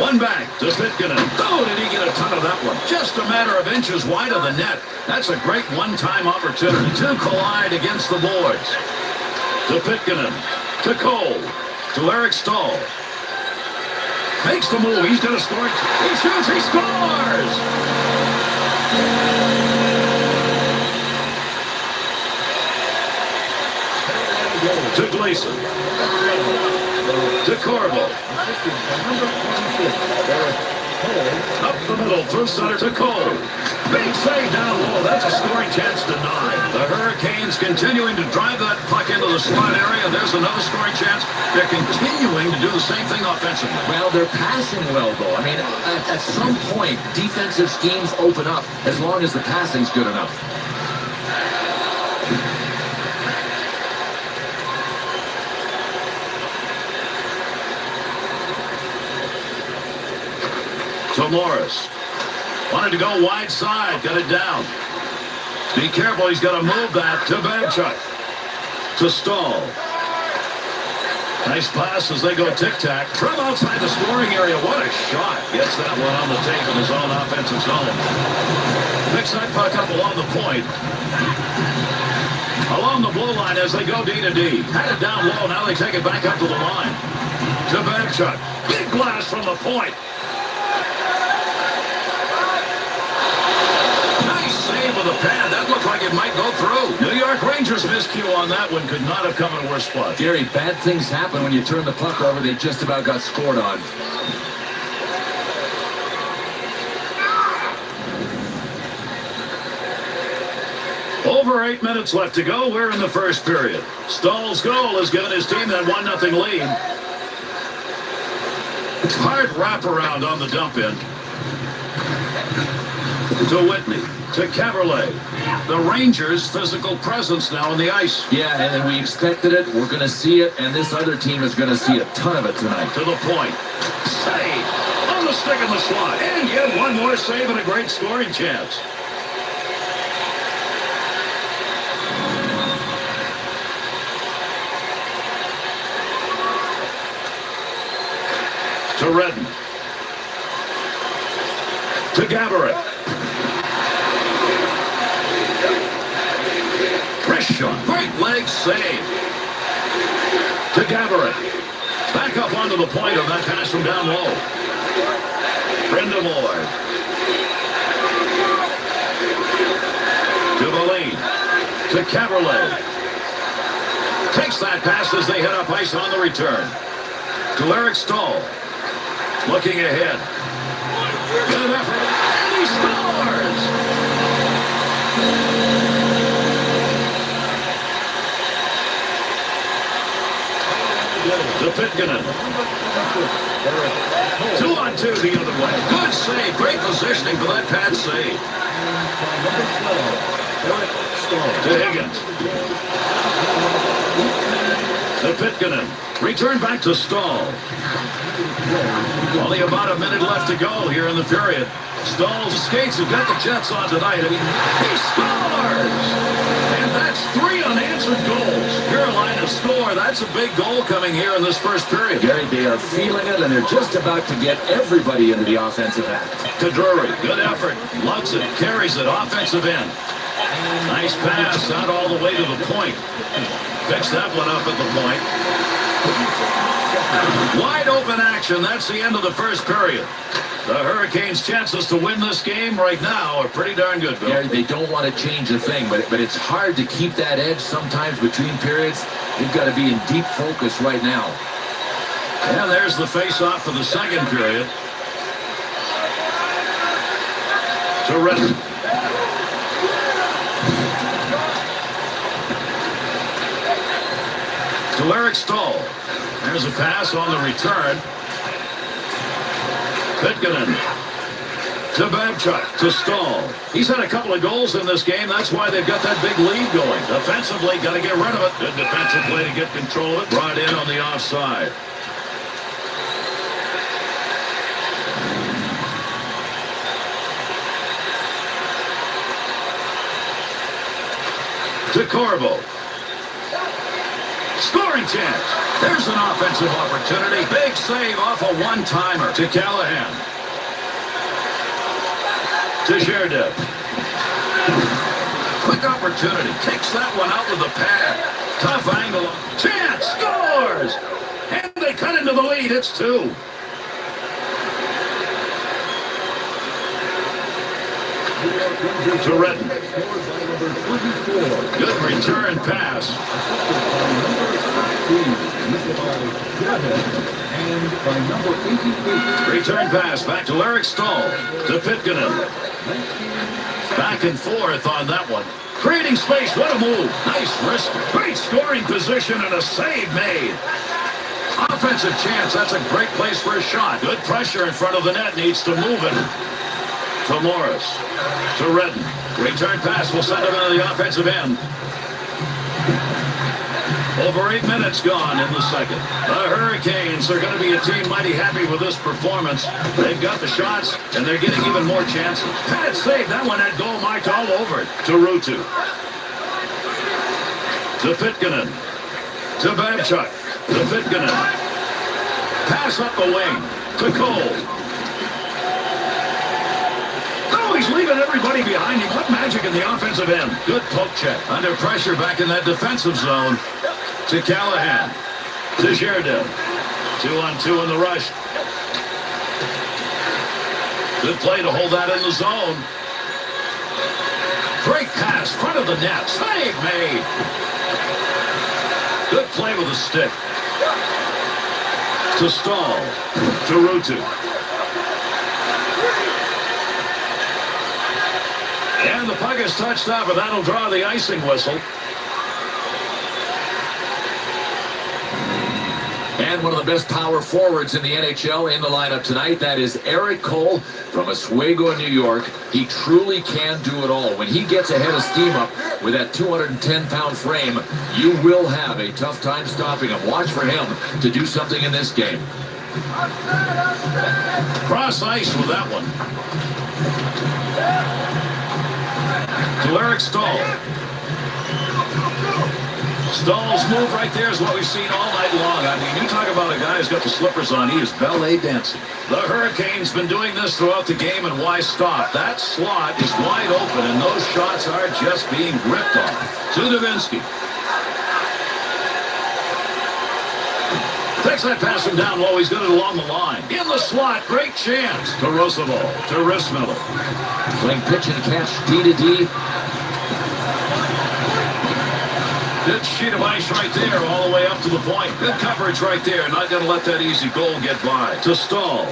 One back to Pitkanen. Oh, did he get a ton of that one? Just a matter of inches wide of the net. That's a great one-time opportunity to collide against the boards. To Pitkanen. To Cole. To Eric Stahl. Makes the move. He's going to score. He shoots. He scores! To Gleason. To Corbo. Up the middle, through center to Cole. Big save down low. That's a scoring chance denied. The Hurricanes continuing to drive that puck into the slot area. There's another scoring chance. They're continuing to do the same thing offensively. Well, they're passing well, though. I mean, at some point, defensive schemes open up as long as the passing's good enough. To Morris. Wanted to go wide side. Got it down. Be careful. He's got to move that to Babchuk. To Stahl. Nice pass as they go tic-tac. From outside the scoring area. What a shot. Gets that one on the tape in his own offensive zone. Picks that puck up along the point. Along the blue line as they go D to D. Had it down low. Now they take it back up to the line. To Babchuk. Big blast from the point. Save with a pad. That looked like it might go through. New York Rangers miscue on that one. Could not have come in a worse spot. Gary, bad things happen when you turn the puck over. They just about got scored on. Over 8 minutes left to go. We're in the first period. Stahl's goal has given his team that 1-0 lead. Hard wraparound on the dump in. To Whitney. To Caberlet. The Rangers' physical presence now on the ice. Yeah, and we expected it. We're going to see it, and this other team is going to see a ton of it tonight. To the point. Save. On the stick in the slot. And yet one more save and a great scoring chance. To Redden. To Gaborik. Wrist shot. Great leg save. To Gaborik. Back up onto the point on that pass from down low. Brenda Moore. To Valine. To Caberlet. Takes that pass as they head up ice on the return. To Eric Stahl. Looking ahead. Good effort. And he scores! To Pitkanen. 2-on-2 the other way. Good save. Great positioning for that pad save. To Higgins. To Pitkanen. Return back to Stahl. Only about a minute left to go here in the period. Stahl's skates have got the Jets on tonight. He scores! And that's 3 unanswered goals. Carolina score. That's a big goal coming here in this first period. Gary, they are feeling it, and they're just about to get everybody into the offensive act. To Drury. Good effort. Lugs it. Carries it. Offensive end. Nice pass out all the way to the point. Picks that one up at the point. Wide open action. That's the end of the first period. The Hurricanes' chances to win this game right now are pretty darn good, Bill. Yeah, they don't want to change a thing, but it's hard to keep that edge sometimes between periods. They've got to be in deep focus right now. And there's the face-off for the second period. To Redden. to Eric Stahl. There's a pass on the return. Pitkanen to Babchuk, to Stahl. He's had a couple of goals in this game. That's why they've got that big lead going. Defensively, got to get rid of it. Good defensive play to get control of it. Brought in on the offside. To Corbo. Scoring chance. There's an offensive opportunity. Big save off a one-timer to Callahan. To Zherdev. Quick opportunity. Takes that one out with the pad. Tough angle. Chance. Scores! And they cut into the lead. It's 2. To Redden. Good return pass. Return pass back to Eric Stahl. To Pitkanen. Back and forth on that one. Creating space. What a move. Nice wrist. Great scoring position and a save made. Offensive chance. That's a great place for a shot. Good pressure in front of the net. Needs to move it. To Morris. To Redden. Return pass will send him into the offensive end. Over 8 minutes gone in the second. The Hurricanes are going to be a team mighty happy with this performance. They've got the shots, and they're getting even more chances. Had it saved. That one had goal marked all over it. To Ruutu. To Pitkanen. To Babchuk. To Pitkanen. Pass up the wing. To Cole. He's leaving everybody behind him. What magic in the offensive end. Good poke check. Under pressure back in that defensive zone. To Callahan. To Zherdev. 2-on-2 in the rush. Good play to hold that in the zone. Great pass. Front of the net. Save made. Good play with the stick. To Stahl. To Ruutu. And the puck is touched up, and that'll draw the icing whistle. And one of the best power forwards in the NHL in the lineup tonight, that is Eric Cole from Oswego, New York. He truly can do it all. When he gets ahead of steam up with that 210-pound frame, you will have a tough time stopping him. Watch for him to do something in this game. Cross ice with that one. To Eric Stahl. Stahl's move right there is what we've seen all night long. I mean, you talk about a guy who's got the slippers on. He is ballet dancing. The Hurricanes been doing this throughout the game, and why stop? That slot is wide open, and those shots are just being ripped off. To Davinsky. Takes that pass him down low. He's got it along the line. In the slot. Great chance. To Roosevelt. To Rissmiller. Playing pitch and catch D to D. Good sheet of ice right there all the way up to the point. Good coverage right there. Not going to let that easy goal get by. To Stahl.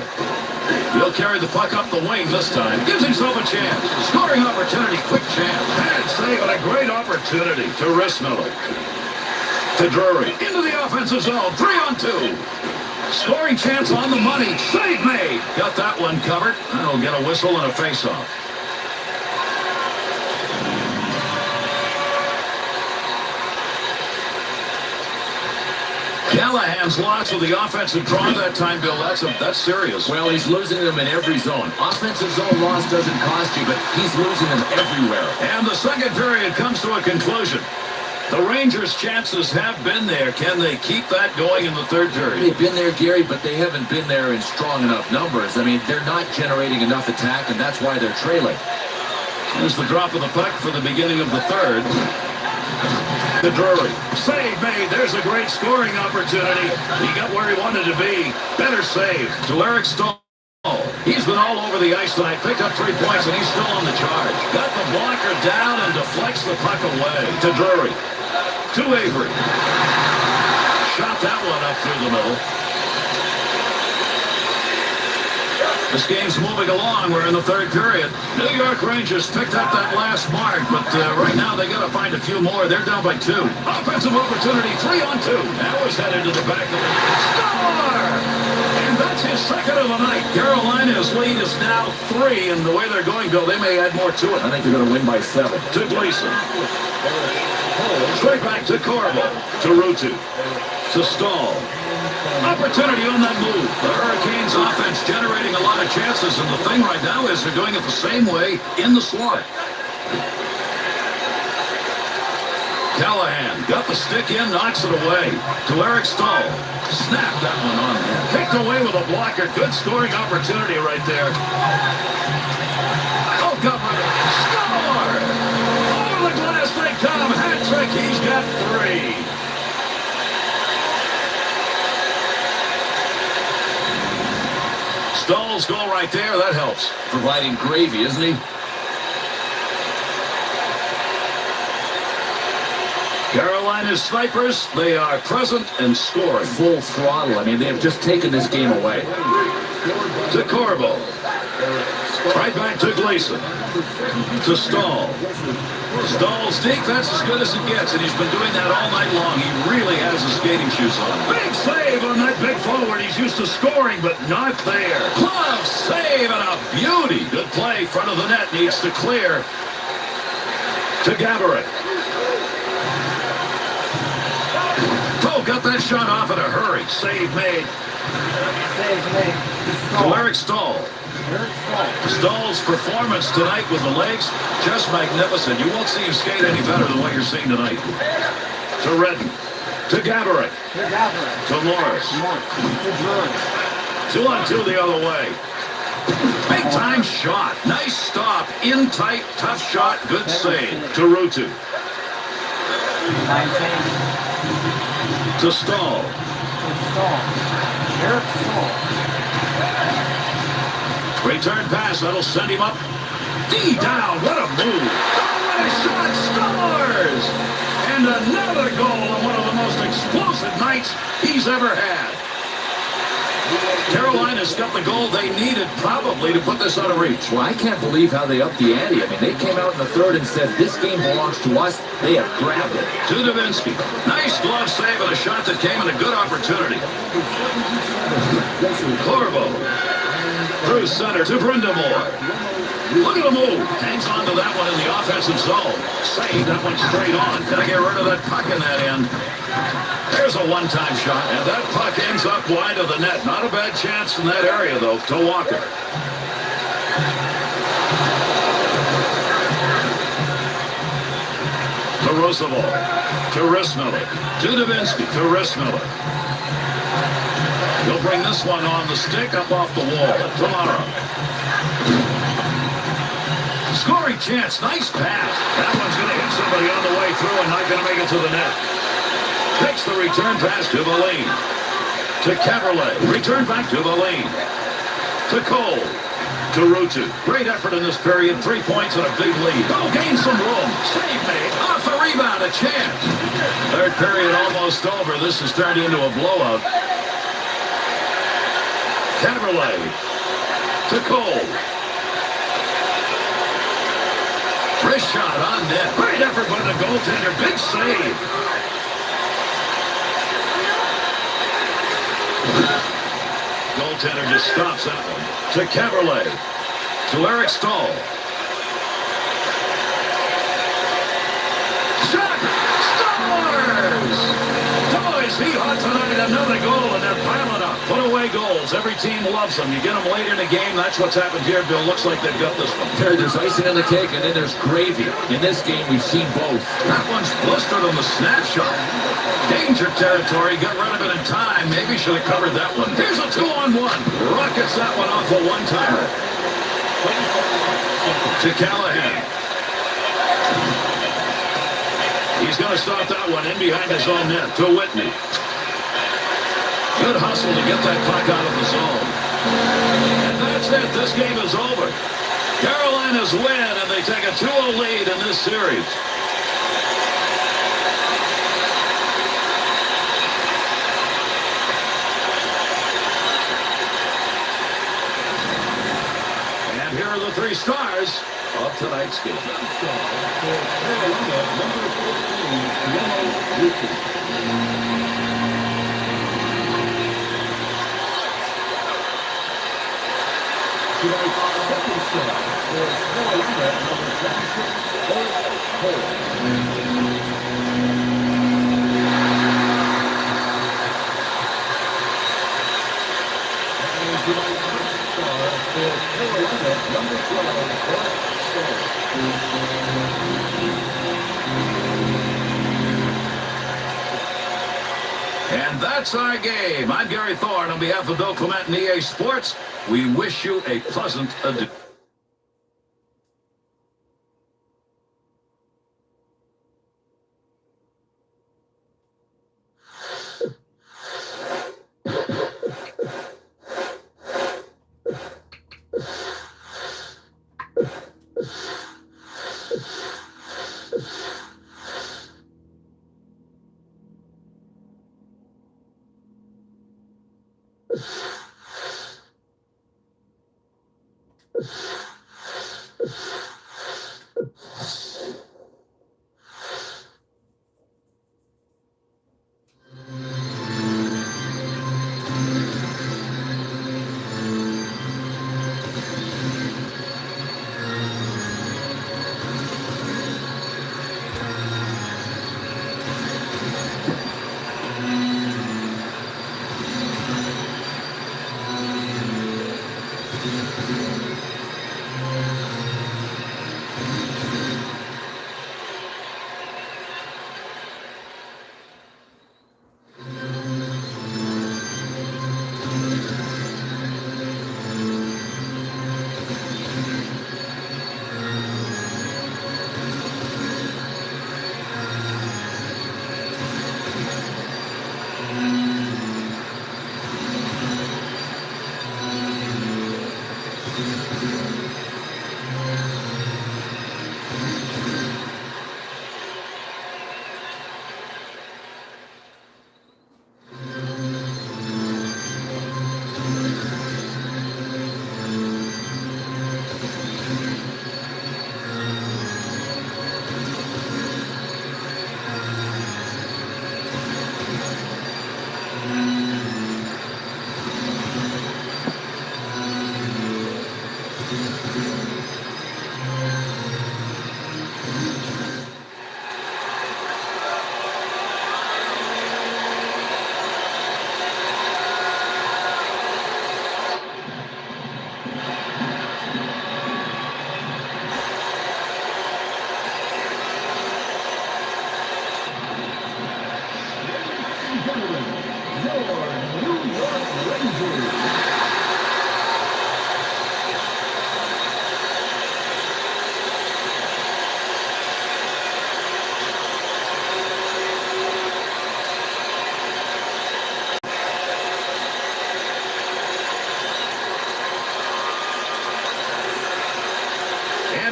He'll carry the puck up the wing this time. Gives himself a chance. Scoring opportunity. Quick chance. Bad save and a great opportunity. To Rissmiller. To Drury. Into the offensive zone. 3-on-2. Scoring chance on the money. Save made. Got that one covered. That'll get a whistle and a face-off. Callahan's lost with the offensive draw that time, Bill. That's serious. Well, he's losing them in every zone. Offensive zone loss doesn't cost you, but he's losing them everywhere. And the second period comes to a conclusion. The Rangers' chances have been there. Can they keep that going in the third period? They've been there, Gary, but they haven't been there in strong enough numbers. I mean, they're not generating enough attack, and that's why they're trailing. There's the drop of the puck for the beginning of the third. To Drury. Save made. There's a great scoring opportunity. He got where he wanted to be. Better save. To Eric Stahl. He's been all over the ice tonight. Picked up 3 points, and he's still on the charge. Got the blocker down and deflects the puck away. To Drury. To Avery. Shot that one up through the middle. This game's moving along. We're in the third period. New York Rangers picked up that last mark, but right now they got to find a few more. They're down by 2. Offensive opportunity, 3-on-2. Now is headed to the back of the score! And that's his second of the night. Carolina's lead is now 3, and the way they're going, Bill, they may add more to it. I think they're going to win by 7. To Gleason. Straight back to Corbo. To Rutu. To Stahl. Opportunity on that move. The Hurricanes offense generating a lot of chances, and the thing right now is they're doing it the same way in the slot. Callahan got the stick in, knocks it away. To Eric Stahl. Snapped that one on there. Kicked away with a blocker. Good scoring opportunity right there. Oh, got rid of it. Score! Over the glass they come. Hat trick. He's got 3. Stahl's goal right there. That helps. Providing gravy, isn't he? Carolina's snipers, they are present and scoring. Full throttle. I mean, they have just taken this game away. To Corbo. Right back to Gleason. To Stahl. Stahl's defense as good as it gets, and he's been doing that all night long. He really has his skating shoes on. Big save on that big forward. He's used to scoring, but not there. Glove save and a beauty. Good play. Front of the net needs to clear. To Gaborik. Oh, got that shot off in a hurry. Save made. To Eric Stahl. Stahl's performance tonight with the legs, just magnificent. You won't see him skate any better than what you're seeing tonight. To Redden. To Gaborik. To Morris. 2-on-2 the other way. Big time shot. Nice stop. In tight, tough shot. Good save. To Rutu. To Stahl. Return pass, that'll send him up. D down, what a move. Oh, what a shot, scores! And another goal on one of the most explosive nights he's ever had. Carolina's got the goal they needed probably to put this out of reach. Well, I can't believe how they upped the ante. I mean, they came out in the third and said, this game belongs to us. They have grabbed it. To Davinsky. Nice glove save and a shot that came in a good opportunity. Corbo. Through center to Brindamore. Look at the move. Hangs on to that one in the offensive zone. Save that one straight on. Gotta get rid of that puck in that end. There's a one-time shot, and that puck ends up wide of the net. Not a bad chance in that area, though, to Walker. To Roosevelt. To Rissmiller. To Davinsky. To Rissmiller. He'll bring this one on the stick up off the wall. Tomorrow. Scoring chance. Nice pass. That one's going to hit somebody on the way through and not going to make it to the net. Takes the return pass to Valine. To Caberlet. Return back to Valine. To Cole. To Rutu. Great effort in this period. 3 points and a big lead. Oh, gain some room. Save made. Off the rebound. A chance. Third period almost over. This has turned into a blowout. Caberlet. To Cole. Wrist shot on net. Great effort by the goaltender. Big save. Goaltender just stops that one. To Caberlet. To Eric Stahl. Shot! Scores! Boys, he hot tonight. Another goal, and they're piling up. Put away goals. Every team loves them. You get them later in the game. That's what's happened here, Bill. Looks like they've got this one. There's icing on the cake, and then there's gravy. In this game, we've seen both. That one's blistered on the snapshot. Danger territory. Got rid of it in time. Maybe should have covered that one. Here's a 2-on-1. Rockets that one off a one-timer. To Callahan. He's going to stop that one in behind his own net. To Whitney. Good hustle to get that puck out of the zone. And that's it. This game is over. Carolina's win, and they take a 2-0 lead in this series. three stars of tonight's game. Carolina, number 14, Yellow Ricky. Tonight's second star for Carolina, number 26, Eric Cole. And tonight's first star for Carolina, number 12, Eric Stanley. And that's our game. I'm Gary Thorne on behalf of Bill Clement and EA Sports. We wish you a pleasant adieu.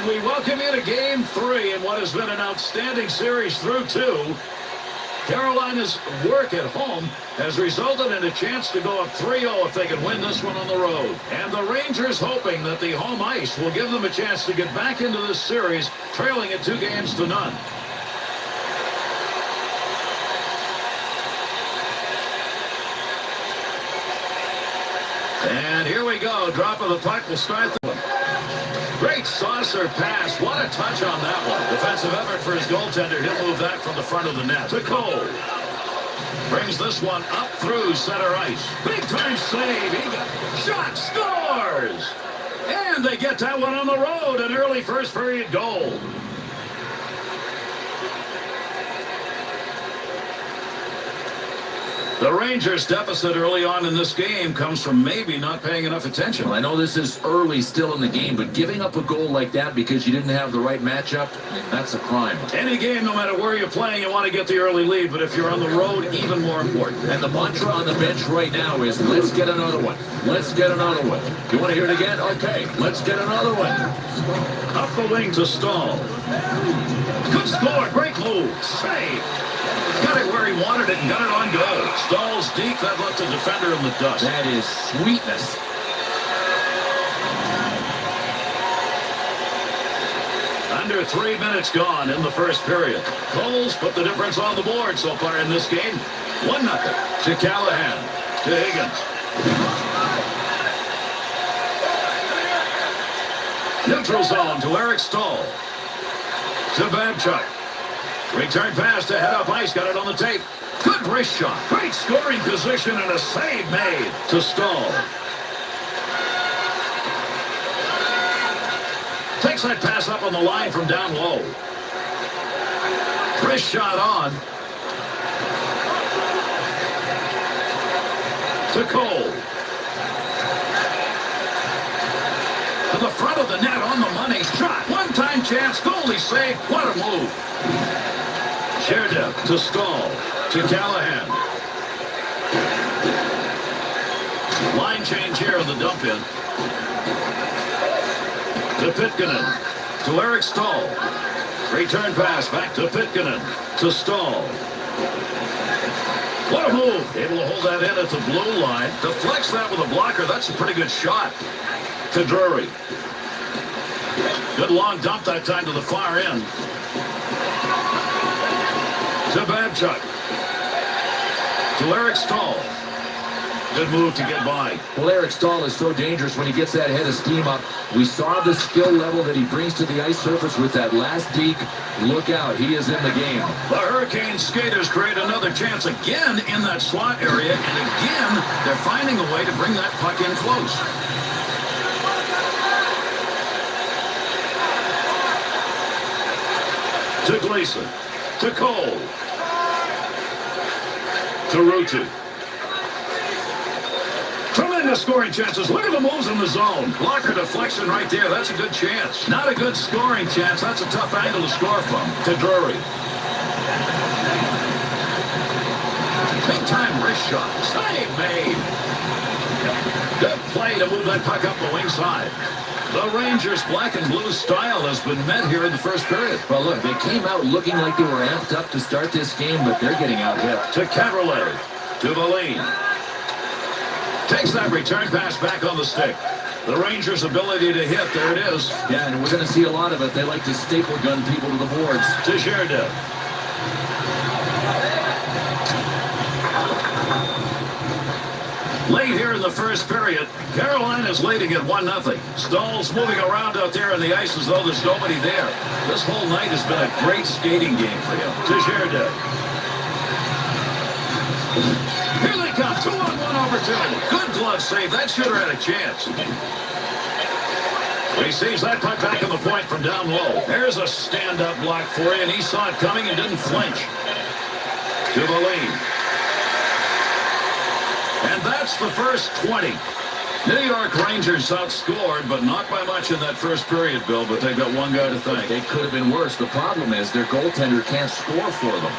We welcome you to Game 3 in what has been an outstanding series through 2. Carolina's work at home has resulted in a chance to go up 3-0 if they can win this one on the road. And the Rangers hoping that the home ice will give them a chance to get back into this series, trailing it 2-0. And here we go. Drop of the puck will start the one. Great saucer pass. What a touch on that one. Defensive effort for his goaltender. He'll move that from the front of the net. To Cole. Brings this one up through center ice. Big time save. He got shot. Scores. And they get that one on the road. An early first period goal. The Rangers' deficit early on in this game comes from maybe not paying enough attention. Well, I know this is early still in the game, but giving up a goal like that because you didn't have the right matchup, that's a crime. Any game, no matter where you're playing, you want to get the early lead, but if you're on the road, even more important. And the mantra on the bench right now is, let's get another one. Let's get another one. You want to hear it again? Okay, let's get another one. Up the wing to Stahl. Good score, great move, save. Got it where he wanted it and got it on goal. Stahl's deep, that left the defender in the dust. That is sweetness. Under 3 minutes gone in the first period. Coles put the difference on the board so far in this game. 1-0 to Callahan. To Higgins. Neutral zone to Eric Stahl. To Babchuk. Return pass to head up ice. Got it on the tape. Good wrist shot. Great scoring position and a save made to Stahl. Takes that pass up on the line from down low. Wrist shot on. To Cole. To the front of the net on the money. Shot. One-time chance. Goalie save. What a move. Sherdev to Stahl. To Callahan. Line change here in the dump in. To Pitkanen. To Eric Stahl. Return pass back to Pitkanen. To Stahl. What a move. Able to hold that in at the blue line. Deflects that with a blocker. That's a pretty good shot. To Drury. Good long dump that time to the far end. To Babchuk. To Eric Stahl. Good move to get by. Well, Eric Stahl is so dangerous when he gets that head of steam up. We saw the skill level that he brings to the ice surface with that last deke. Look out, he is in the game. The Hurricane skaters create another chance again in that slot area, and again, they're finding a way to bring that puck in close. To Gleason. To Cole. To Rutu. Tremendous scoring chances. Look at the moves in the zone. Blocker deflection right there. That's a good chance. Not a good scoring chance. That's a tough angle to score from. To Drury. Big time wrist shot. Save made. Good play to move that puck up the wing side. The Rangers' black and blue style has been met here in the first period. Well, look, they came out looking like they were amped up to start this game, but they're getting out hit. To Cabriolet. To Valine. Takes that return pass back on the stick. The Rangers' ability to hit, there it is. Yeah, and we're going to see a lot of it. They like to staple gun people to the boards. To Sherdev. Late here in the first period, Carolina's leading at 1-0. Stahl's moving around out there on the ice as though there's nobody there. This whole night has been a great skating game for him. To Sherdev. Here they come. 2-on-1 opportunity. Good glove save. That shooter had a chance. Receives that puck back in the point from down low. There's a stand-up block for you, and he saw it coming and didn't flinch. To Valine. And that's the first 20. New York Rangers outscored, but not by much in that first period, Bill, but they've got one guy to thank. They could have been worse. The problem is their goaltender can't score for them.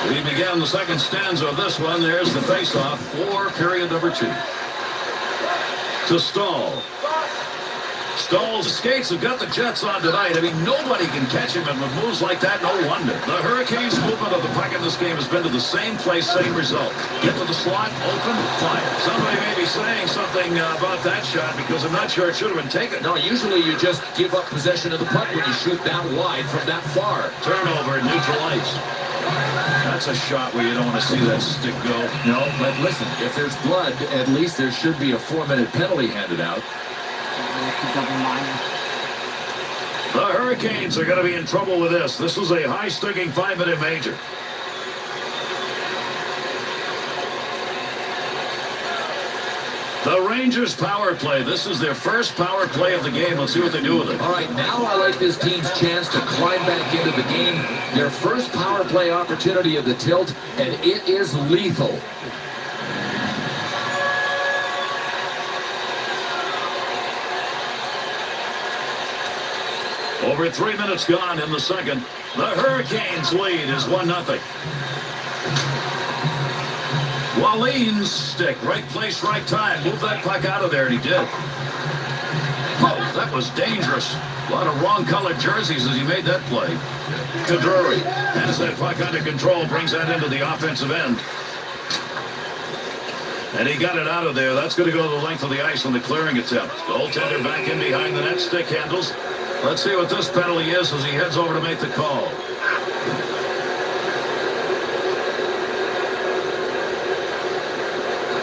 We began the second stanza of this one. There's the face-off for period number 2. To Stahl. Stahl's skates have got the Jets on tonight. I mean, nobody can catch him, and with moves like that, no wonder. The Hurricanes' movement of the puck in this game has been to the same place, same result. Get to the slot, open, fire. Somebody may be saying something about that shot because I'm not sure it should have been taken. No, usually you just give up possession of the puck when you shoot that wide from that far. Turnover, neutral ice. That's a shot where you don't want to see that stick go. No, but listen, if there's blood, at least there should be a 4-minute penalty handed out. The Hurricanes are going to be in trouble with this. This is a high-sticking 5-minute major. The Rangers power play. This is their first power play of the game. Let's see what they do with it. All right, now I like this team's chance to climb back into the game. Their first power play opportunity of the tilt, and it is lethal. Over 3 minutes gone in the second. The Hurricanes lead is 1-0. Waline's stick. Right place, right time. Move that puck out of there, and he did. Oh, that was dangerous. A lot of wrong-colored jerseys as he made that play. To Drury. Has that puck under control. Brings that into the offensive end. And he got it out of there. That's going to go the length of the ice on the clearing attempt. Goaltender back in behind the net, stick handles. Let's see what this penalty is as he heads over to make the call.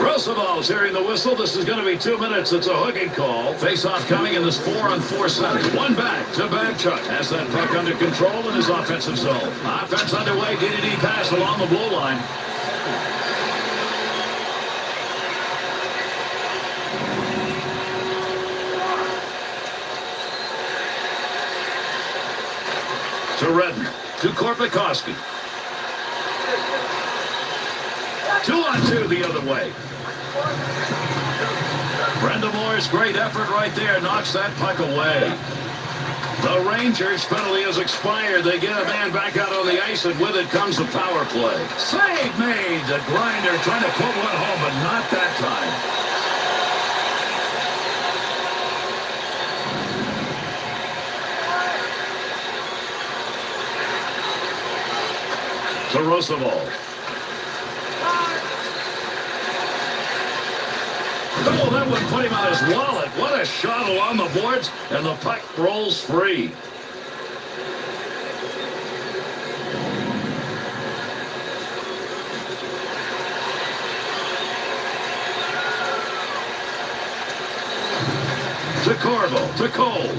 Roosevelt's hearing the whistle. This is going to be 2 minutes. It's a hooking call. Face-off coming in this 4-on-4 setting. One back to Babchuk. Has that puck under control in his offensive zone. Offense underway. DDD pass along the blue line. To Redden. To Korpikoski. 2-on-2 the other way. Brenda Moore's great effort right there knocks that puck away. The Rangers' penalty has expired. They get a man back out on the ice, and with it comes the power play. Save made. The Grinder trying to put one home, but not that time. To Roosevelt. Oh, that one put him on his wallet. What a shot along the boards, and the puck rolls free. To Corvo, to Cole.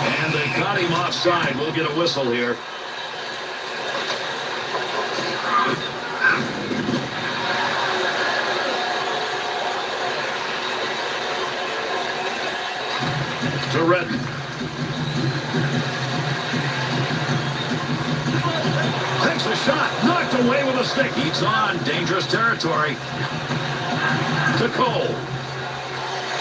And they got him offside. We'll get a whistle here. To Redden. Takes a shot. Knocked away with a stick. He's on dangerous territory. To Cole.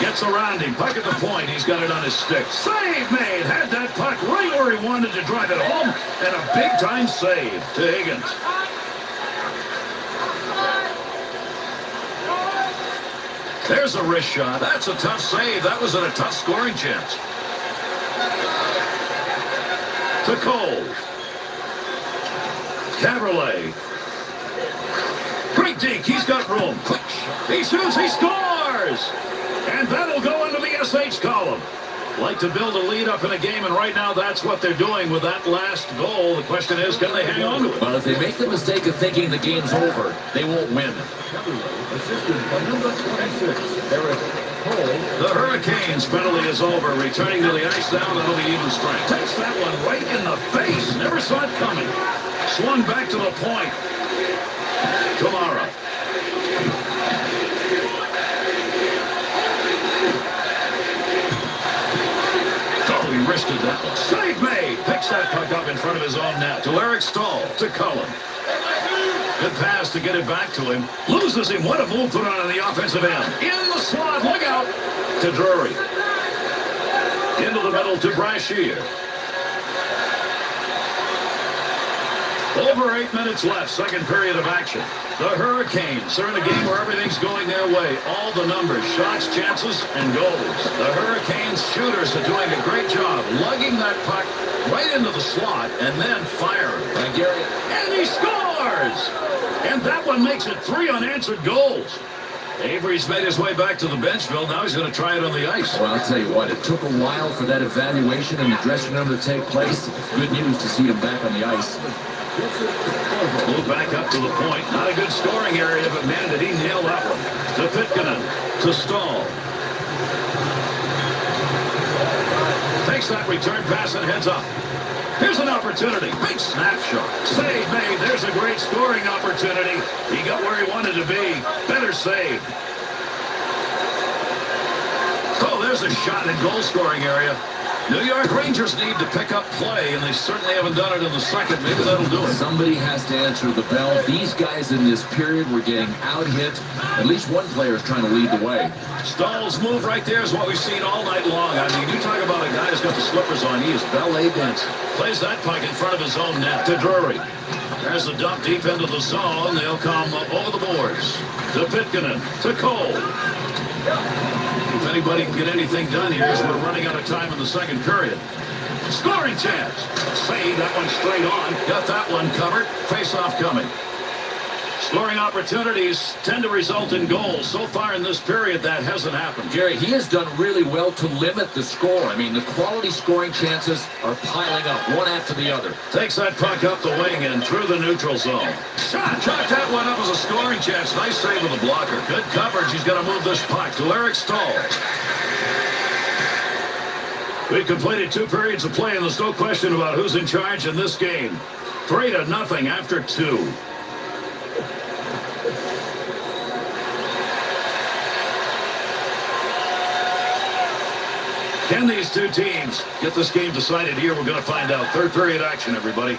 Gets around him. Puck at the point. He's got it on his stick. Save made. Had that puck right where he wanted to drive it home. And a big-time save to Higgins. There's a wrist shot. That's a tough save. That was a tough scoring chance. To Cole. Caberlet. Great deke. He's got room. Quick shot. He shoots. He scores. And that'll go into the SH column. Like to build a lead up in a game, and right now that's what they're doing with that last goal. The question is, can they hang on to it? Well, if they make the mistake of thinking the game's over, they won't win. Assisted by number 26, Eric Cole. The Hurricanes' penalty is over. Returning to the ice now, that'll be even strength. Takes that one right in the face. Never saw it coming. Swung back to the point. Kamara. Oh, he wristed that one. Save made. Picks that puck up in front of his own net. To Eric Stahl. To Cullen. Good pass to get it back to him. Loses him. What a move put on the offensive end. In the slot. Look out. To Drury. Into the middle to Brashear. Over 8 minutes left. Second period of action. The Hurricanes are in a game where everything's going their way. All the numbers, shots, chances, and goals. The Hurricanes shooters are doing a great job lugging that puck right into the slot and then firing. And he scores! And that one makes it 3 unanswered goals. Avery's made his way back to the bench, Bill. Now he's going to try it on the ice. Well, I'll tell you what, it took a while for that evaluation in the dressing room to take place. Good news to see him back on the ice. Move back up to the point. Not a good scoring area, but man, did he nail that one. To Pitkanen. To Stahl. Takes that return pass and heads up. Here's an opportunity. Big snapshot. Save made. There's a great scoring opportunity. He got where he wanted to be. Better save. Oh, there's a shot in goal scoring area. New York Rangers need to pick up play, and they certainly haven't done it in the second. Maybe that'll do it. Somebody has to answer the bell. These guys in this period were getting out-hit. At least one player is trying to lead the way. Stahl's move right there is what we've seen all night long. I mean, you talk about a guy who's got the slippers on. He is ballet dancing. Plays that puck in front of his own net to Drury. There's a dump deep into the zone. They'll come over the boards. To Pitkanen. To Cole. If anybody can get anything done here, as we're running out of time in the second period. Scoring chance. Save that one straight on. Got that one covered. Face-off coming. Scoring opportunities tend to result in goals. So far in this period, that hasn't happened. Gary, he has done really well to limit the score. I mean, the quality scoring chances are piling up, one after the other. Takes that puck up the wing and through the neutral zone. Shot! Chalked that one up as a scoring chance. Nice save of the blocker. Good coverage. He's got to move this puck to Eric Stahl. We completed 2 periods of play, and there's no question about who's in charge in this game. 3-0 after 2. Can these two teams get this game decided here? We're going to find out. 3rd period action, everybody.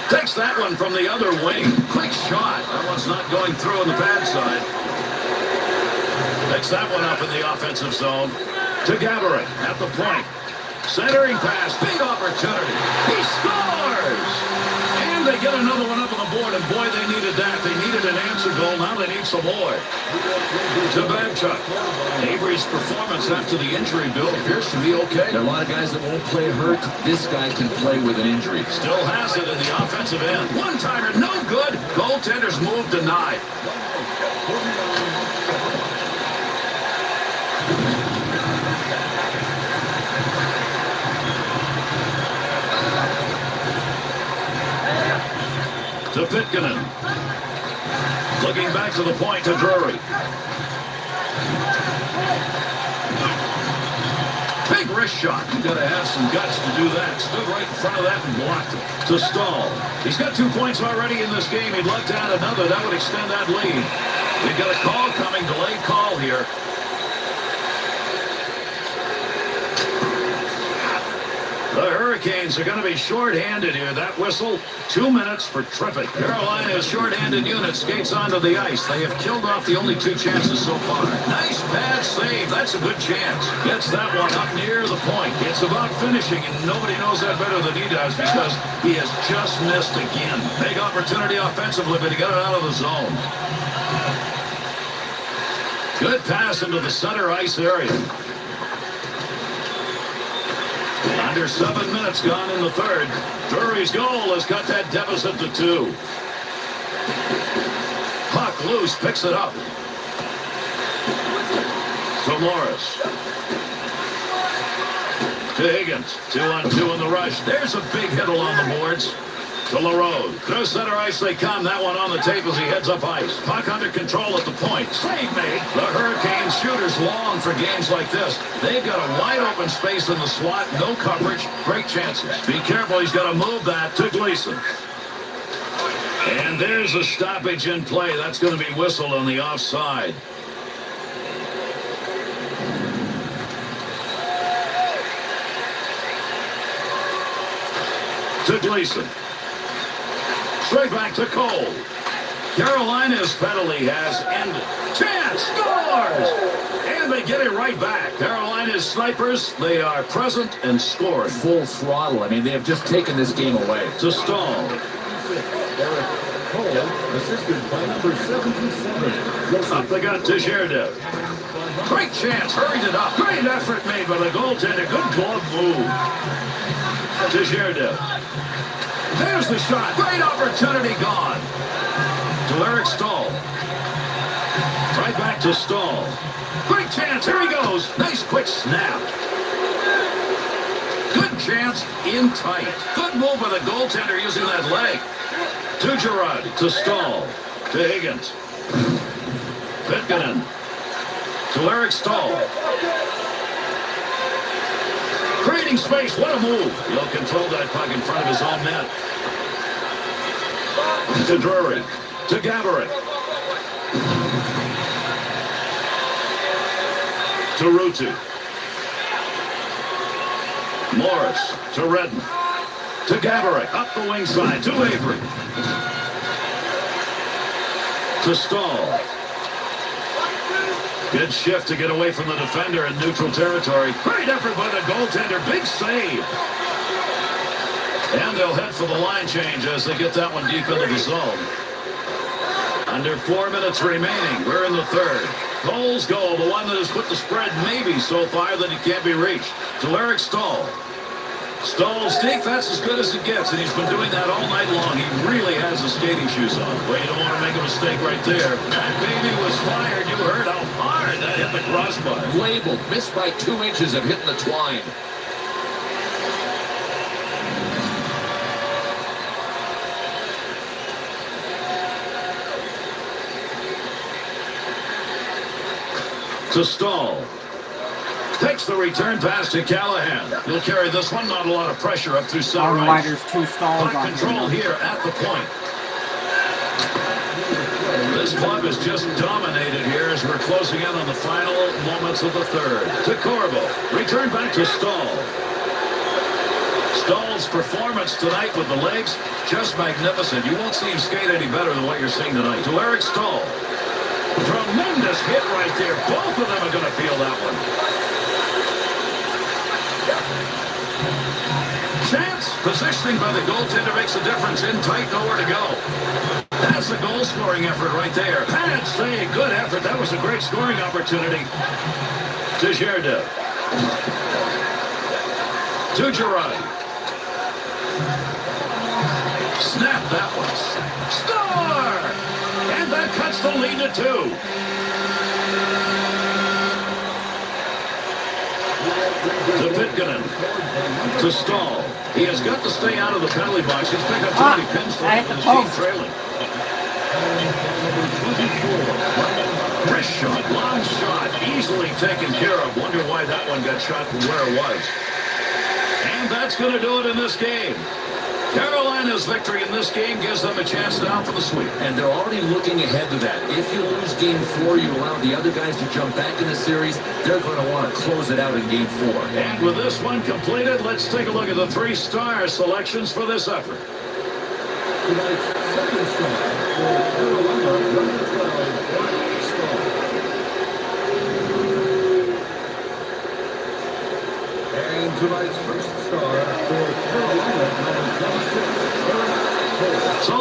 Takes that one from the other wing. Quick shot. That one's not going through on the bad side. Takes that one up in the offensive zone. To Gaborik at the point. Centering pass. Big opportunity. He scores! And they get another one up on the board, and boy, they needed that. They needed an answer goal. Now they need some more. To Babchuk. Avery's performance after the injury, Bill, appears to be okay. There are a lot of guys that won't play hurt. This guy can play with an injury. Still has it in the offensive end. One-timer, no good. Goaltender's move denied. To Pitkanen. Looking back to the point to Drury. Big wrist shot. You've got to have some guts to do that. Stood right in front of that and blocked it. To Stahl. He's got 2 points already in this game. He'd love to add another. That would extend that lead. We've got a call coming. Delayed call here. The Hurricanes are going to be short-handed here. That whistle, 2 minutes for tripping. Carolina's short-handed unit skates onto the ice. They have killed off the only 2 chances so far. Nice pad save. That's a good chance. Gets that one up near the point. It's about finishing, and nobody knows that better than he does because he has just missed again. Big opportunity offensively, but he got it out of the zone. Good pass into the center ice area. Under 7 minutes gone in the 3rd. Drury's goal has cut that deficit to 2. Puck loose, picks it up. To Morris. To Higgins. 2-on-2 in the rush. There's a big hit along the boards. To LaRose. Through center ice they come. That one on the tape as he heads up ice. Puck under control at the point. Save made. The Hurricane shooters long for games like this. They've got a wide open space in the slot. No coverage. Great chances. Be careful. He's got to move that to Gleason. And there's a stoppage in play. That's going to be whistled on the offside. To Gleason. Straight back to Cole. Carolina's penalty has ended. Chance scores! And they get it right back. Carolina's snipers, they are present and scoring. Full throttle. I mean, they have just taken this game away. To Stahl. Cole, assisted by number 77. Up the gut to Gerdev. Great chance. Hurried it up. Great effort made by the goaltender. Good glove move. To Gerdev. There's the shot. Great opportunity gone. To Eric Stahl. Right back to Stahl. Great chance. Here he goes. Nice quick snap. Good chance in tight. Good move by the goaltender using that leg. To Gerard. To Stahl. To Higgins. Pitkanen. To Eric Stahl. Creating space. What a move. He'll control that puck in front of his own net. To Drury. To Gaborik. To Rutu. Morris. To Redden. To Gaborik. Up the wing side. To Avery. To Stahl. Good shift to get away from the defender in neutral territory. Great effort by the goaltender. Big save. And they'll head for the line change as they get that one deep into the zone. Under 4 minutes remaining. We're in the 3rd. Cole's goal, the one that has put the spread maybe so far that it can't be reached. To Eric Stahl. Stahl's defense as good as it gets, and he's been doing that all night long. He really has his skating shoes on. Well, you don't want to make a mistake right there. That baby was fired. You heard how hard that hit the crossbar. Labeled, missed by 2 inches of hitting the twine. To Stahl. Takes the return pass to Callahan. He'll carry this one. Not a lot of pressure up through center Why ice. there's 2 stalls Puck on control here at the point. This club is just dominated here as we're closing in on the final moments of the third. To Corbo. Return back to Stahl. Stahl's performance tonight with the legs, just magnificent. You won't see him skate any better than what you're seeing tonight. To Eric Stahl. Tremendous hit right there. Both of them are going to feel that one. Chance. Positioning by the goaltender makes a difference. In tight, nowhere to go. That's a goal-scoring effort right there. Pad save. Good effort. That was a great scoring opportunity. To Gerda. To Girardi. Snap that one. Score! And that cuts the lead to 2. To Pitkanen. To Stahl. He has got to stay out of the penalty box. He's picked up too many pins for his team trailing. Wrist shot, long shot, easily taken care of. Wonder why that one got shot from where it was. And that's going to do it in this game. Carolina's victory in this game gives them a chance now for the sweep. And they're already looking ahead to that. If you lose game 4, you allow the other guys to jump back in the series, they're going to want to close it out in game 4. And with this one completed, let's take a look at the 3-star selections for this effort. Tonight's second star for Carolina, number 12, Brian Stahl. And tonight's first star for Carolina, number 26, Eric Stahl. So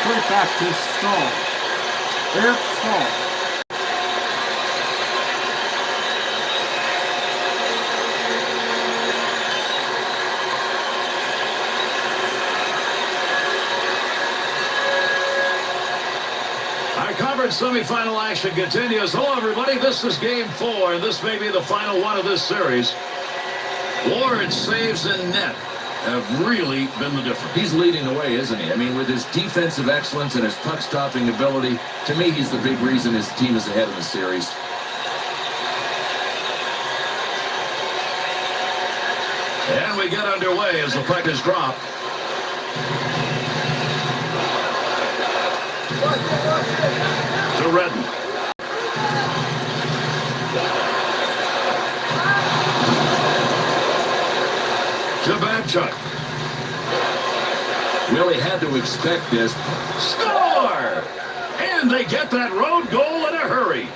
Straight back to Stahl. Eric Stahl. our coverage semifinal action continues. Hello, everybody. This is Game 4, and this may be the final one of this series. Ward's saves and net have really been the difference. He's leading the way, isn't he? I mean, with his defensive excellence and his puck-stopping ability, to me, he's the big reason his team is ahead in the series. And we get underway as the puck is dropped. To Redden. To Babchuk. Really had to expect this. Score! And they get that road goal in a hurry.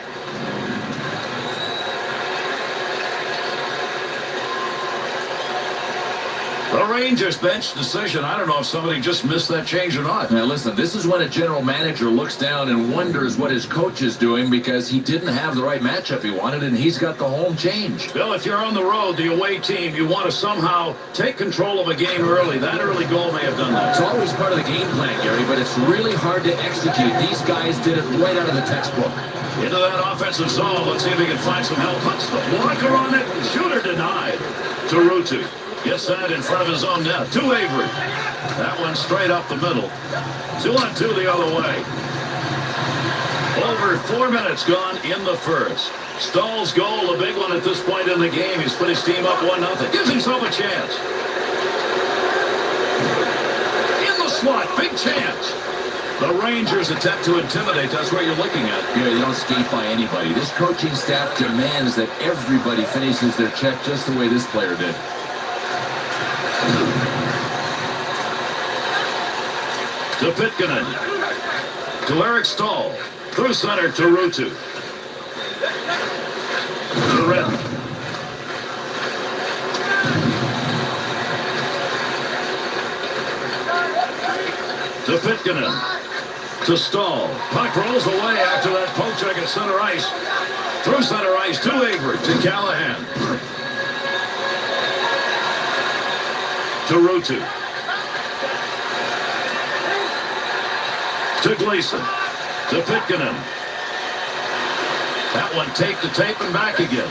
The Rangers bench decision. I don't know if somebody just missed that change or not. Now listen, this is when a general manager looks down and wonders what his coach is doing because he didn't have the right matchup he wanted, and he's got the home change. Bill, if you're on the road, the away team, you want to somehow take control of a game early. That early goal may have done that. It's always part of the game plan, Gary, but it's really hard to execute. These guys did it right out of the textbook. Into that offensive zone. Let's see if he can find some help. Puts the blocker on it. Shooter denied. To Rutu. Gets that in front of his own net. To Avery. That one straight up the middle. 2-on-2 the other way. Over 4 minutes gone in the first. Stahl's goal, a big one at this point in the game. He's put his team up 1-0. Gives himself a chance. In the slot. Big chance. The Rangers attempt to intimidate. That's what you're looking at. Yeah, you don't skate by anybody. This coaching staff demands that everybody finishes their check just the way this player did. To Pitkanen. To Eric Stahl. Through center to Rutu. To Redden. To Pitkanen. To Stahl. Puck rolls away after that poke check at center ice. Through center ice to Avery. To Callahan. To Rutu. To Gleason. To Pitkanen. That one tape to tape and back again.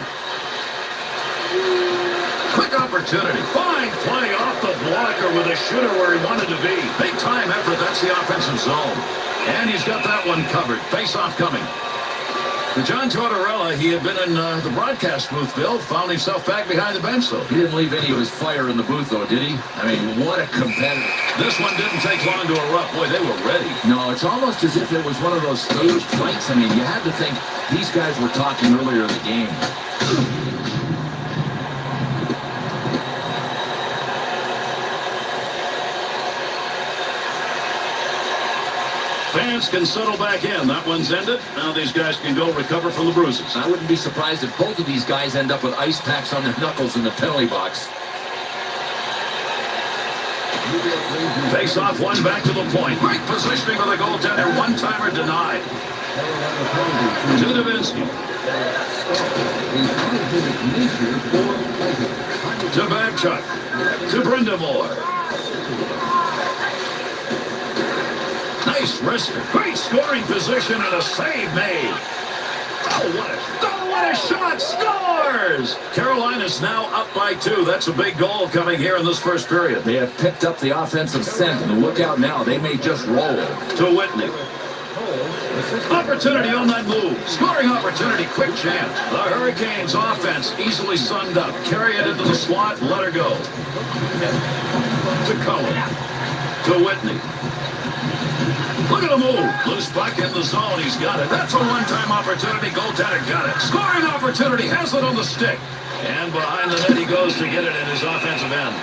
Quick opportunity. Fine play off the blocker with a shooter where he wanted to be. Big time effort. That's the offensive zone. And he's got that one covered. Face-off coming. For John Tortorella, he had been in the broadcast booth, Bill. Found himself back behind the bench, though. He didn't leave any of his fire in the booth, though, did he? I mean, what a competitor. This one didn't take long to erupt. Boy, they were ready. No, it's almost as if it was one of those staged fights. I mean, you had to think these guys were talking earlier in the game. Fans can settle back in. That one's ended. Now these guys can go recover from the bruises. I wouldn't be surprised if both of these guys end up with ice packs on their knuckles in the penalty box. Face off one back to the point. Great positioning of the goaltender. One-timer denied. To Davinsky. To Babchuk. To Brindamore. Nice wrister. Great scoring position and a save made. Oh, what a shot. Scores! Carolina's now up by 2. That's a big goal coming here in this first period. They have picked up the offensive scent, and look out now. They may just roll. To Whitney. Opportunity on that move. Scoring opportunity. Quick chance. The Hurricanes offense easily summed up. Carry it into the slot. Let her go. To Cullen. To Whitney. Look at the move. Loose puck in the zone. He's got it. That's a one-time opportunity. Goaltender got it. Scoring opportunity. Has it on the stick. And behind the net he goes to get it in his offensive end.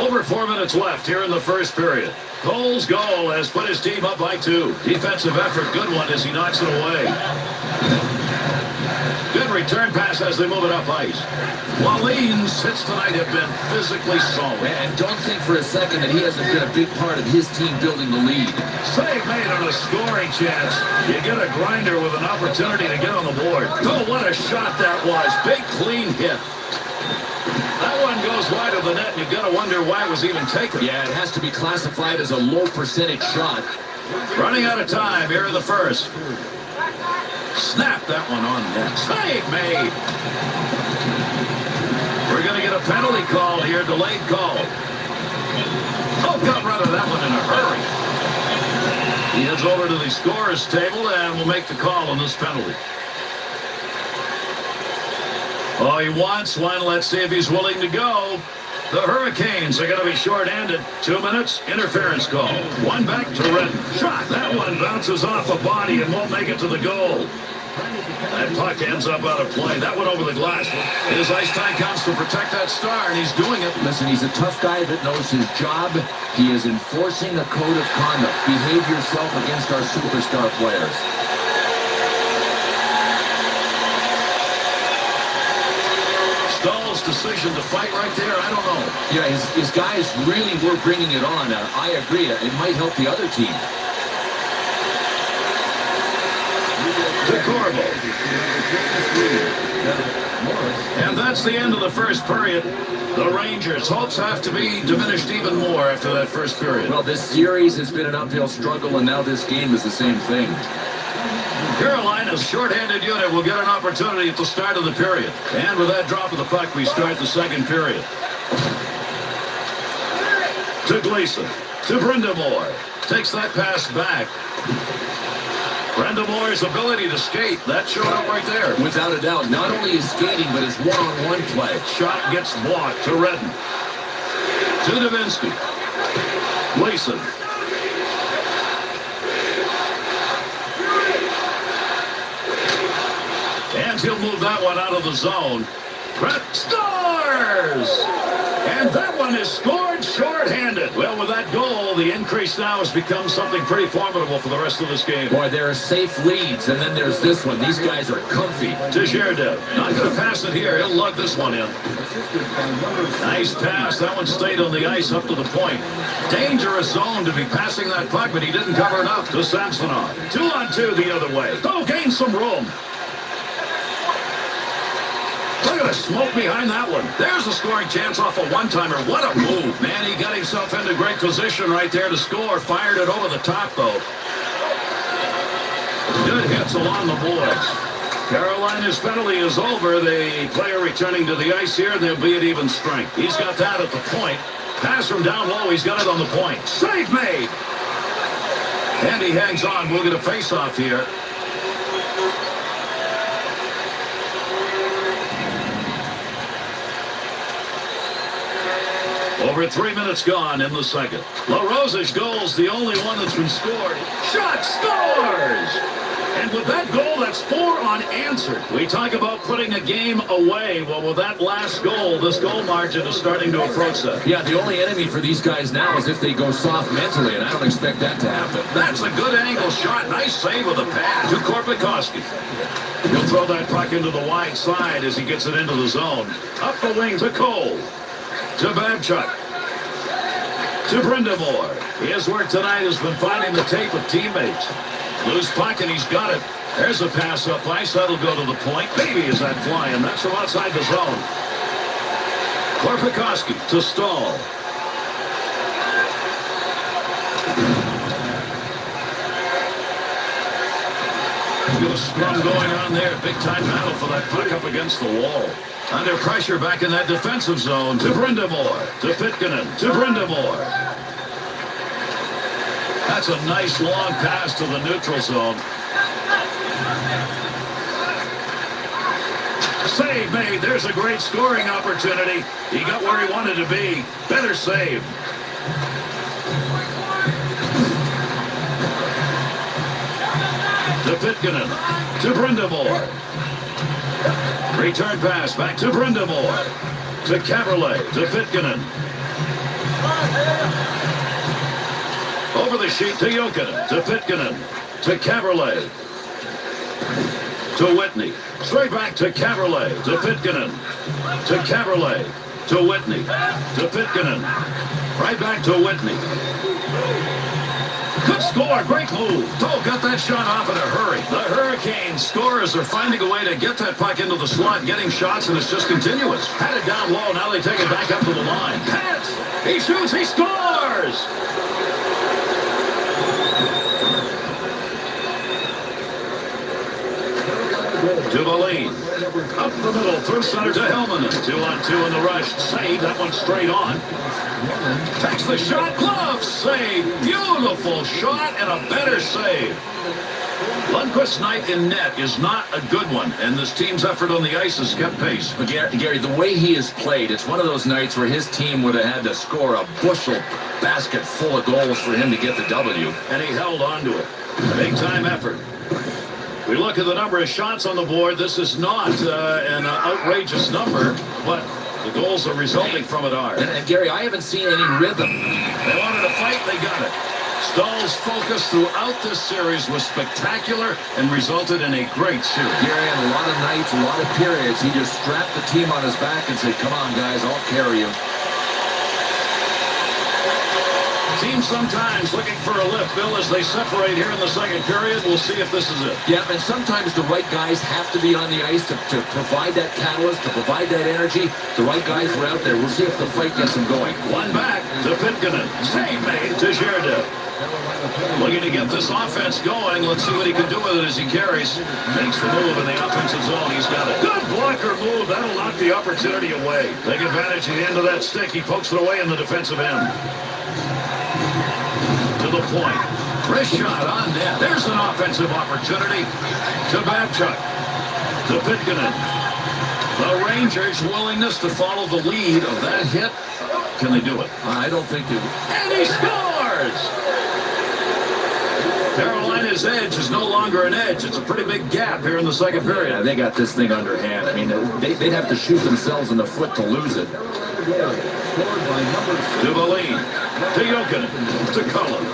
Over 4 minutes left here in the first period. Cole's goal has put his team up by 2. Defensive effort. Good one as he knocks it away. Good return pass as they move it up ice. Wallin's hits tonight have been physically solid. And don't think for a second that he hasn't been a big part of his team building the lead. Save made on a scoring chance. You get a grinder with an opportunity to get on the board. Oh, what a shot that was. Big, clean hit. That one goes wide of the net, and you've got to wonder why it was even taken. Yeah, it has to be classified as a low percentage shot. Running out of time here in the first. Snap that one on net. Save made. We're going to get a penalty call here, delayed call. Oh, got rid of that one in a hurry. He heads over to the scorer's table and will make the call on this penalty. Oh, he wants one. Let's see if he's willing to go. The Hurricanes are going to be short-handed. 2 minutes, interference call. One back to Redden. Shot. That one bounces off a body and won't make it to the goal. That puck ends up out of play. That went over the glass. His ice time counts to protect that star, and he's doing it. Listen, he's a tough guy that knows his job. He is enforcing a code of conduct. Behave yourself against our superstar players. close decision to fight right there. I don't know. Yeah, his guys really were bringing it on. I agree. It might help the other team. To Corvo. And that's the end of the first period. The Rangers' hopes have to be diminished even more after that first period. Well, this series has been an uphill struggle, and now this game is the same thing. Carolina's shorthanded unit will get an opportunity at the start of the period. And with that drop of the puck, we start the second period. To Gleason. To Brindamore. Takes that pass back. Brindamore's ability to skate, that showed up right there. Without a doubt, not only his skating, but his one-on-one play. Shot gets blocked to Redden. To Davinsky. Gleason. And he'll move that one out of the zone. Brett scores! And that one is scored short-handed. Well, with that goal, the increase now has become something pretty formidable for the rest of this game. Boy, there are safe leads, and then there's this one. These guys are comfy. To Zherdev. Not going to pass it here. He'll lug this one in. Nice pass. That one stayed on the ice up to the point. Dangerous zone to be passing that puck, but he didn't cover it up. To Samsonov. 2-on-2 the other way. Oh, gain some room. Look at the smoke behind that one. There's a scoring chance off a one-timer. What a move, man. He got himself into great position right there to score. Fired it over the top, though. Good hits along the boards. Carolina's penalty is over. The player returning to the ice here, they'll be at even strength. He's got that at the point. Pass from down low. He's got it on the point. Save made. And he hangs on. We'll get a face-off here. Over 3 minutes gone in the second. LaRosa's goal's the only one that's been scored. Shot scores! And with that goal, that's 4 unanswered. We talk about putting a game away. Well, with that last goal, this goal margin is starting to approach that. Yeah, the only enemy for these guys now is if they go soft mentally, and I don't expect that to happen. That's a good angle shot. Nice save with a pass to Korpikoski. He'll throw that puck into the wide side as he gets it into the zone. Up the wing to Cole. To Babchuk. To Brindamore. His work tonight has been finding the tape with teammates. Loose puck, and he's got it. There's a pass up ice. That'll go to the point. Baby, is that flying. That's from outside the zone. Korpikoski to Stahl. Got a scrum going on there. Big time battle for that puck up against the wall. Under pressure back in that defensive zone. To Brindamore. To Pitkanen. To Brindamore. That's a nice long pass to the neutral zone. Save made. There's a great scoring opportunity. He got where he wanted to be. Better save. To Pitkanen. To Brindamore. Return pass back to Brindamore. To Caberlet. To Pitkanen. Over the sheet to Jokinen. To Pitkanen. To Caberlet. To Whitney. Straight back to Caberlet. To Pitkanen. To Caberlet. To Whitney. To Pitkanen. Right back to Whitney. Good score. Great move. Toll got that shot off in a hurry. The Hurricanes scorers are finding a way to get that puck into the slot, getting shots, and it's just continuous. Had it down low. Now they take it back up to the line. Pence. He shoots. He scores. To Valine. Up the middle, through center to Helmanen. 2-on-2 in the rush. Save. That one straight on. Takes the shot. Glove save. Beautiful shot and a better save. Lundqvist's night in net is not a good one, and this team's effort on the ice has kept pace. But Gary, the way he has played, it's one of those nights where his team would have had to score a bushel basket full of goals for him to get the W. And he held on to it. Big-time effort. We look at the number of shots on the board. This is not an outrageous number, but the goals are resulting from it are. And Gary, I haven't seen any rhythm. They wanted to fight, they got it. Stahl's focus throughout this series was spectacular and resulted in a great series. Gary, on a lot of nights, a lot of periods, he just strapped the team on his back and said, come on, guys, I'll carry you. Teams sometimes looking for a lift, Bill, as they separate here in the second period. We'll see if this is it. Yeah, and sometimes the right guys have to be on the ice to provide that catalyst, to provide that energy. The right guys are out there. We'll see if the fight gets them going. One back to Pitkanen. Save made to Girardeau. Looking to get this offense going. Let's see what he can do with it as he carries. Makes the move in the offensive zone. He's got a good blocker move. That'll knock the opportunity away. Take advantage of the end of that stick. He pokes it away in the defensive end. To the point. Wrist shot on net. There's an offensive opportunity to Babchuk. To Pitkanen. The Rangers' willingness to follow the lead of that hit. Can they do it? I don't think they will. And he scores! Carolina's edge is no longer an edge. It's a pretty big gap here in the second period. Yeah, they got this thing underhand. I mean, they'd have to shoot themselves in the foot to lose it. To Valine. To Jokinen. To Cullen.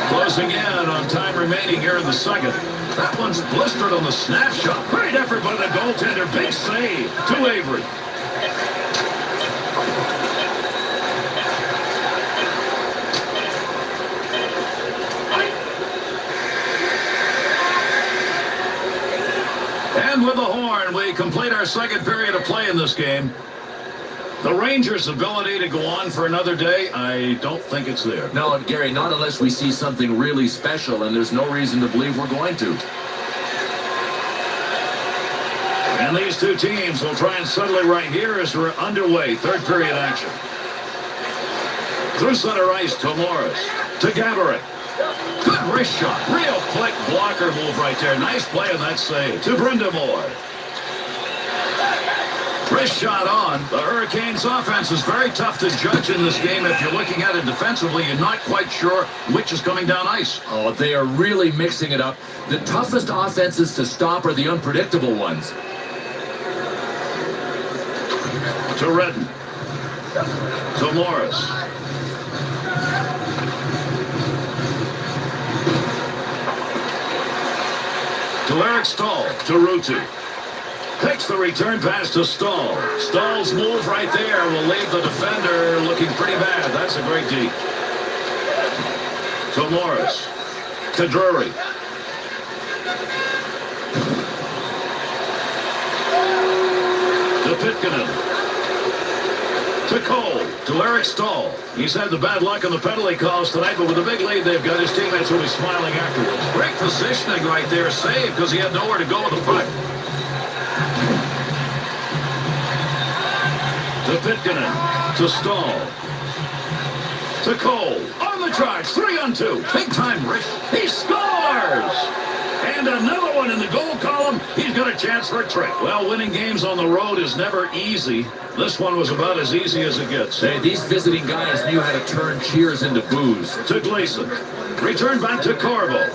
Closing in on time remaining here in the second. That one's blistered on the snapshot. Great effort by the goaltender. Big save to Avery. And with the horn, we complete our second period of play in this game. The Rangers' ability to go on for another day, I don't think it's there. No, Gary, not unless we see something really special, and there's no reason to believe we're going to. And these two teams will try and settle it right here as we're underway. Third period action. Through center ice to Morris. To Gaborik. Good wrist shot. Real quick blocker move right there. Nice play on that save. To Brindamore. Wrist shot on. The Hurricanes' offense is very tough to judge in this game. If you're looking at it defensively, you're not quite sure which is coming down ice. Oh, they are really mixing it up. The toughest offenses to stop are the unpredictable ones. To Redden. To Morris. To Eric Stahl. To Ruutu. Takes the return pass to Stahl. Stahl's move right there will leave the defender looking pretty bad. That's a great D. To Morris. To Drury. To Pitkanen. To Cole. To Eric Stahl. He's had the bad luck on the penalty calls tonight, but with a big lead they've got, his teammates will be smiling afterwards. Great positioning right there. Save because he had nowhere to go with the puck. To Pitkanen. To Stahl. To Cole. On the charge. 3-on-2. Big time wrist. He scores! And another one in the goal column. He's got a chance for a trick. Well, winning games on the road is never easy. This one was about as easy as it gets. Hey, these visiting guys knew how to turn cheers into boos. To Gleason. Return back to Corvo.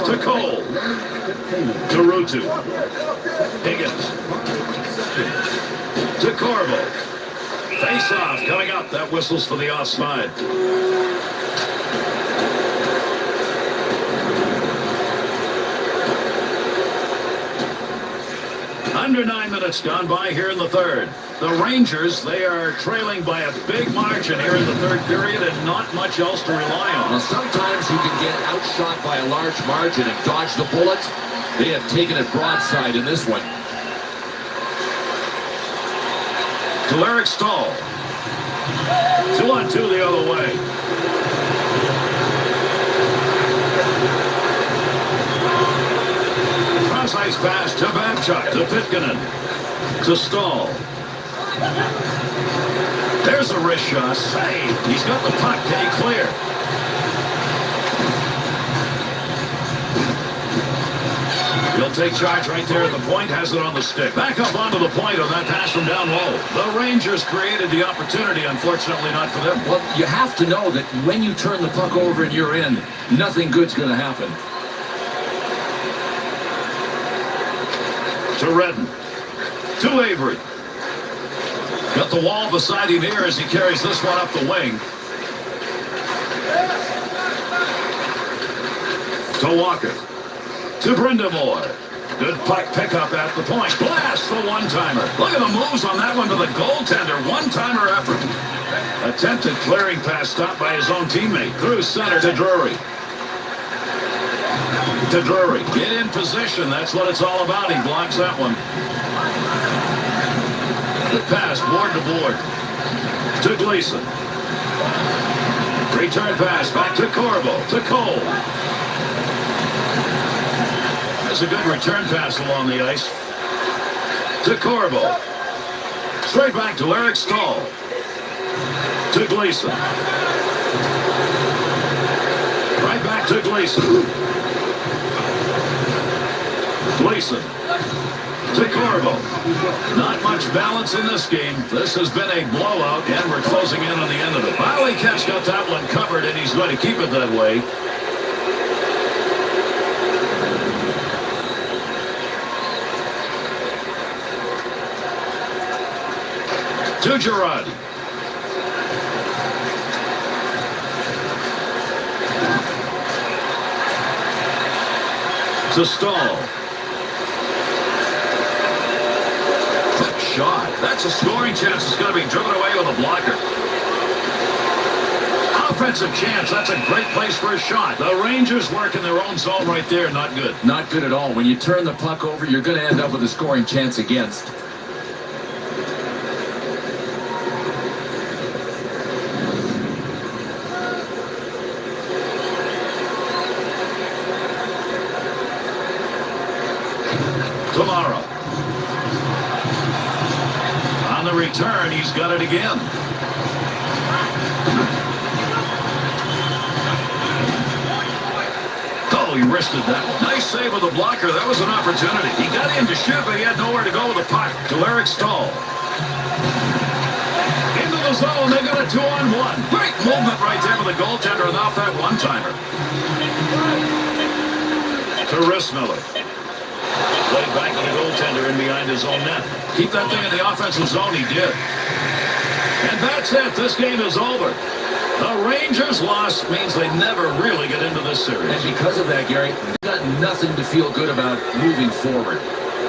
To Cole. To Ruutu. Higgins. To Corvo. Face off coming up. That whistles for the offside. Under 9 minutes gone by here in the third. The Rangers, they are trailing by a big margin here in the third period and not much else to rely on. Well, sometimes you can get outshot by a large margin and dodge the bullet. They have taken it broadside in this one. To Eric Stahl. 2-on-2 the other way. Cross-ice pass to Babchuk. To Pitkanen. To Stahl. There's a wrist shot. Save. He's got the puck. Can he clear? He'll take charge right there at the point. Has it on the stick. Back up onto the point on that pass from down low. The Rangers created the opportunity. Unfortunately, not for them. Well, you have to know that when you turn the puck over and you're in, nothing good's going to happen. To Redden. To Avery. Got the wall beside him here as he carries this one up the wing. To Walker. To Brindamore. Good puck pickup at the point. Blast the one-timer. Look at the moves on that one to the goaltender. One-timer effort. Attempted clearing pass stopped by his own teammate. Through center to Drury. To Drury. Get in position. That's what it's all about. He blocks that one. The pass board to board. To Gleason. Return pass back to Corbo. To Cole. That's a good return pass along the ice. To Corbo. Straight back to Eric Stahl. To Gleason. Right back to Gleason. Gleason. To Corbo. Not much balance in this game. This has been a blowout, and we're closing in on the end of it. Riley Catch got that one covered, and he's going to keep it that way. To Girardi. To Stahl. Quick shot. That's a scoring chance. It's going to be driven away with a blocker. Offensive chance. That's a great place for a shot. The Rangers work in their own zone right there. Not good. Not good at all. When you turn the puck over, you're going to end up with a scoring chance against. Tomorrow. On the return, he's got it again. Oh, he wristed that one. Nice save with the blocker. That was an opportunity. He got in to shoot, but he had nowhere to go with the puck. To Eric Stahl. Into the zone. They got a 2-on-1. Great movement right there with the goaltender and off that one-timer. To Rissmiller. Played back to the goaltender in behind his own net. Keep that thing in the offensive zone. He did. And that's it. This game is over. The Rangers' loss means they never really get into this series. And because of that, Gary, they've got nothing to feel good about moving forward.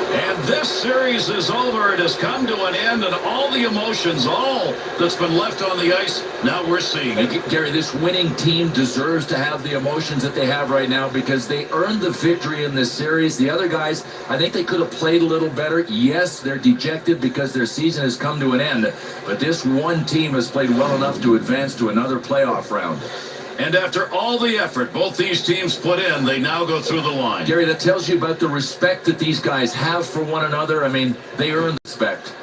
And this series is over. It has come to an end, and all the emotions, all that's been left on the ice, now we're seeing it. Gary, this winning team deserves to have the emotions that they have right now because they earned the victory in this series. The other guys, I think they could have played a little better. Yes, they're dejected because their season has come to an end, but this one team has played well enough to advance to another playoff round. And after all the effort both these teams put in, they now go through the line. Gary, that tells you about the respect that these guys have for one another. I mean, they earn respect.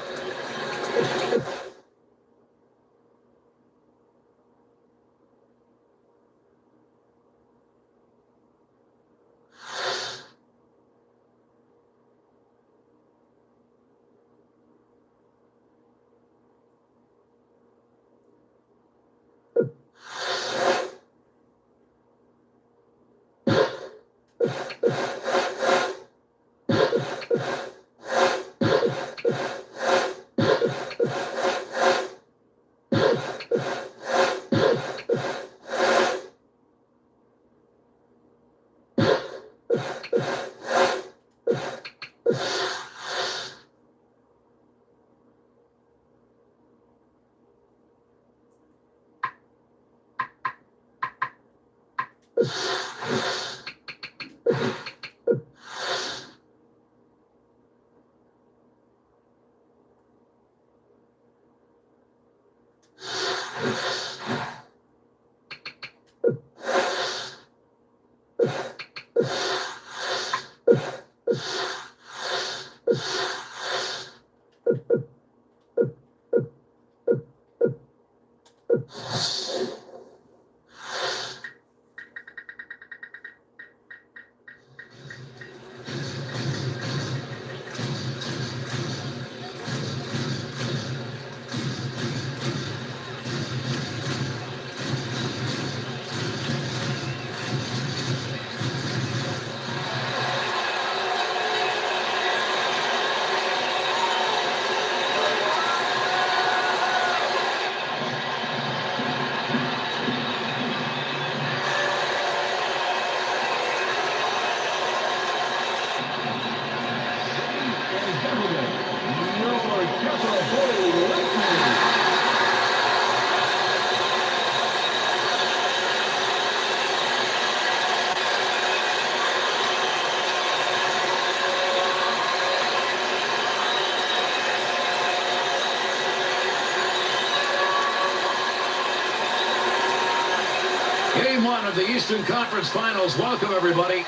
Game 1 of the Eastern Conference Finals. Welcome, everybody.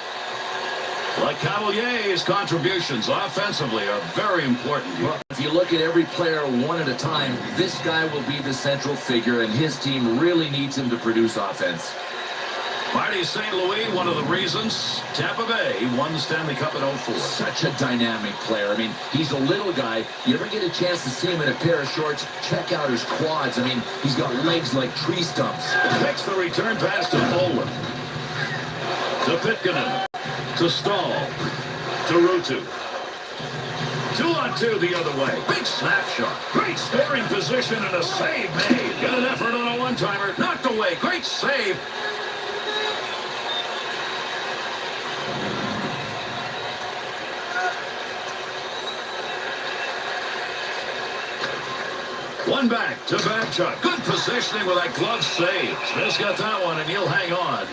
Cavalier's contributions offensively are very important. Well, if you look at every player one at a time, this guy will be the central figure, and his team really needs him to produce offense. Marty St. Louis, one of the reasons Tampa Bay won the Stanley Cup in 04. Such a dynamic player. I mean, he's a little guy. You ever get a chance to see him in a pair of shorts? Check out his quads. I mean, he's got legs like tree stumps. Takes the return pass to Nolan. To Pitkanen. To Stahl. To Ruutu. 2-on-2 the other way. Big snapshot. Great scoring position and a save made. Got an effort on a one-timer. Knocked away. Great save. One back to Babchuk. Good positioning with that glove save. Smith's got that one, and he'll hang on.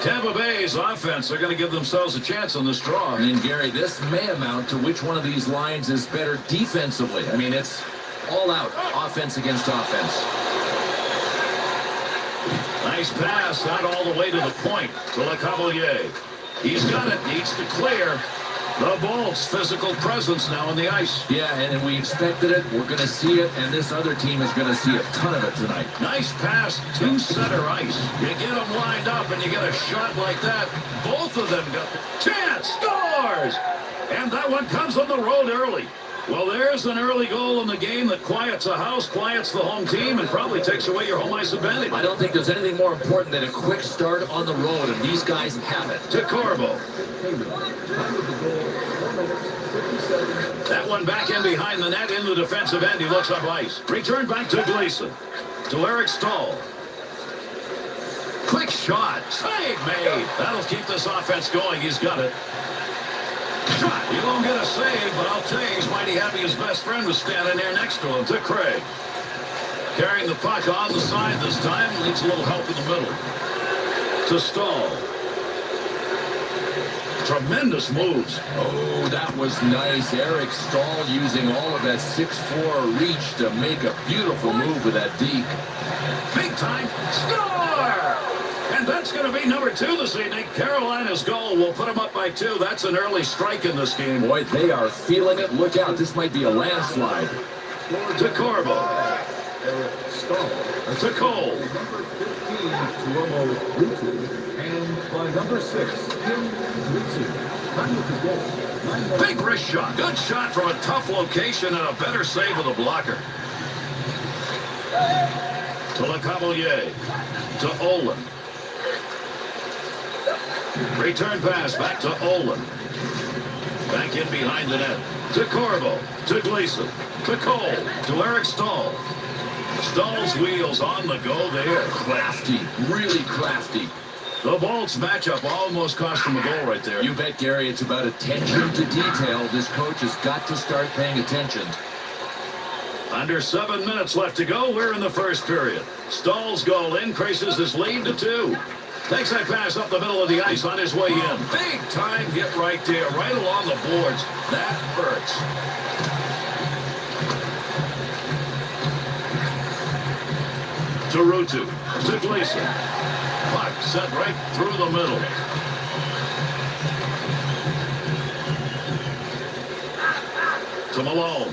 Tampa Bay's offense are going to give themselves a chance on this draw. And Gary, this may amount to which one of these lines is better defensively. I mean, it's all out offense against offense. Nice pass out all the way to the point to Lecavalier. He's got it. Needs to clear. The Bolts' physical presence now on the ice. Yeah, and we expected it. We're going to see it, and this other team is going to see a ton of it tonight. Nice pass to center ice. You get them lined up, and you get a shot like that. Both of them got the chance. Scores! And that one comes on the road early. Well, there's an early goal in the game that quiets a house, quiets the home team, and probably takes away your home ice advantage. I don't think there's anything more important than a quick start on the road, and these guys have it. To Corbo. That one back in behind the net in the defensive end. He looks up ice. Return back to Gleason. To Eric Stahl. Quick shot. Save made. That'll keep this offense going. He's got it. Shot. He won't get a save, but I'll tell you, he's mighty happy his best friend was standing there next to him. To Craig. Carrying the puck on the side this time. Needs a little help in the middle. To Stahl. Tremendous moves. Oh, that was nice. Eric Stahl using all of that 6'4" reach to make a beautiful move with that deke. Big time. Score! And that's going to be number 2 this evening. Carolina's goal will put them up by 2. That's an early strike in this game. Boy, they are feeling it. Look out. This might be a landslide. To Corbo. Eric Stahl. To Cole. Number 15, Tuomo Ruutu. And by number 6, Kim Ritchie. Time with the goal. Big wrist shot. Good shot from a tough location and a better save with a blocker. To Lecavalier. To Olin. Return pass back to Olin. Back in behind the net. To Corbo. To Gleason. To Cole. To Eric Stahl. Stahl's wheels on the go there. Crafty. Really crafty. The Bolts matchup almost cost him a goal right there. You bet, Gary. It's about attention to detail. This coach has got to start paying attention. Under 7 minutes left to go. We're in the first period. Stahl's goal increases his lead to 2. Takes that pass up the middle of the ice on his way in. Big time hit right there, right along the boards. That hurts. To Ruutu. To Gleason. Puck set right through the middle. To Malone.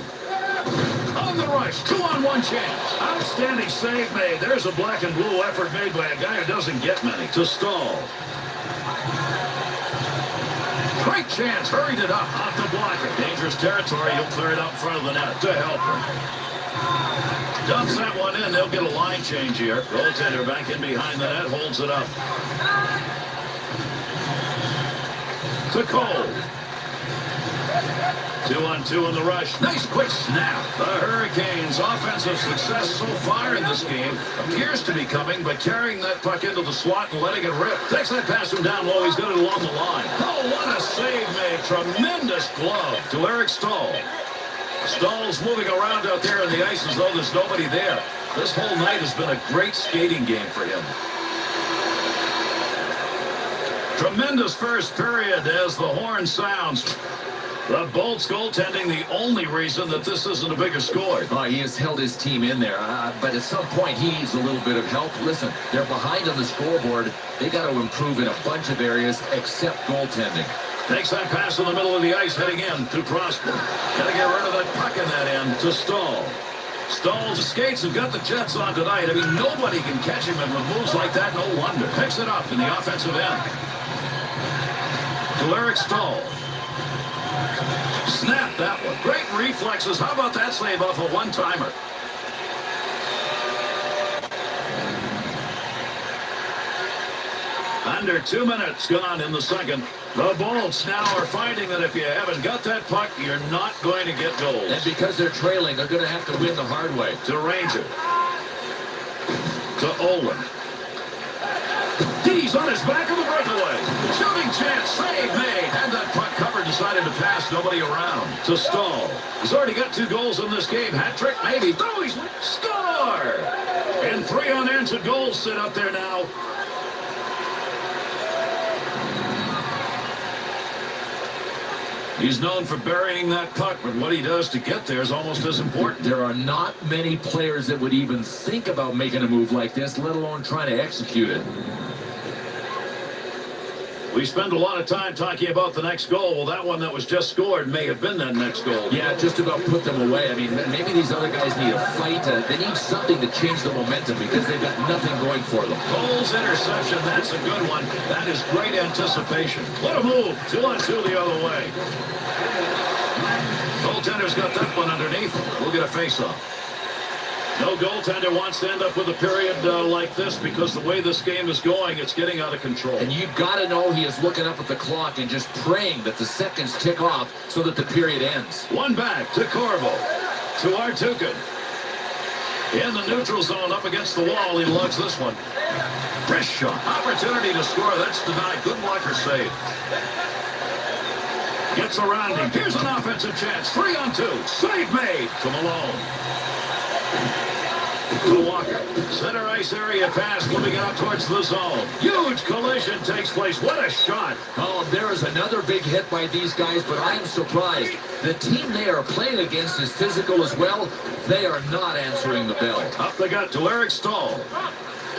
On the rush, 2-on-1 chance. Outstanding save made. There's a black and blue effort made by a guy who doesn't get many. To Stahl. Great chance. Hurried it up off the blocker. Dangerous territory. He'll clear it out in front of the net to Helper. Dumps that one in. They'll get a line change here. Goaltender back in behind the net. Holds it up. To Cole. 2-on-2 in the rush. Nice quick snap. The Hurricanes' offensive success so far in this game appears to be coming, but carrying that puck into the slot and letting it rip. Takes that pass from down low. He's got it along the line. Oh, what a save made. Tremendous glove to Eric Stahl. Stahl's moving around out there on the ice as though there's nobody there. This whole night has been a great skating game for him. Tremendous first period as the horn sounds. The Bolts goaltending the only reason that this isn't a bigger score. Oh, he has held his team in there, but at some point he needs a little bit of help. Listen, they're behind on the scoreboard. They got to improve in a bunch of areas except goaltending. Takes that pass in the middle of the ice, heading in to Prosper. Got to get rid of that puck in that end to Stahl. Stahl's skates have got the Jets on tonight. I mean, nobody can catch him, and with moves like that, no wonder. Picks it up in the offensive end. To Eric Stahl. Snap that one. Great reflexes. How about that save off a one-timer? Under 2 minutes gone in the second. The Bolts now are finding that if you haven't got that puck, you're not going to get goals. And because they're trailing, they're going to have to win the hard way. To Ranger. To Olin. He's on his back of the breakaway. Shooting chance. Save made. Had that puck covered. Decided to pass. Nobody around. To Stahl. He's already got 2 goals in this game. Hat trick maybe. Oh, he's score! And 3 unanswered goals sit up there now. He's known for burying that puck, but what he does to get there is almost as important. There are not many players that would even think about making a move like this, let alone trying to execute it. We spend a lot of time talking about the next goal. Well, that one that was just scored may have been that next goal. Yeah, just about put them away. I mean, maybe these other guys need a fight. They need something to change the momentum because they've got nothing going for them. Cole's interception, that's a good one. That is great anticipation. What a move. 2-on-2 the other way. Goaltender's got that one underneath. We'll get a face-off. No goaltender wants to end up with a period like this because the way this game is going, it's getting out of control. And you've got to know he is looking up at the clock and just praying that the seconds tick off so that the period ends. One back to Corvo. To Artukin. In the neutral zone up against the wall. He lugs this one. Wrist shot. Opportunity to score. That's denied. Good blocker save. Gets around him. Here's an offensive chance. 3-on-2. Save made to Malone. To Walker. Center ice area pass moving it up towards the zone. Huge collision takes place. What a shot. Oh, there is another big hit by these guys, but I'm surprised. The team they are playing against is physical as well. They are not answering the bell. Up the gut to Eric Stahl.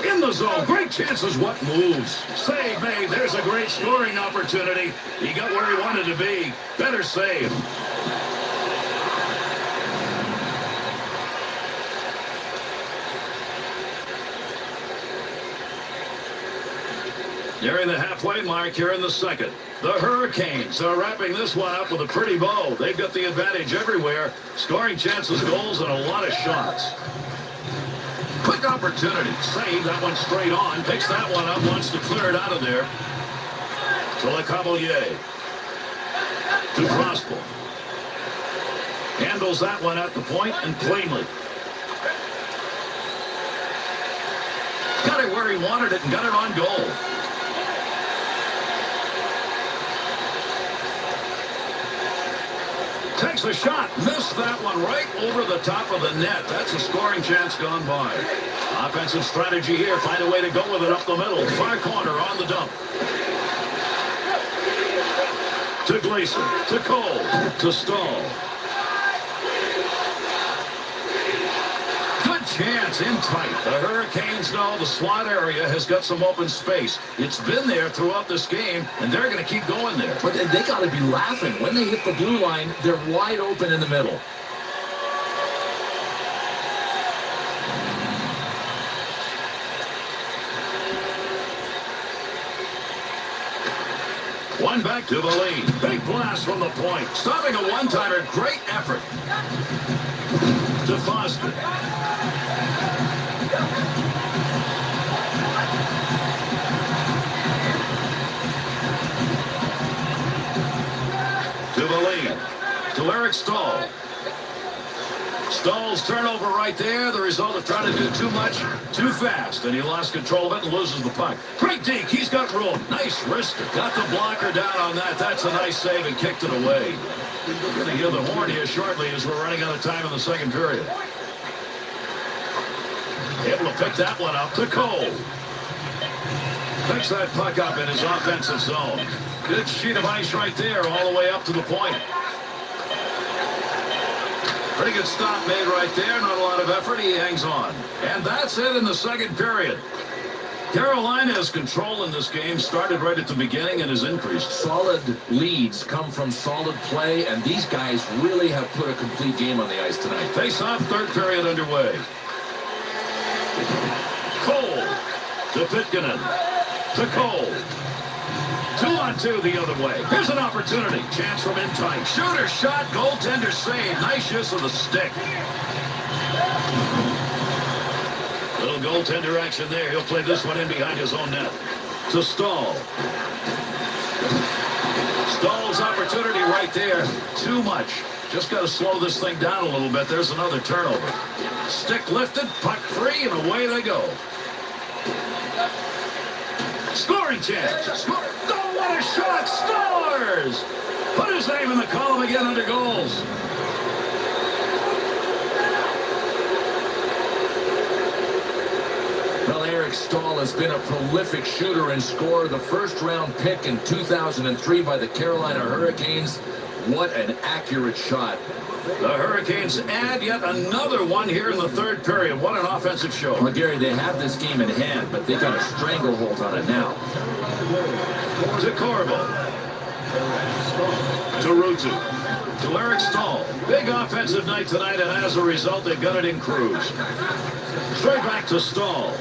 In the zone. Great chances. What moves. Save made. There's a great scoring opportunity. He got where he wanted to be. Better save. Nearing the halfway mark here in the second. The Hurricanes are wrapping this one up with a pretty bow. They've got the advantage everywhere. Scoring chances, goals, and a lot of shots. Quick opportunity. Save that one straight on. Picks that one up. Wants to clear it out of there. To Le Cavalier. To Prosper. Handles that one at the point and cleanly. Got it where he wanted it and got it on goal. Takes a shot. Missed that one right over the top of the net. That's a scoring chance gone by. Offensive strategy here. Find a way to go with it up the middle. Far corner on the dump. To Gleason. To Cole. To Stahl. Good chance in tight. The Hurricanes know the slot area has got some open space. It's been there throughout this game, and they're going to keep going there. But they got to be laughing. When they hit the blue line, they're wide open in the middle. One back to the lead. Big blast from the point. Stopping a one-timer. Great effort. To Foster. To the lead. To Eric Stahl. Stahl's turnover right there. The result of trying to do too much, too fast. And he lost control of it and loses the puck. Great deke. He's got room. Nice wrist. Got the blocker down on that. That's a nice save and kicked it away. We're going to hear the horn here shortly as we're running out of time in the second period. Able to pick that one up to Cole. Picks that puck up in his offensive zone. Good sheet of ice right there all the way up to the point. Pretty good stop made right there. Not a lot of effort. He hangs on. And that's it in the second period. Carolina has control in this game. Started right at the beginning and has increased. Solid leads come from solid play, and these guys really have put a complete game on the ice tonight. Face-off, third period underway. Cole to Pitkanen. To Cole. 2-on-2 the other way. Here's an opportunity. Chance from in tight. Shooter shot. Goaltender save. Nice use of the stick. Little goaltender action there. He'll play this one in behind his own net. To Stahl. Stahl's opportunity right there. Too much. Just got to slow this thing down a little bit. There's another turnover. Stick lifted. Puck free. And away they go. Scoring chance. Oh, what a shot. Scores. Put his name in the column again under goals. Well, Eric Stahl has been a prolific shooter and scorer. The first-round pick in 2003 by the Carolina Hurricanes. What an accurate shot. The Hurricanes add yet another one here in the third period. What an offensive show. Well, Gary, they have this game in hand, but they got a stranglehold on it now. To Corbo. To Rutu. To Eric Stahl. Big offensive night tonight, and as a result, they've got it in Cruz. Straight back to Stahl.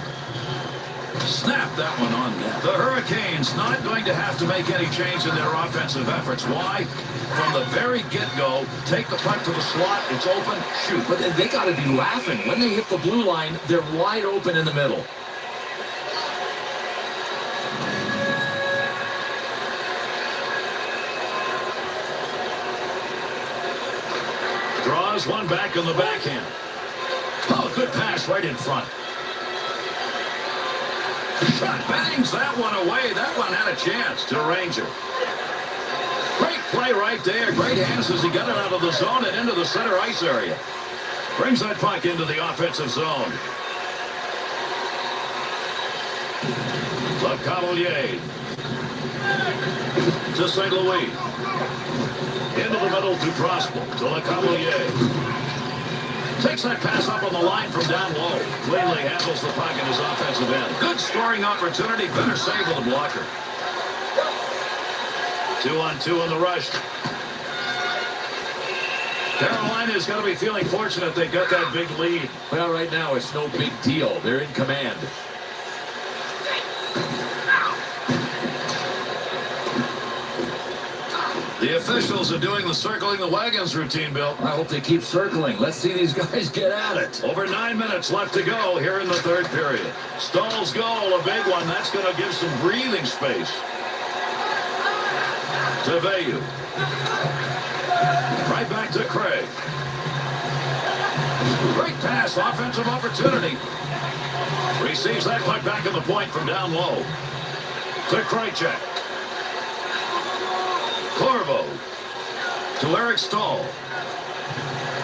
Snap that one on net. The Hurricanes not going to have to make any change in their offensive efforts. Why? From the very get-go, take the puck to the slot, it's open, shoot. But they got to be laughing. When they hit the blue line, they're wide open in the middle. Draws one back on the backhand. Oh, good pass right in front. Shot bangs that one away. That one had a chance to Ranger. Great play right there. Great hands as he got it out of the zone and into the center ice area. Brings that puck into the offensive zone. Le Cavalier to St. Louis. Into the middle to Prosper. To Le Cavalier. Takes that pass up on the line from down low. Cleanly handles the puck in his offensive end. Good scoring opportunity. Better save with a blocker. 2-on-2 in the rush. Carolina's got to be feeling fortunate they got that big lead. Well, right now it's no big deal. They're in command. The officials are doing the circling the wagons routine, Bill. I hope they keep circling. Let's see these guys get at it. Over 9 minutes left to go here in the third period. Stahl's goal, a big one. That's going to give some breathing space. To Veyu. Right back to Craig. Great pass, offensive opportunity. Receives that puck back at the point from down low. To Krejcik. Corvo to Eric Stahl.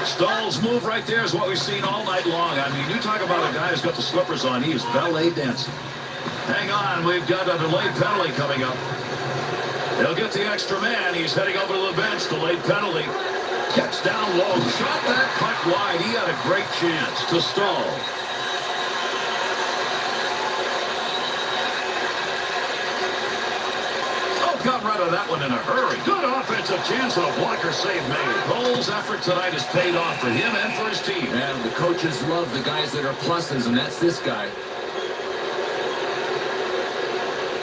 Stahl's move right there is what we've seen all night long. I mean, you talk about a guy who's got the slippers on. He is ballet dancing. Hang on, we've got a delayed penalty coming up. He'll get the extra man. He's heading over to the bench. Delayed penalty. Gets down low. Shot that puck wide. He had a great chance to Stahl. Got rid of that one in a hurry. Good offensive chance and a blocker save made. Cole's effort tonight has paid off for him and for his team. And the coaches love the guys that are pluses, and that's this guy.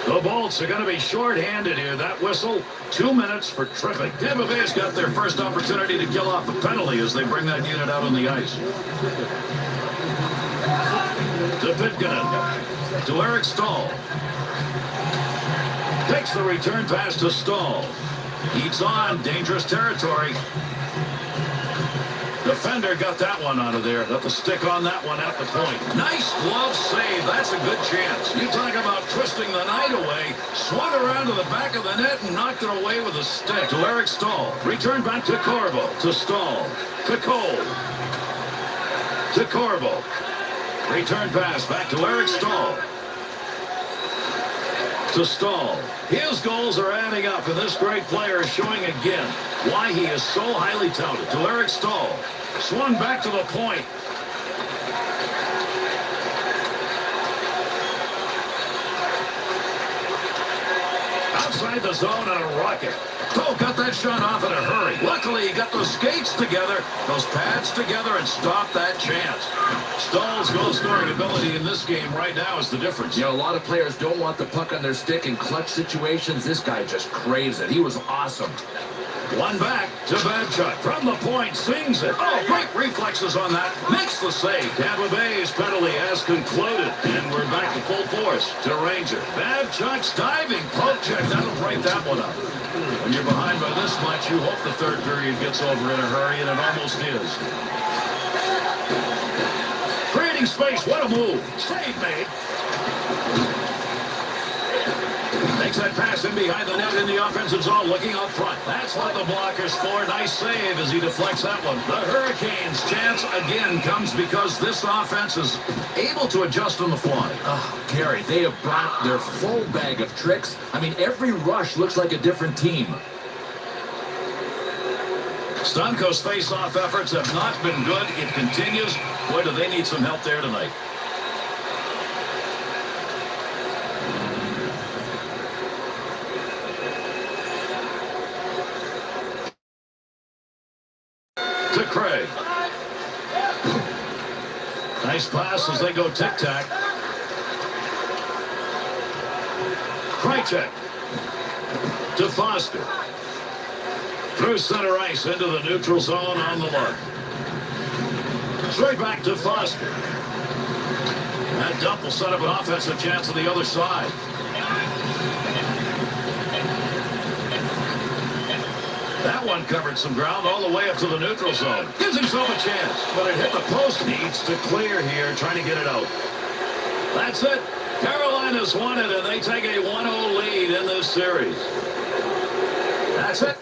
The Bolts are going to be short-handed here. That whistle, 2 minutes for tripping. Tampa Bay's got their first opportunity to kill off the penalty as they bring that unit out on the ice. To Pitkanen. To Eric Stahl. Takes the return pass to Stahl. Eats on. Dangerous territory. Defender got that one out of there. Got the stick on that one at the point. Nice glove save. That's a good chance. You talk about twisting the night away. Swung around to the back of the net and knocked it away with a stick. To Eric Stahl. Return back to Corbo. To Stahl. To Cole. To Corbo. Return pass back to Eric Stahl. To Stahl. His goals are adding up, and this great player is showing again why he is so highly touted. To Eric Stahl. Swung back to the point. Outside the zone on a rocket. Oh, got that shot off in a hurry. Luckily, he got those skates together, those pads together, and stopped that chance. Stahl's goal-scoring ability in this game right now is the difference. You know, a lot of players don't want the puck on their stick in clutch situations. This guy just craves it. He was awesome. One back to Babchuk. From the point, sings it. Oh, great reflexes on that. Makes the save. Tampa Bay's penalty has concluded. And we're back to full force to Ranger. Babchuk's diving poke check. That'll break that one up. When you're behind by this much, you hope the third period gets over in a hurry, and it almost is. Creating space. What a move. Save made. Makes that pass in behind the net in the offensive zone, looking up front. That's what the blocker's for. Nice save as he deflects that one. The Hurricanes' chance again comes because this offense is able to adjust on the fly. Oh, Gary, they have brought their full bag of tricks. I mean, every rush looks like a different team. Stamkos' face-off efforts have not been good. It continues. Boy, do they need some help there tonight. To Craig. Nice pass as they go tic-tac. Krejcik. To Foster. Through center ice into the neutral zone on the lug. Straight back to Foster. That dump will set up an offensive chance on the other side. That one covered some ground all the way up to the neutral zone. Gives himself a chance, but it hit the post. Needs to clear here, trying to get it out. That's it. Carolina's won it, and they take a 1-0 lead in this series. That's it.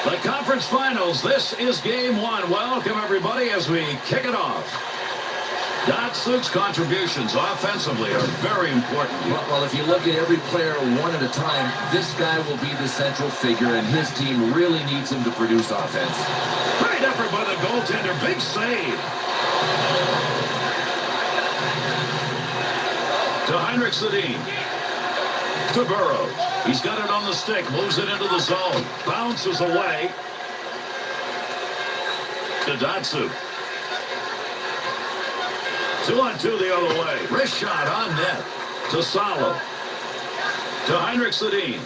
The conference finals. This is game one. Welcome, everybody, as we kick it off. Datsuk's contributions offensively are very important. Well, if you look at every player one at a time, this guy will be the central figure, and his team really needs him to produce offense. Great effort by the goaltender. Big save. To Heinrich Sedin. To Burrows. He's got it on the stick. Moves it into the zone. Bounces away. To Datsuk. 2-on-2 the other way. Wrist shot on net. To Salo. To Heinrich Sedin.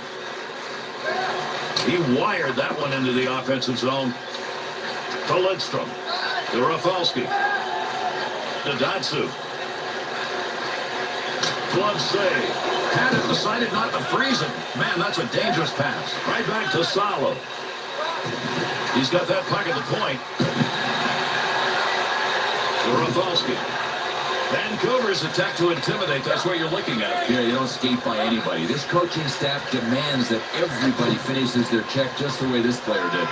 He wired that one into the offensive zone. To Lidstrom. To Rafalski. To Datsuk. Glove save. Had it, decided not to freeze it. Man, that's a dangerous pass. Right back to Salo. He's got that puck at the point. To Rafalski. Vancouver's attack to intimidate. That's what you're looking at. Yeah, you don't skate by anybody. This coaching staff demands that everybody finishes their check just the way this player did.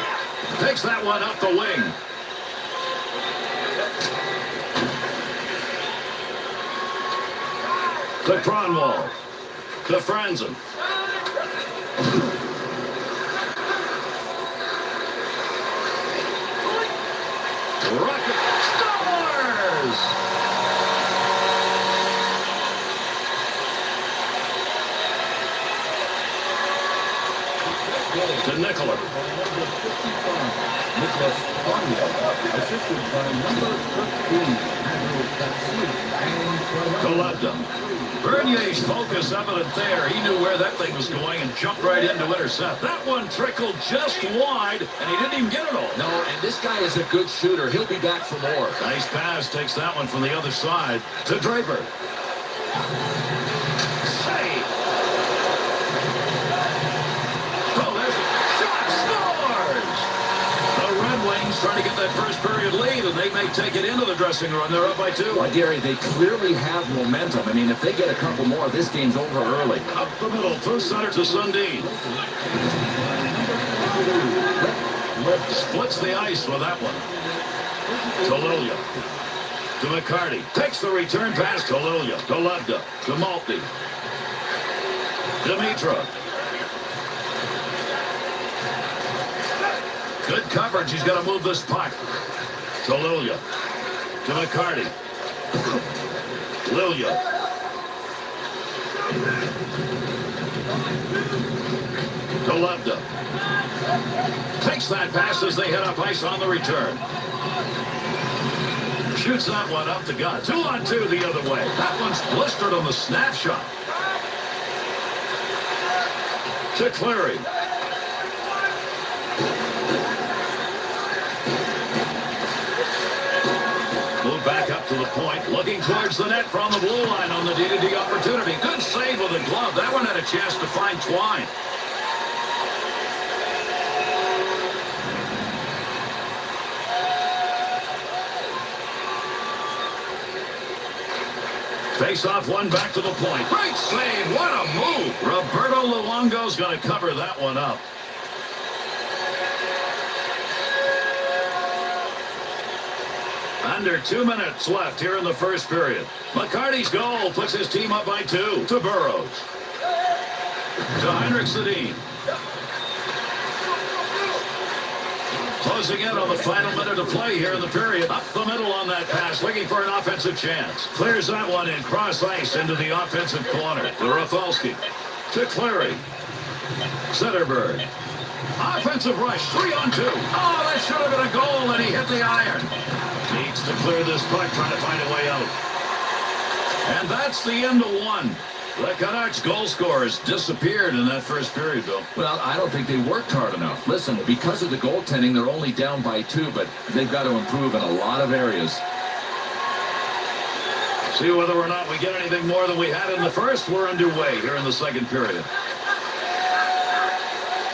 Takes that one up the wing. To Cronwall. To Franzen. Rocket scores! To Nicola. Nicholas Stanley, assisted by number 13, Andrew Katsu, and To Levdom. Bernier's focus evident there. He knew where that thing was going and jumped right in to intercept. That one trickled just wide, and he didn't even get it all. No, and this guy is a good shooter. He'll be back for more. Nice pass, takes that one from the other side to Draper. Save. Oh, there's a shot, scores! The Red Wings trying to get that first period lead, and they may take it into the dressing room. They're up by 2. Well, Gary, they clearly have momentum. I mean, if they get a couple more, this game's over early. Up the middle, through center to Sundin. Splits the ice with that one. To Lilia. To McCarty. Takes the return pass to Lilia. To Levda. To Maltby. Dimitra. Good coverage. He's got to move this puck. To Lilia. To McCarty. Lilia. To Levda. Takes that pass as they hit up ice on the return. Shoots that one up the gut. 2-on-2 the other way. That one's blistered on the snapshot. To Cleary. Move back up to the point, looking towards the net from the blue line on the D-to-D opportunity. Good save with a glove. That one had a chance to find Twine. Face off one back to the point. Great save. What a move. Roberto Luongo's going to cover that one up. Under 2 minutes left here in the first period. McCarty's goal puts his team up by 2. To Burrows. To Heinrich Sedin. Closing in on the final minute of play here in the period. Up the middle on that pass, looking for an offensive chance. Clears that one in cross ice into the offensive corner. To Rafalski. To Cleary. Zetterberg. Offensive rush, 3-on-2. Oh, that should have been a goal, and he hit the iron. Needs to clear this puck, trying to find a way out. And that's the end of one. The Canucks goal scorers disappeared in that first period, Bill. Well, I don't think they worked hard enough. Listen, because of the goaltending, they're only down by 2, but they've got to improve in a lot of areas. See whether or not we get anything more than we had in the first. We're underway here in the second period.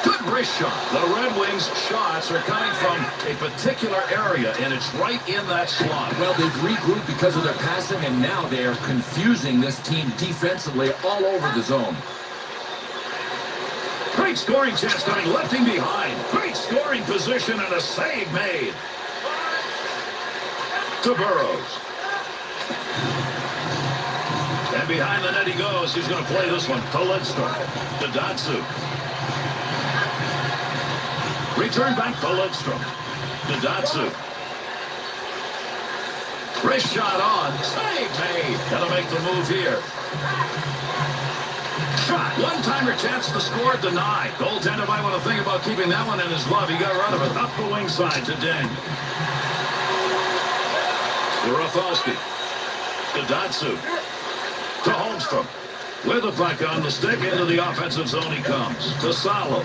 Good wrist shot. The Red Wings' shots are coming from a particular area, and it's right in that slot. Well, they've regrouped because of their passing, and now they are confusing this team defensively all over the zone. Great scoring chance coming, lefting behind. Great scoring position and a save made. To Burrows. And behind the net he goes. He's going to play this one to Lidstrom. To Datsu. Return back to Lidstrom. To Datsu. Wrist shot on. Save made. Got to make the move here. Shot. One-timer chance to score. Denied. Goaltender might want to think about keeping that one in his glove. He got rid of it. Up the wing side to Deng. To Rafalski. To Datsu. To Holmstrom. With the puck on the stick, into the offensive zone he comes. To Salo.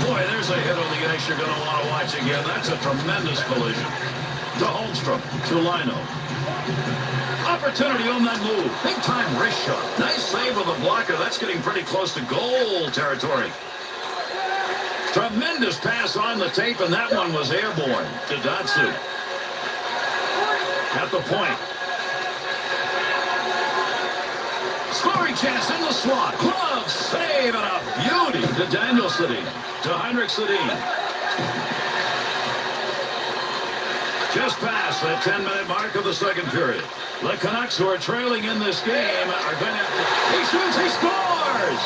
Boy, there's a hit on the ice you're going to want to watch again. That's a tremendous collision. To Holmstrom. To Lino. Opportunity on that move. Big-time wrist shot. Nice save with a blocker. That's getting pretty close to goal territory. Tremendous pass on the tape, and that one was airborne. To Datsu. At the point. Scoring chance in the slot. Glove save and a beauty to Daniel Sedin. To Heinrich Sedin. Just past that 10-minute mark of the second period. The Canucks, who are trailing in this game, are going to... He shoots, he scores!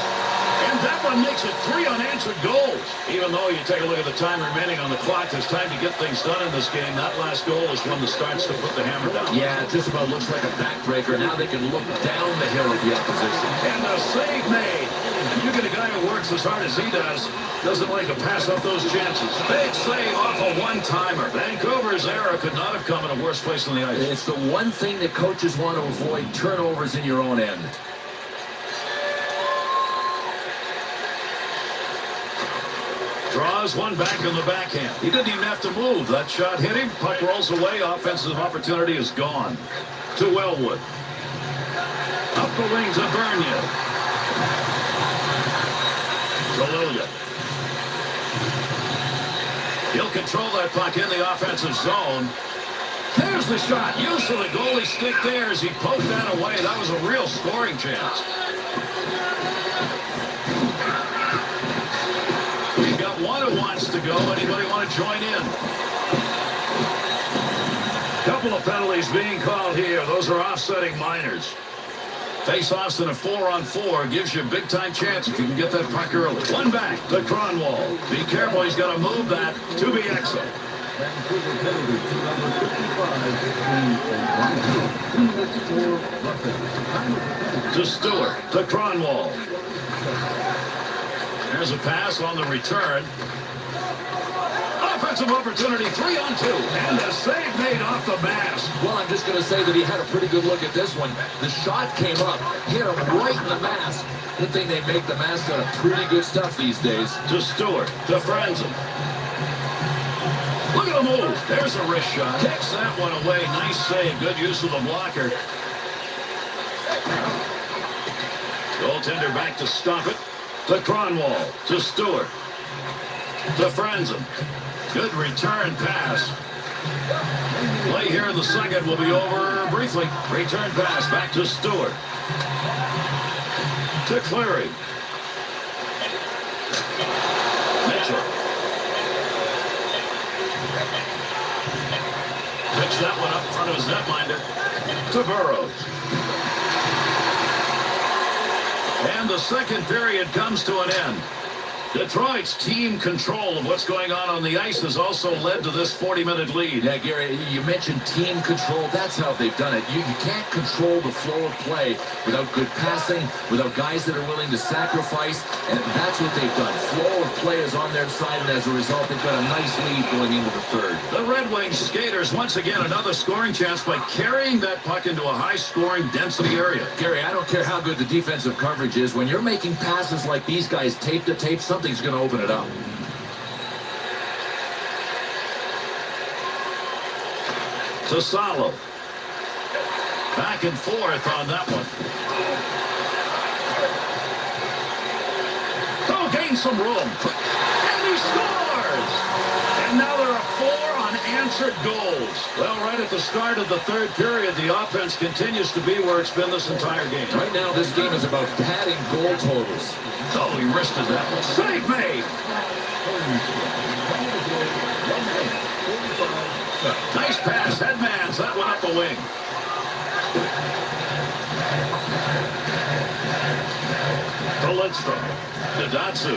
And that one makes it 3 unanswered goals. Even though you take a look at the time remaining on the clock, there's time to get things done in this game. That last goal is one that starts to put the hammer down. Yeah, it just about looks like a backbreaker. Now they can look down the hill of the opposition. And a save made. You get a guy who works as hard as he doesn't like to pass up those chances. Big save off a one-timer. Vancouver's error could not have come in a worse place than the ice. It's the one thing that coaches want to avoid, turnovers in your own end. Draws one back in the backhand. He didn't even have to move. That shot hit him. Puck rolls away. Offensive opportunity is gone. To Wellwood. Up the wing to Bernier. To Lilia. He'll control that puck in the offensive zone. There's the shot. Use of the goalie stick there as he poked that away. That was a real scoring chance. We've got one who wants to go. Anybody want to join in? Couple of penalties being called here. Those are offsetting minors. Face-offs in a 4-on-4 gives you a big-time chance if you can get that puck early. One back to Cronwall. Be careful. He's got to move that to Bieksa. Vancouver penalty to number 55. To Stewart. To Cronwall. There's a pass on the return. Offensive opportunity, 3-on-2. And a save made off the mask. Well, I'm just going to say that he had a pretty good look at this one. The shot came up, hit him right in the mask. Good thing they make the mask out of pretty good stuff these days. To Stewart. To Franzen. Look at the move. There's a wrist shot. Takes that one away. Nice save. Good use of the blocker. Goaltender back to stop it. To Cronwall. To Stewart. To Franzen. Good return pass. Play here in the second will be over briefly. Return pass back to Stewart. To Cleary. Mitchell. Picks that one up in front of his netminder. To Burrows. And the second period comes to an end. Detroit's team control of what's going on the ice has also led to this 40-minute lead. Yeah, Gary, you mentioned team control. That's how they've done it. You can't control the flow of play without good passing, without guys that are willing to sacrifice, and that's what they've done. Flow of play is on their side, and as a result, they've got a nice lead going into the third. The Red Wings skaters, once again, another scoring chance by carrying that puck into a high-scoring density area. Gary, I don't care how good the defensive coverage is. When you're making passes like these guys tape to tape, something's going to open it up. To Salo. Back and forth on that one. Oh, gain some room. And he scores! And now there are 4 unanswered goals. Well, right at the start of the third period, the offense continues to be where it's been this entire game. Right now, this game is about padding goal totals. Oh, he wristed that one. Save made! Nice pass. Headmans that one up the wing. To Lidstrom. To Datsu.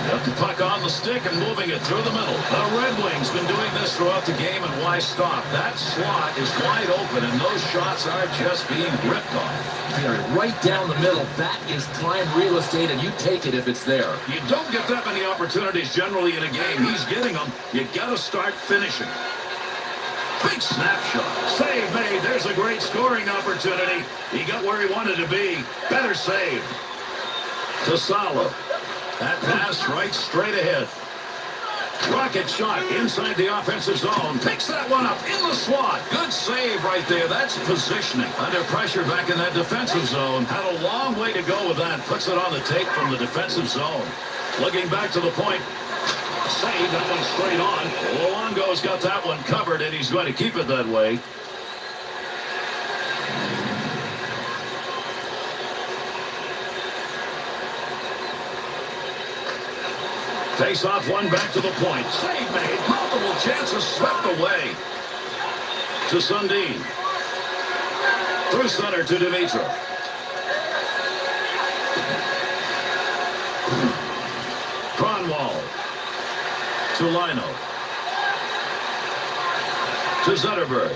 Got the puck on the stick and moving it through the middle. The Red Wings been doing this throughout the game, and why stop? That slot is wide open, and those shots are just being ripped off. Right down the middle, that is prime real estate, and you take it if it's there. You don't get that many opportunities generally in a game. He's getting them. You got to start finishing. Big snapshot. Save made. There's a great scoring opportunity. He got where he wanted to be. Better save. To Salo. That pass right straight ahead. Rocket shot inside the offensive zone. Picks that one up in the slot. Good save right there. That's positioning. Under pressure back in that defensive zone. Had a long way to go with that. Puts it on the tape from the defensive zone. Looking back to the point. Save that one straight on. Luongo's got that one covered, and he's going to keep it that way. Face off one back to the point. Save made. Multiple chances swept away. To Sundin. Through center to Dimitrov. Cronwall. To Lino. To Zetterberg.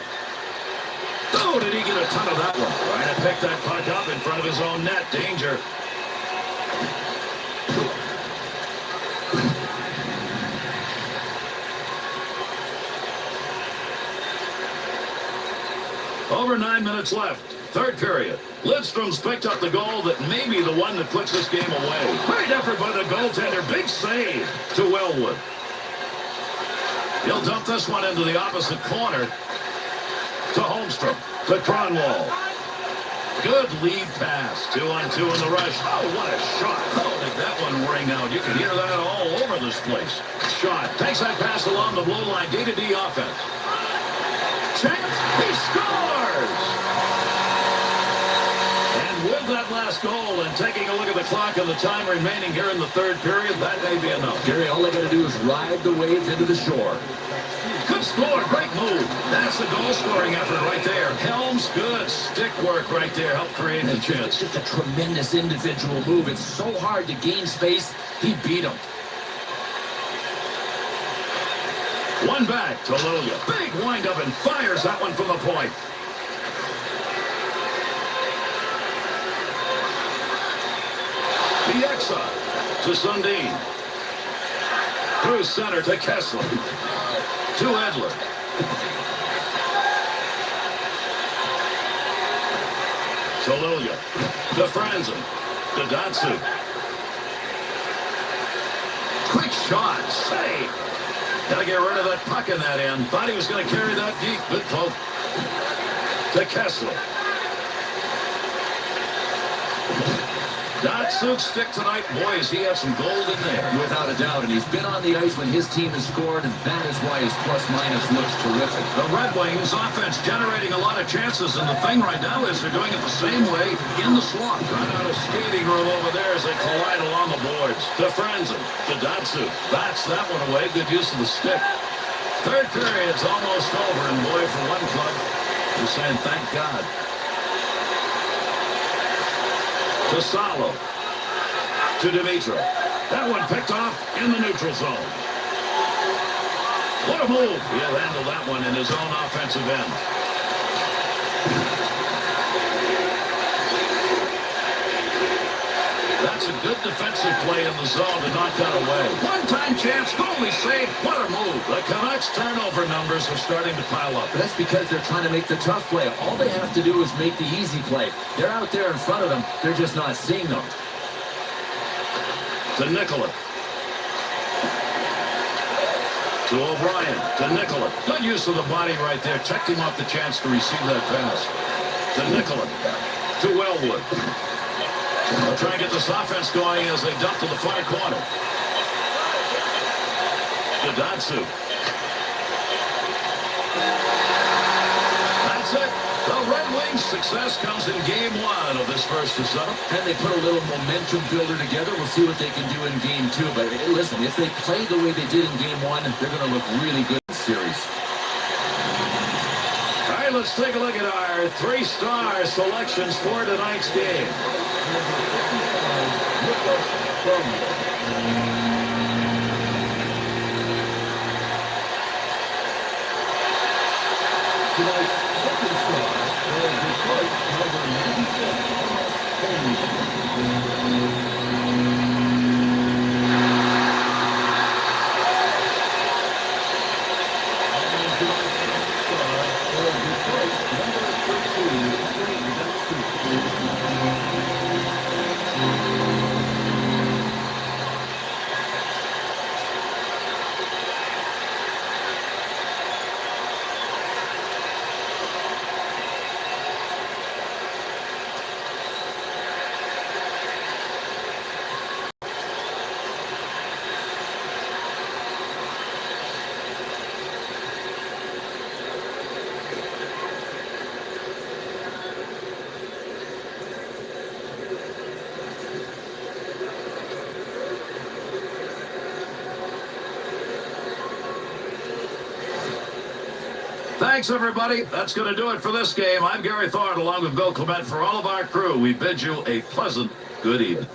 Oh, did he get a ton of that one? Trying to pick that puck up in front of his own net. Danger. Over 9 minutes left. Third period. Lidstrom's picked up the goal that may be the one that puts this game away. Great effort by the goaltender. Big save to Wellwood. He'll dump this one into the opposite corner to Holmstrom, to Cronwall. Good lead pass. 2-on-2 in the rush. Oh, what a shot. Oh, did that one ring out. You can hear that all over this place. Shot. Takes that pass along the blue line. D-to-D offense. Chance. He scores! And with that last goal and taking a look at the clock and the time remaining here in the third period, that may be enough. Gary, all they got to do is ride the waves into the shore. Good score. Great move. That's the goal-scoring effort right there. Helms, good stick work right there. Helped create the chance. Just a tremendous individual move. It's so hard to gain space. He beat him. One back to Lulia. Big windup and fires that one from the point. Bieksa to Sundin. Through center to Kessler. To Edler. To Lulia. To Franzen. To Datsu. Quick shot. Save. Got to get rid of that puck in that end. Thought he was going to carry that deep. Good poke. To Kessler. Datsuk's stick tonight. Boys, he had some gold in there. Without a doubt, and he's been on the ice when his team has scored, and that is why his plus-minus looks terrific. The Red Wings offense generating a lot of chances, and the thing right now is they're doing it the same way in the slot. Right out of skating room over there as they collide along the boards. To Franzen. To Datsu. Bats that one away. Good use of the stick. Third period's almost over, and boy, for one club, you're saying thank God. To Salo. To Dimitra. That one picked off in the neutral zone. What a move. He'll handle that one in his own offensive end. That's a good defensive play in the zone to knock that away. One-time chance, goalie save. What a move. The Canucks turnover numbers are starting to pile up. But that's because they're trying to make the tough play. All they have to do is make the easy play. They're out there in front of them. They're just not seeing them. To Nicola. To O'Brien. To Nicola. Good use of the body right there. Checked him off the chance to receive that pass. To Nicola. To Wellwood. They'll try and get this offense going as they dump to the far corner. To Datsu. That's it. The Red Wings' success comes in game one of this first of seven. And they put a little momentum builder together. We'll see what they can do in game two. But listen, if they play the way they did in game one, they're going to look really good in the series. All right, let's take a look at our three-star selections for tonight's game. Tonight's second star for Detroit, number 97, Thanks, everybody. That's going to do it for this game. I'm Gary Thorne, along with Bill Clement. For all of our crew, we bid you a pleasant good evening.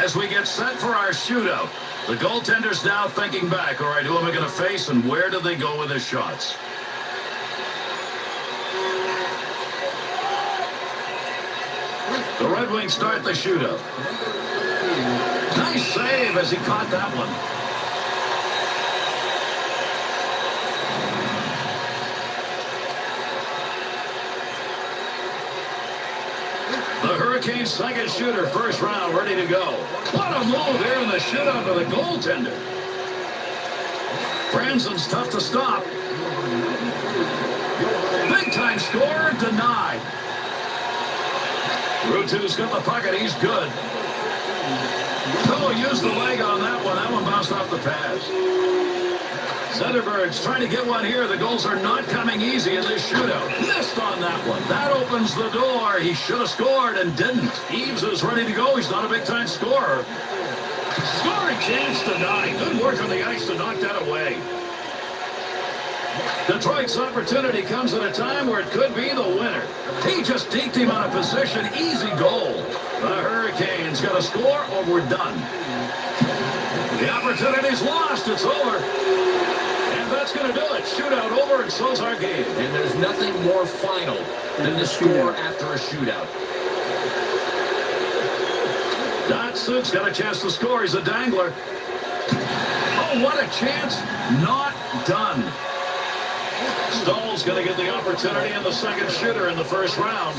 As we get set for our shootout, the goaltender's now thinking back. All right, who am I going to face and where do they go with their shots? The Red Wings start the shootout. Nice save as he caught that one. The Hurricanes' second shooter, first round, ready to go. What a move here in the shootout by the goaltender. Franzen's tough to stop. Big-time score, denied. Rutu's got the puck, and he's good. Oh, used the leg on that one. That one bounced off the pads. Zetterberg's trying to get one here. The goals are not coming easy in this shootout. Missed on that one. That opens the door. He should have scored and didn't. Eaves is ready to go. He's not a big-time scorer. Scoring chance denied. Good work on the ice to knock that away. Detroit's opportunity comes at a time where it could be the winner. He just deked him on a position. Easy goal. The Hurricanes got to score or we're done. The opportunity's lost. It's over. And that's going to do it. Shootout over, and so's our game. And there's nothing more final than the score after a shootout. Datsuk's got a chance to score. He's a dangler. Oh, what a chance. Not done. Stahl's going to get the opportunity in the second shooter in the first round.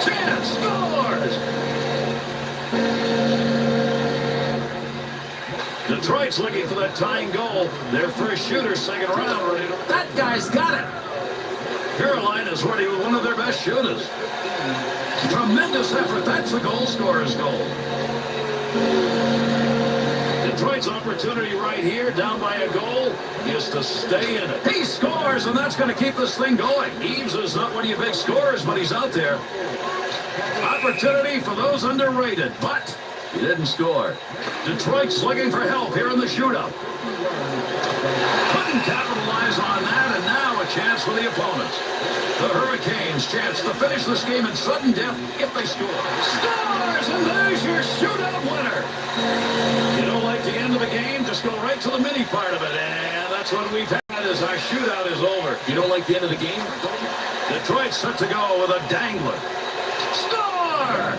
Chance scores! Detroit's looking for that tying goal. Their first shooter, second round, ready to... That guy's got it! Carolina's ready with one of their best shooters. Tremendous effort. That's the goal scorer's goal. Detroit's opportunity right here, down by a goal, is to stay in it. He scores, and that's going to keep this thing going. Eaves is not one of your big scorers, but he's out there. Opportunity for those underrated, but he didn't score. Detroit's looking for help here in the shootout. Couldn't capitalize on that, and now a chance for the opponents. The Hurricanes' chance to finish this game in sudden death if they score. Scores, and there's your shootout winner. You don't like the end of the game? Just go right to the mini part of it, and that's what we've had as our shootout is over. You don't like the end of the game? Detroit's set to go with a dangler. Score!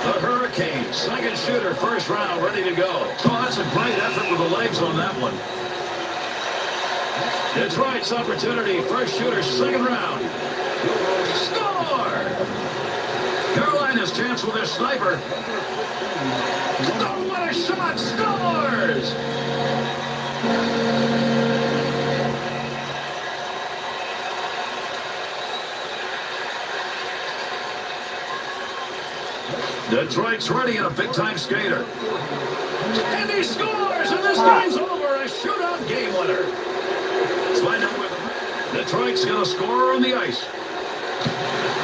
The Hurricanes, second shooter, first round, ready to go. Oh, that's a great effort with the legs on that one. Detroit's opportunity, first shooter, second round. Score! Carolina line his chance with their sniper. Oh, what a shot! Scores! Detroit's ready and a big-time skater. And he scores! And this game's over. A shootout game winner. Let's find out where Detroit's going to score on the ice.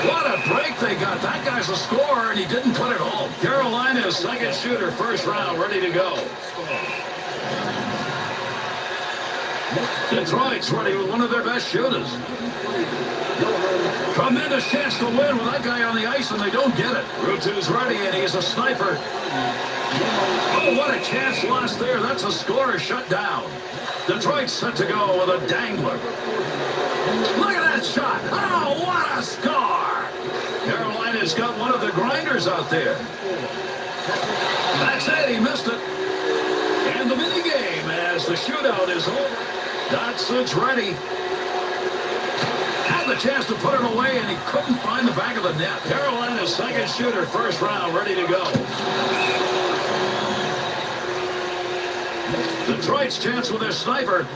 What a break they got. That guy's a scorer, and he didn't put it home. Carolina's second shooter, first round, ready to go. Detroit's ready with one of their best shooters. Tremendous chance to win with that guy on the ice, and they don't get it. Rutu's ready, and he's a sniper. Oh, what a chance lost there. That's a scorer shut down. Detroit's set to go with a dangler. Look at that shot. Oh, what a score. Carolina's got one of the grinders out there. That's it. He missed it. And the mini game as the shootout is over. Dotsuk's ready. Had the chance to put it away, and he couldn't find the back of the net. Carolina's second shooter, first round, ready to go. Detroit's chance with their sniper.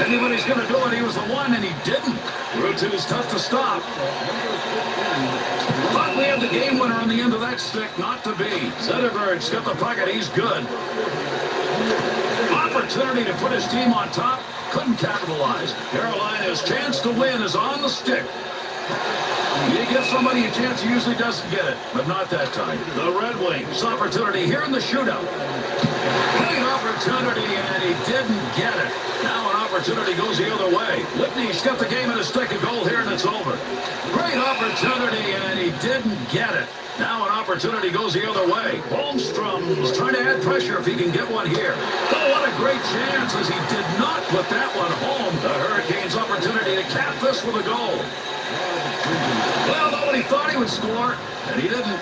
Anybody's going to do it. He was the one, and he didn't. Rutu's tough to stop. Thought we had the game winner on the end of that stick. Not to be. Zetterberg's got the puck, and he's good. Opportunity to put his team on top. Couldn't capitalize. Carolina's chance to win is on the stick. You give somebody a chance, he usually doesn't get it, but not that time. The Red Wings' opportunity here in the shootout. Great opportunity, and he didn't get it. Now an opportunity goes the other way. Whitney's got the game in his stick, a goal here, and it's over. Great opportunity, and he didn't get it. Now an opportunity goes the other way. Holmstrom's trying to add pressure if he can get one here. Oh, what a great chance as he did not put that one home. The Hurricanes' opportunity to cap this with a goal. Well, nobody thought he would score, and he didn't.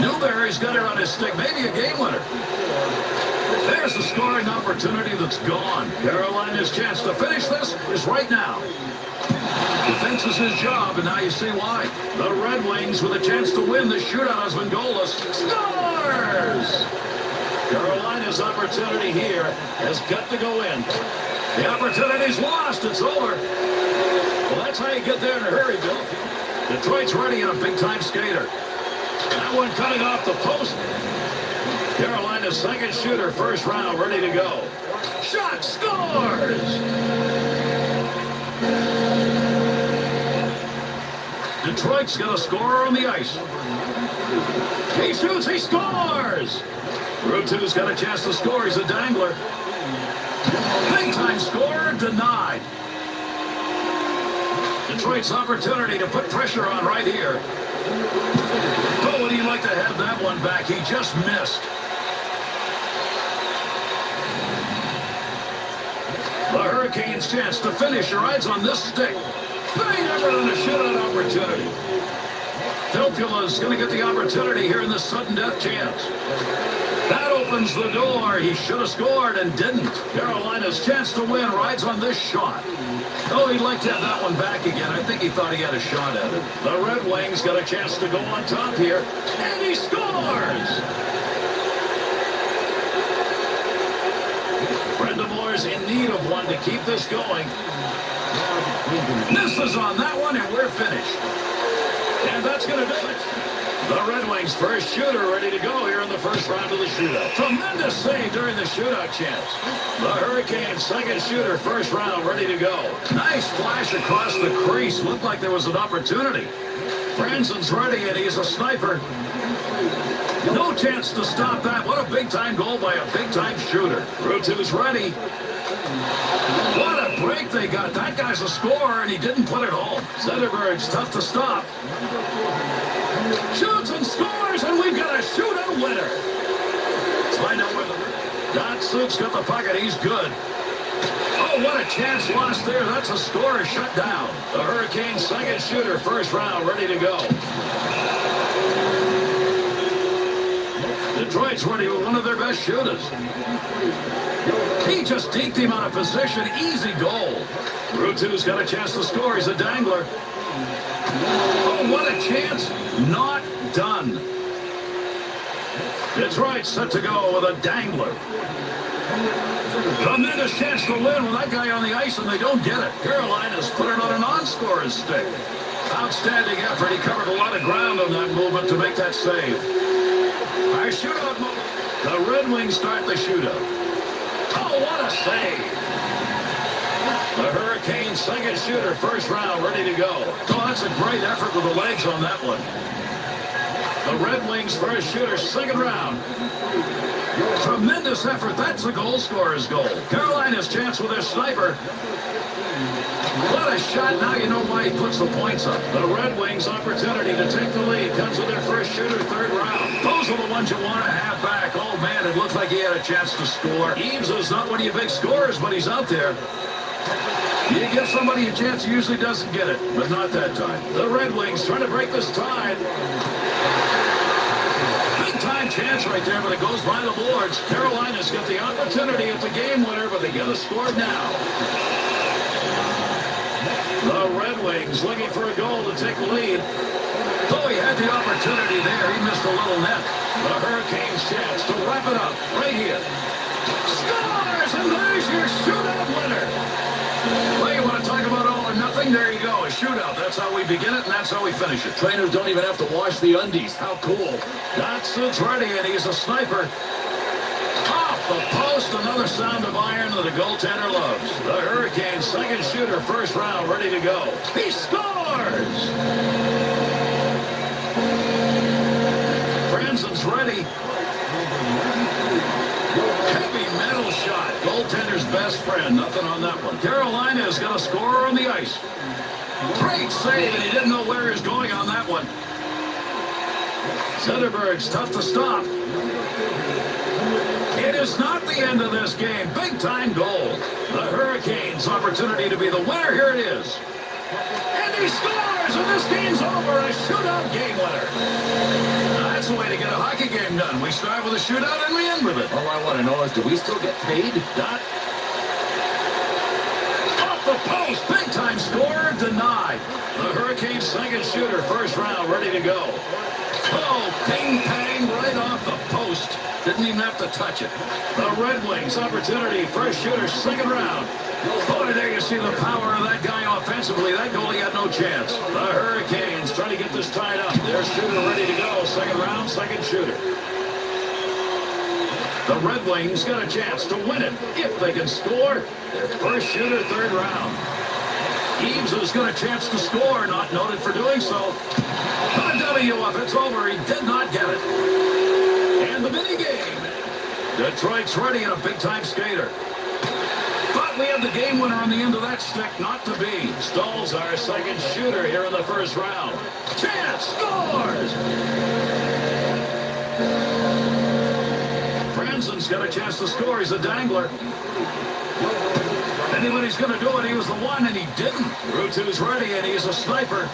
Newberry's got it on his stick, maybe a game winner. There's the scoring opportunity that's gone. Carolina's chance to finish this is right now. Defense is his job, and now you see why. The Red Wings with a chance to win. The shootout has been goalless. Scores! Carolina's opportunity here has got to go in. The opportunity's lost. It's over. Well, that's how you get there in a hurry, Bill. Detroit's ready and a big-time skater. That one cutting off the post. Carolina's second shooter, first round, ready to go. Shot, scores! Detroit's got a scorer on the ice. He shoots, he scores! Rutu's got a chance to score, he's a dangler. Big-time scorer denied. Detroit's opportunity to put pressure on right here. Oh, would he like to have that one back? He just missed. The Hurricanes' chance to finish rides on this stick. They never on a shutout opportunity. Filppula's going to get the opportunity here in this sudden death chance. That opens the door. He should have scored and didn't. Carolina's chance to win rides on this shot. Oh, he'd like to have that one back again. I think he thought he had a shot at it. The Red Wings got a chance to go on top here. And he scores! Brendamore's in need of one to keep this going. Misses on that one, and we're finished. And that's going to do it. The Red Wings' first shooter ready to go here in the first round of the shootout. Tremendous save during the shootout chance. The Hurricanes' second shooter, first round, ready to go. Nice flash across the crease. Looked like there was an opportunity. Franzen's ready, and he's a sniper. No chance to stop that. What a big-time goal by a big-time shooter. Rutu's ready. What a break they got. That guy's a scorer, and he didn't put it home. Zetterberg's tough to stop. Shoots and scores, and we've got a shootout winner. Let's find out where Datsuk's got the puck, and he's good. Oh, what a chance lost there. That's a scorer shut down. The Hurricanes' second shooter, first round, ready to go. Detroit's ready with one of their best shooters. He just deked him out of position. Easy goal. Rutu's got a chance to score. He's a dangler. Oh, what a chance. Not done. Detroit set to go with a dangler. Tremendous chance to win with that guy on the ice, and they don't get it. Carolina's put it on a non-scoring stick. Outstanding effort. He covered a lot of ground on that movement to make that save. Our shootout moment. The Red Wings start the shootout. Oh, what a save. The Hurricanes' second shooter, first round, ready to go. Oh, that's a great effort with the legs on that one. The Red Wings' first shooter, second round. Tremendous effort. That's the goal scorer's goal. Carolina's chance with their sniper. What a shot. Now you know why he puts the points up. The Red Wings' opportunity to take the lead comes with their first shooter, third round. Those are the ones you want to have back. Oh, man, it looked like he had a chance to score. Eaves is not one of your big scorers, but he's out there. You give somebody a chance, he usually doesn't get it, but not that time. The Red Wings trying to break this tide. Big-time chance right there, but it goes by the boards. Carolina's got the opportunity at the game winner, but they get a score now. The Red Wings looking for a goal to take the lead. Though he had the opportunity there, he missed a little net. The Hurricanes' chance to wrap it up right here. Scores, and there's your shootout winner. Well, you want to talk about all or nothing? There you go, a shootout. That's how we begin it, and that's how we finish it. Trainers don't even have to wash the undies. How cool. Dotson's ready, and he's a sniper. Off the post, another sound of iron that the goaltender loves. The Hurricanes' second shooter, first round, ready to go. He scores! Franzen's ready. Heavy metal shot. Goaltender's best friend. Nothing on that one. Carolina is going to score on the ice. Great save, and he didn't know where he was going on that one. Zetterberg's tough to stop. It is not the end of this game. Big-time goal. The Hurricanes' opportunity to be the winner. Here it is. And he scores, and this game's over. A shootout game winner. That's the way to get a hockey game done. We start with a shootout and we end with it. All I want to know is, do we still get paid? Dot. Off the post. Big time score. Denied. The Hurricanes' second shooter. First round. Ready to go. Oh, ping pang right off the post. Didn't even have to touch it. The Red Wings' opportunity. First shooter. Second round. Boy, there you see the power of that guy offensively. That goalie had no chance. The Hurricanes trying to get this tied up. Their shooter ready to go. Second round, second shooter. The Red Wings got a chance to win it if they can score. Their first shooter, third round. Eaves has got a chance to score, not noted for doing so. Put a W up. It's over. He did not get it. And the mini game. Detroit's ready and a big-time skater. But we have the game winner on the end of that stick, not to be. Stahl's our second shooter here in the first round. Chance scores! Franzen's got a chance to score. He's a dangler. Anybody's going to do it. He was the one, and he didn't. Rutu's ready, and he's a sniper.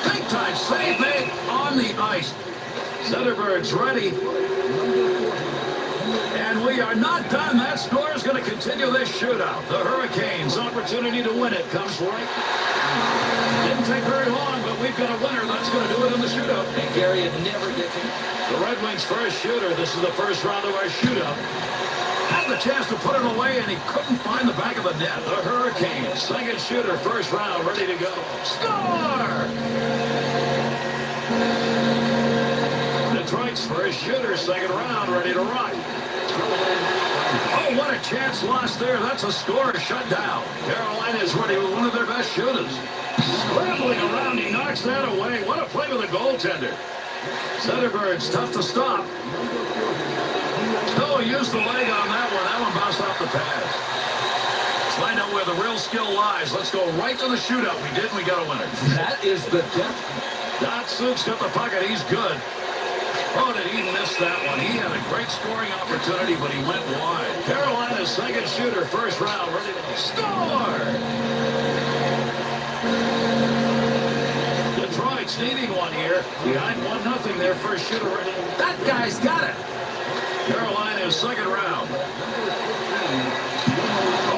Big time save made on the ice. Zetterberg's ready. And we are not done. That score is going to continue this shootout. The Hurricanes' opportunity to win it comes right. Didn't take very long, but we've got a winner. That's going to do it in the shootout. And Gary, it never gets in. The Red Wings' first shooter. This is the first round of our shootout. Had the chance to put it away, and he couldn't find the back of the net. The Hurricanes' second shooter, first round, ready to go. Score! Detroit's first shooter, second round, ready to rock. Oh, what a chance lost there. That's a score shut down. Carolina is ready with one of their best shooters. Scrambling around, he knocks that away. What a play with the goaltender. Zetterberg's tough to stop. Oh, used the leg on that one. That one bounced off the pads. Let's find out where the real skill lies. Let's go right to the shootout. We did, we got a winner. That is the death. Datsuk's got the puck, and he's good. Oh, did he miss that one? He had a great scoring opportunity, but he went wide. Carolina's second shooter, first round, ready to score! Detroit's needing one here. Behind 1-0, their first shooter ready. That guy's got it! Carolina's second round.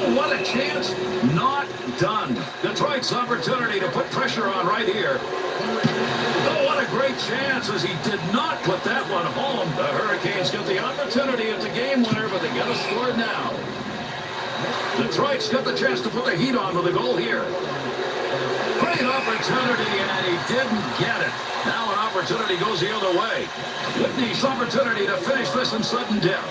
Oh, what a chance. Not done. Detroit's opportunity to put pressure on right here. Oh, what a great chance as he did not put that one home. The Hurricanes get the opportunity at the game winner, but they got to score it now. Detroit's got the chance to put the heat on with a goal here. Great opportunity, and he didn't get it. Now an opportunity goes the other way. Whitney's opportunity to finish this in sudden death.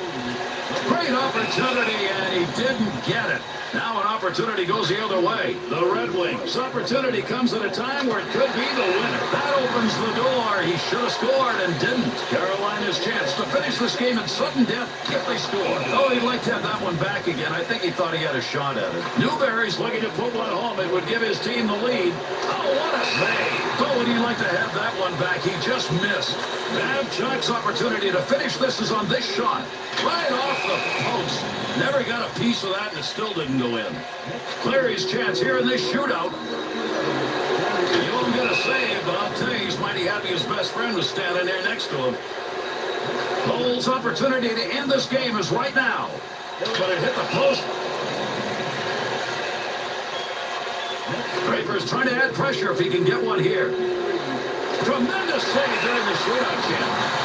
Great opportunity, and he didn't get it. Now an opportunity goes the other way. The Red Wings' opportunity comes at a time where it could be the winner. That opens the door. He should have scored and didn't. Carolina's chance to finish this game in sudden death if they score. Oh, he'd like to have that one back again. I think he thought he had a shot at it. Newberry's looking to put one home. It would give his team the lead. Oh, what a save. Oh, would he like to have that one back? He just missed. Babcock's opportunity to finish this is on this shot. Right off the post. Never got a piece of that, and it still didn't go in. Clary's chance here in this shootout. He won't get a save, but I'll tell you, he's mighty happy his best friend was standing there next to him. Cole's opportunity to end this game is right now. But it hit the post. Draper's trying to add pressure if he can get one here. Tremendous save during the shootout, champ.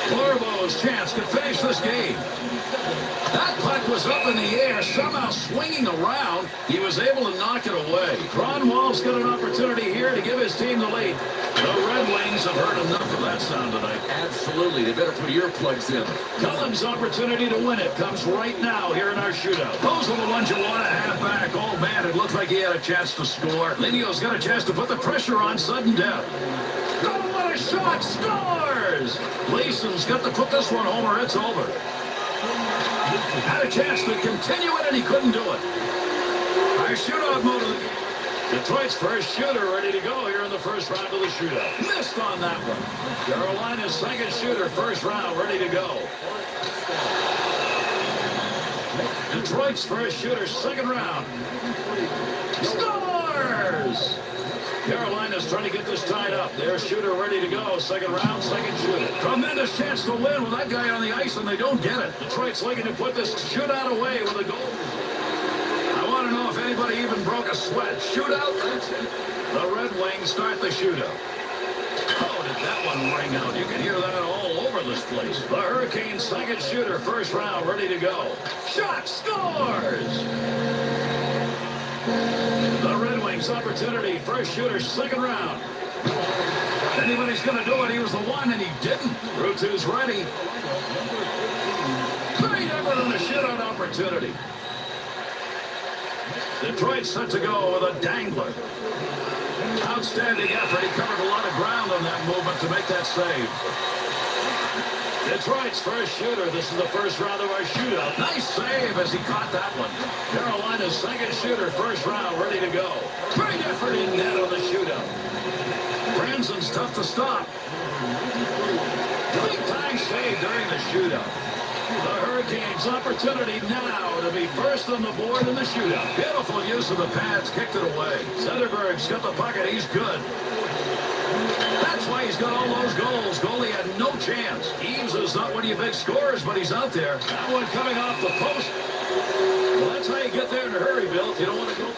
Corbo's chance to finish this game. That puck was up in the air, somehow swinging around. He was able to knock it away. Cronwall's got an opportunity here to give his team the lead. The Red Wings have heard enough of that sound tonight. Absolutely. They better put earplugs in. Cullen's opportunity to win it comes right now here in our shootout. Those are the ones you want to have back. Oh, man, it looked like he had a chance to score. Linio's got a chance to put the pressure on sudden death. Oh, what a shot! Scores! Leeson's got to put this one home or it's over. Had a chance to continue it, and he couldn't do it. Our shootout mode of the game. Detroit's first shooter ready to go here in the first round of the shootout. Missed on that one. Carolina's second shooter first round ready to go. Detroit's first shooter second round. Scores! Carolina's trying to get this tied up. Their shooter ready to go. Second round, second shooter. Tremendous chance to win with that guy on the ice, and they don't get it. Detroit's looking to put this shootout away with a goal. I want to know if anybody even broke a sweat. Shootout, that's it. The Red Wings start the shootout. Oh, did that one ring out? You can hear that all over this place. The Hurricanes' second shooter, first round, ready to go. Shot, scores! The Red Wings opportunity, first shooter, second round. Anybody's going to do it. He was the one, and he didn't. Rutu's ready. Great effort on the shootout opportunity. Detroit set to go with a dangler. Outstanding effort. He covered a lot of ground on that movement to make that save. Detroit's first shooter. This is the first round of our shootout. Nice save as he caught that one. Carolina's second shooter, first round, ready to go. Great effort in net on the shootout. Branson's tough to stop. Big time save during the shootout. The Hurricanes' opportunity now to be first on the board in the shootout. Beautiful use of the pads, kicked it away. Zetterberg's got the puck, and he's good. That's why he's got all those goals. Goalie had no chance. Eaves is not one of your big scorers, but he's out there. That one coming off the post. Well, that's how you get there in a hurry, Bill, if you don't want to go.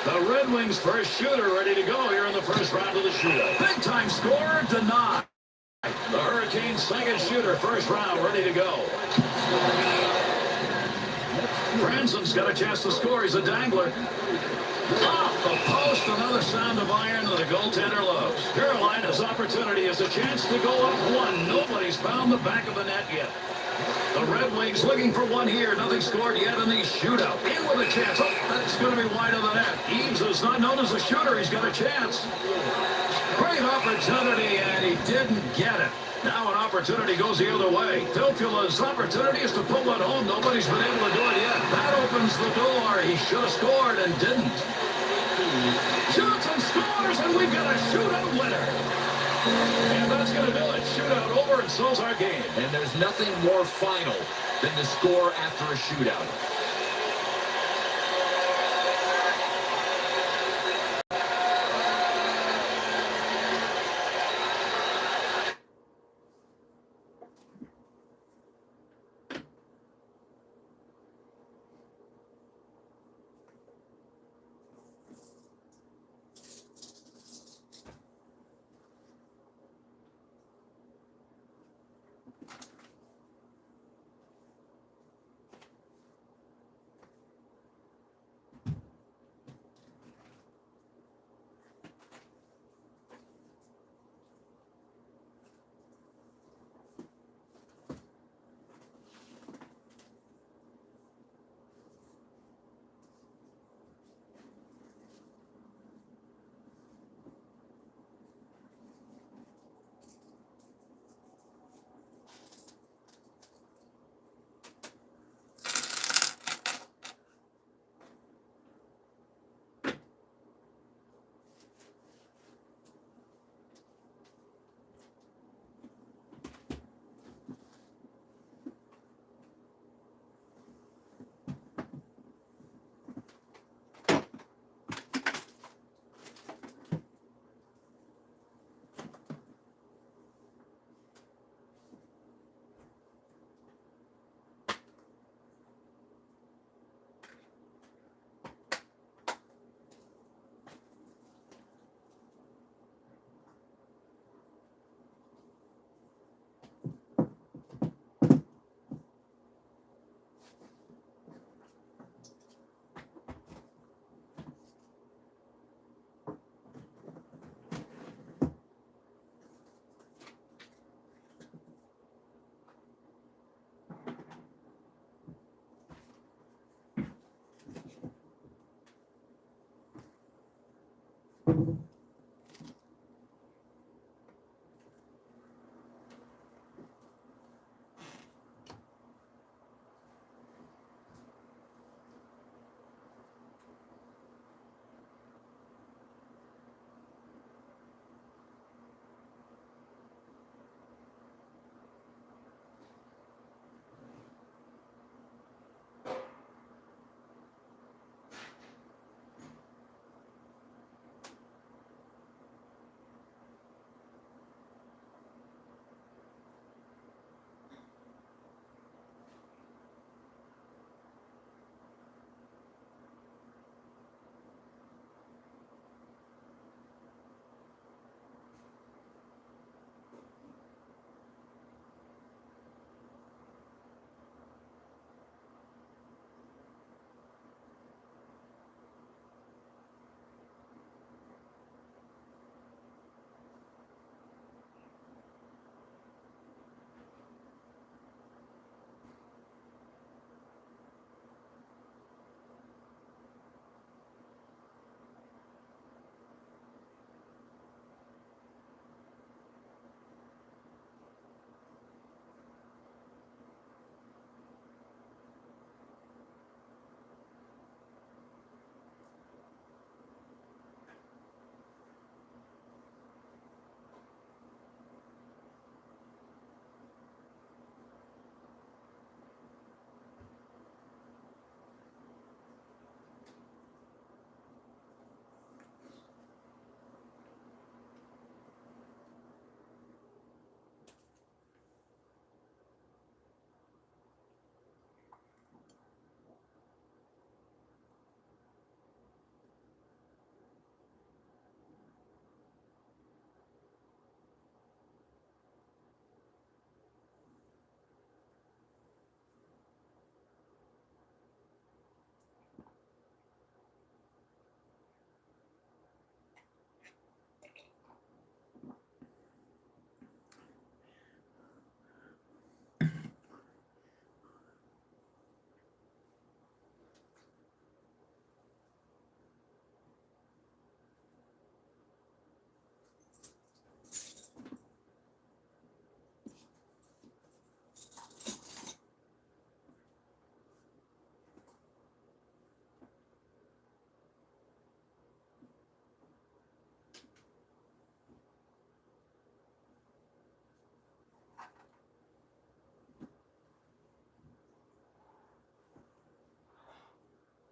The Red Wings' first shooter ready to go here in the first round of the shootout. Big time scorer, denied. The Hurricanes' second shooter, first round, ready to go. Branson's got a chance to score. He's a dangler. Off the post, another sound of iron that the goaltender loves. Carolina's opportunity is a chance to go up one. Nobody's found the back of the net yet. The Red Wings looking for one here. Nothing scored yet in the shootout. In with a chance. Oh, that's going to be wide of the net. Eaves is not known as a shooter. He's got a chance. Great opportunity, and he didn't get it. Now an opportunity goes the other way. Filppula's opportunity is to put one home. Nobody's been able to do it yet. That opens the door. He should have scored and didn't. Shoots and scores, and we've got a shootout winner. And that's going to do it. Shootout over, and so's our game. And there's nothing more final than to score after a shootout.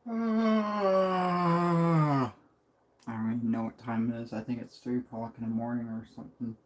I don't even know what time it is. I think it's 3 o'clock in the morning or something.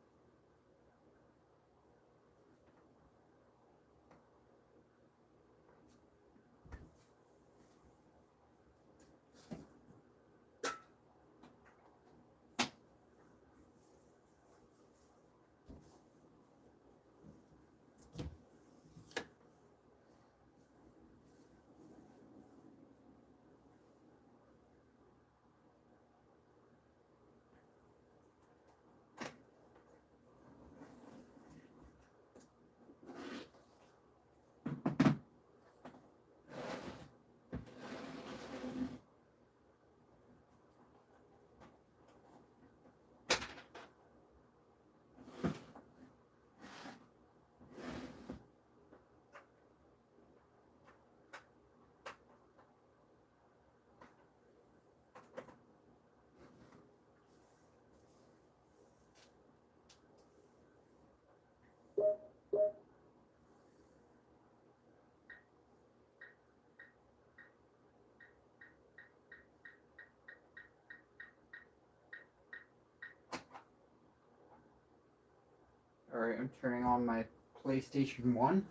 Alright, I'm turning on my PlayStation 1.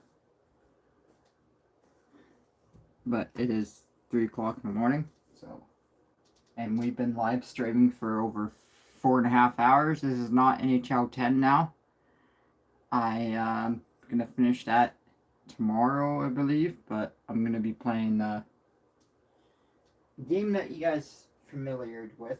But it is 3 o'clock in the morning, so. And we've been live streaming for over 4.5 hours. This is not NHL 10 now. I'm gonna finish that tomorrow, I believe, but I'm gonna be playing the game that you guys familiar with.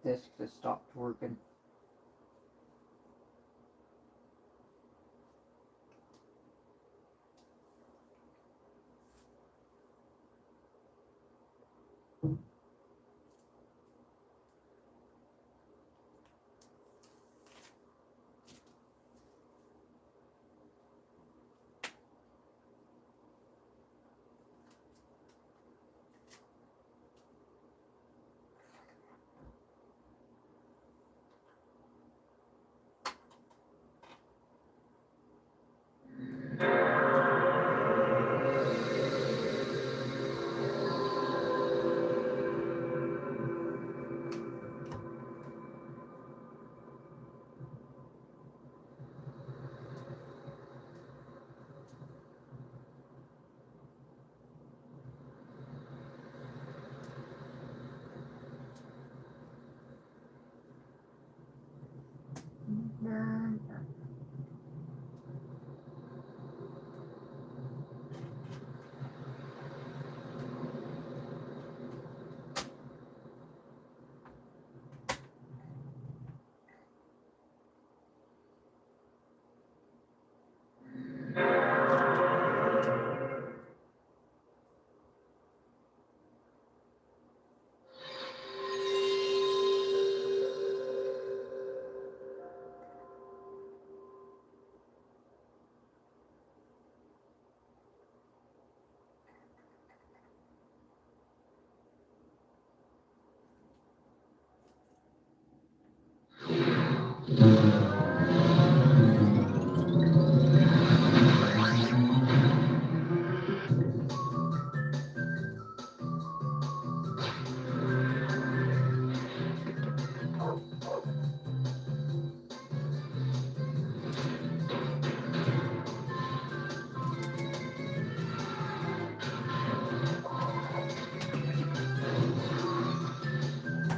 Disc just stopped working.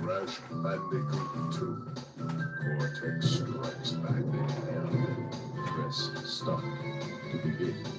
Crash Bandicoot 2. Cortex Strikes Back. press start to begin.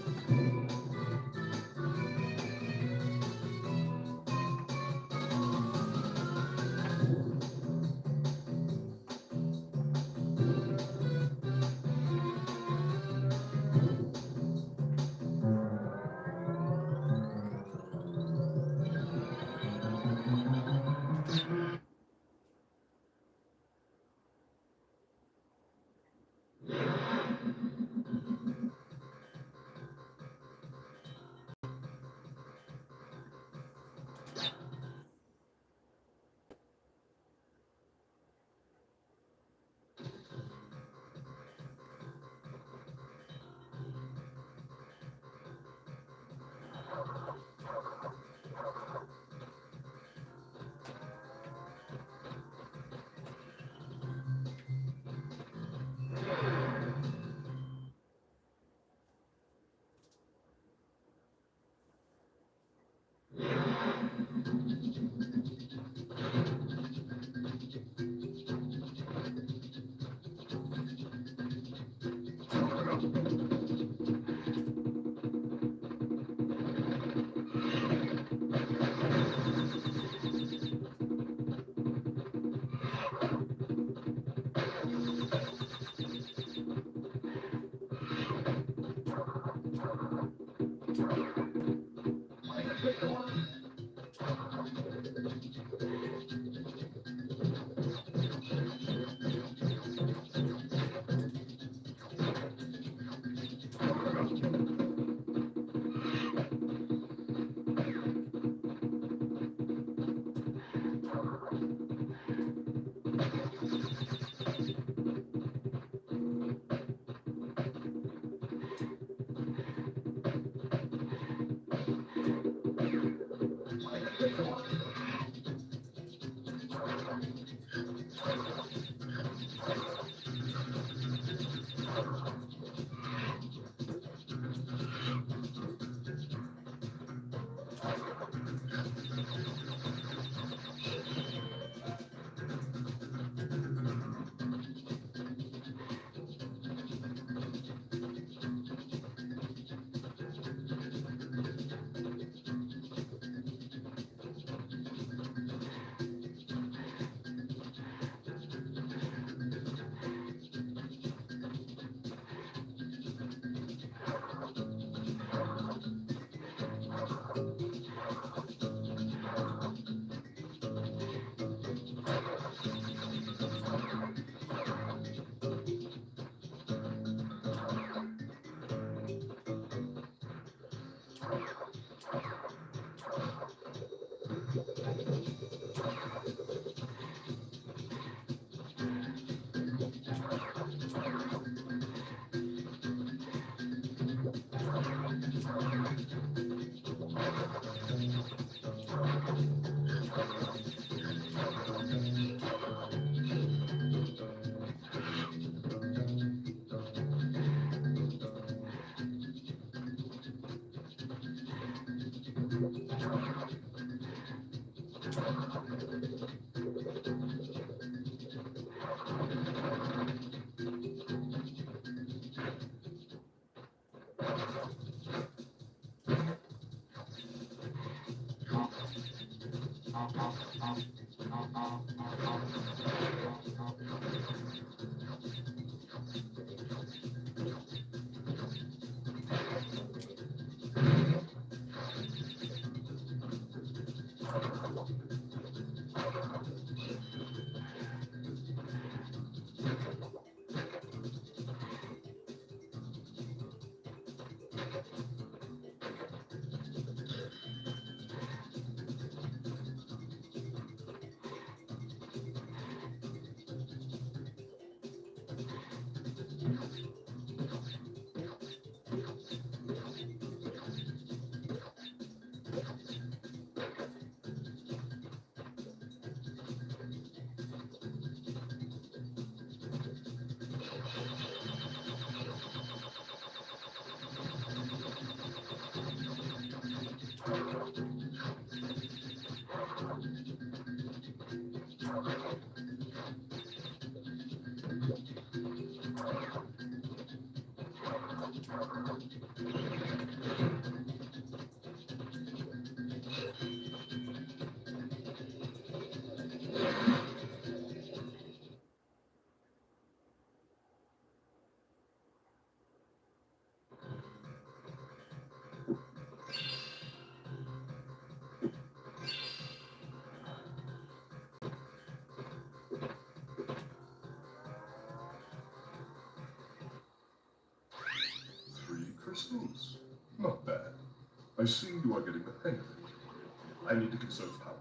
see you are getting the hang of it. I need to conserve power.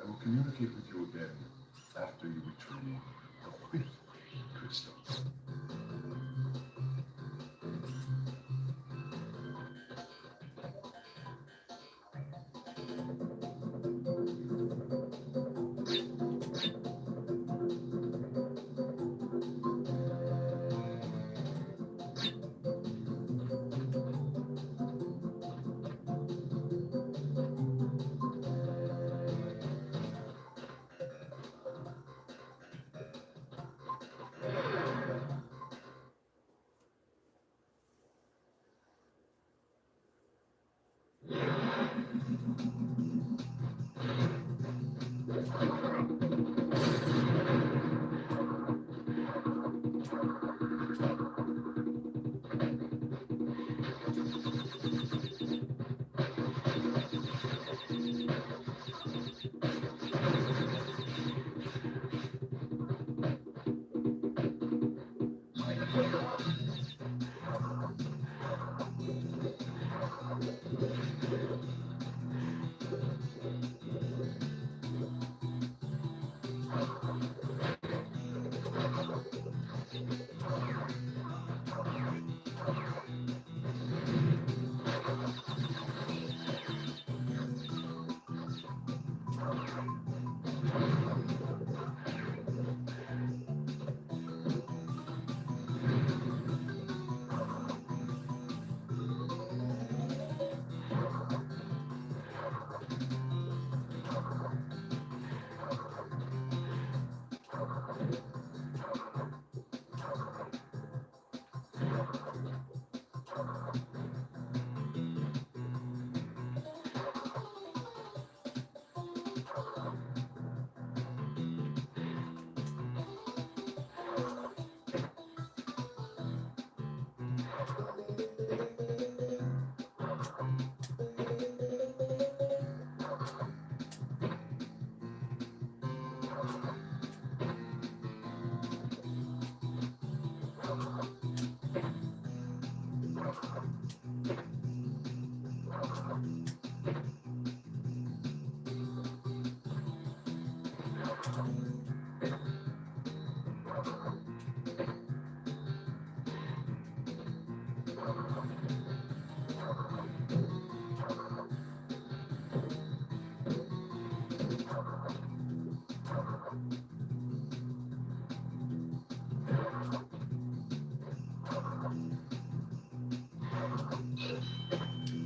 I will communicate with you again after you retrieve the 5th crystal.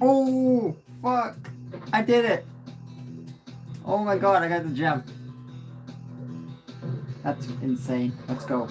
Oh, fuck. I did it. Oh my god, I got the gem. That's insane. Let's go.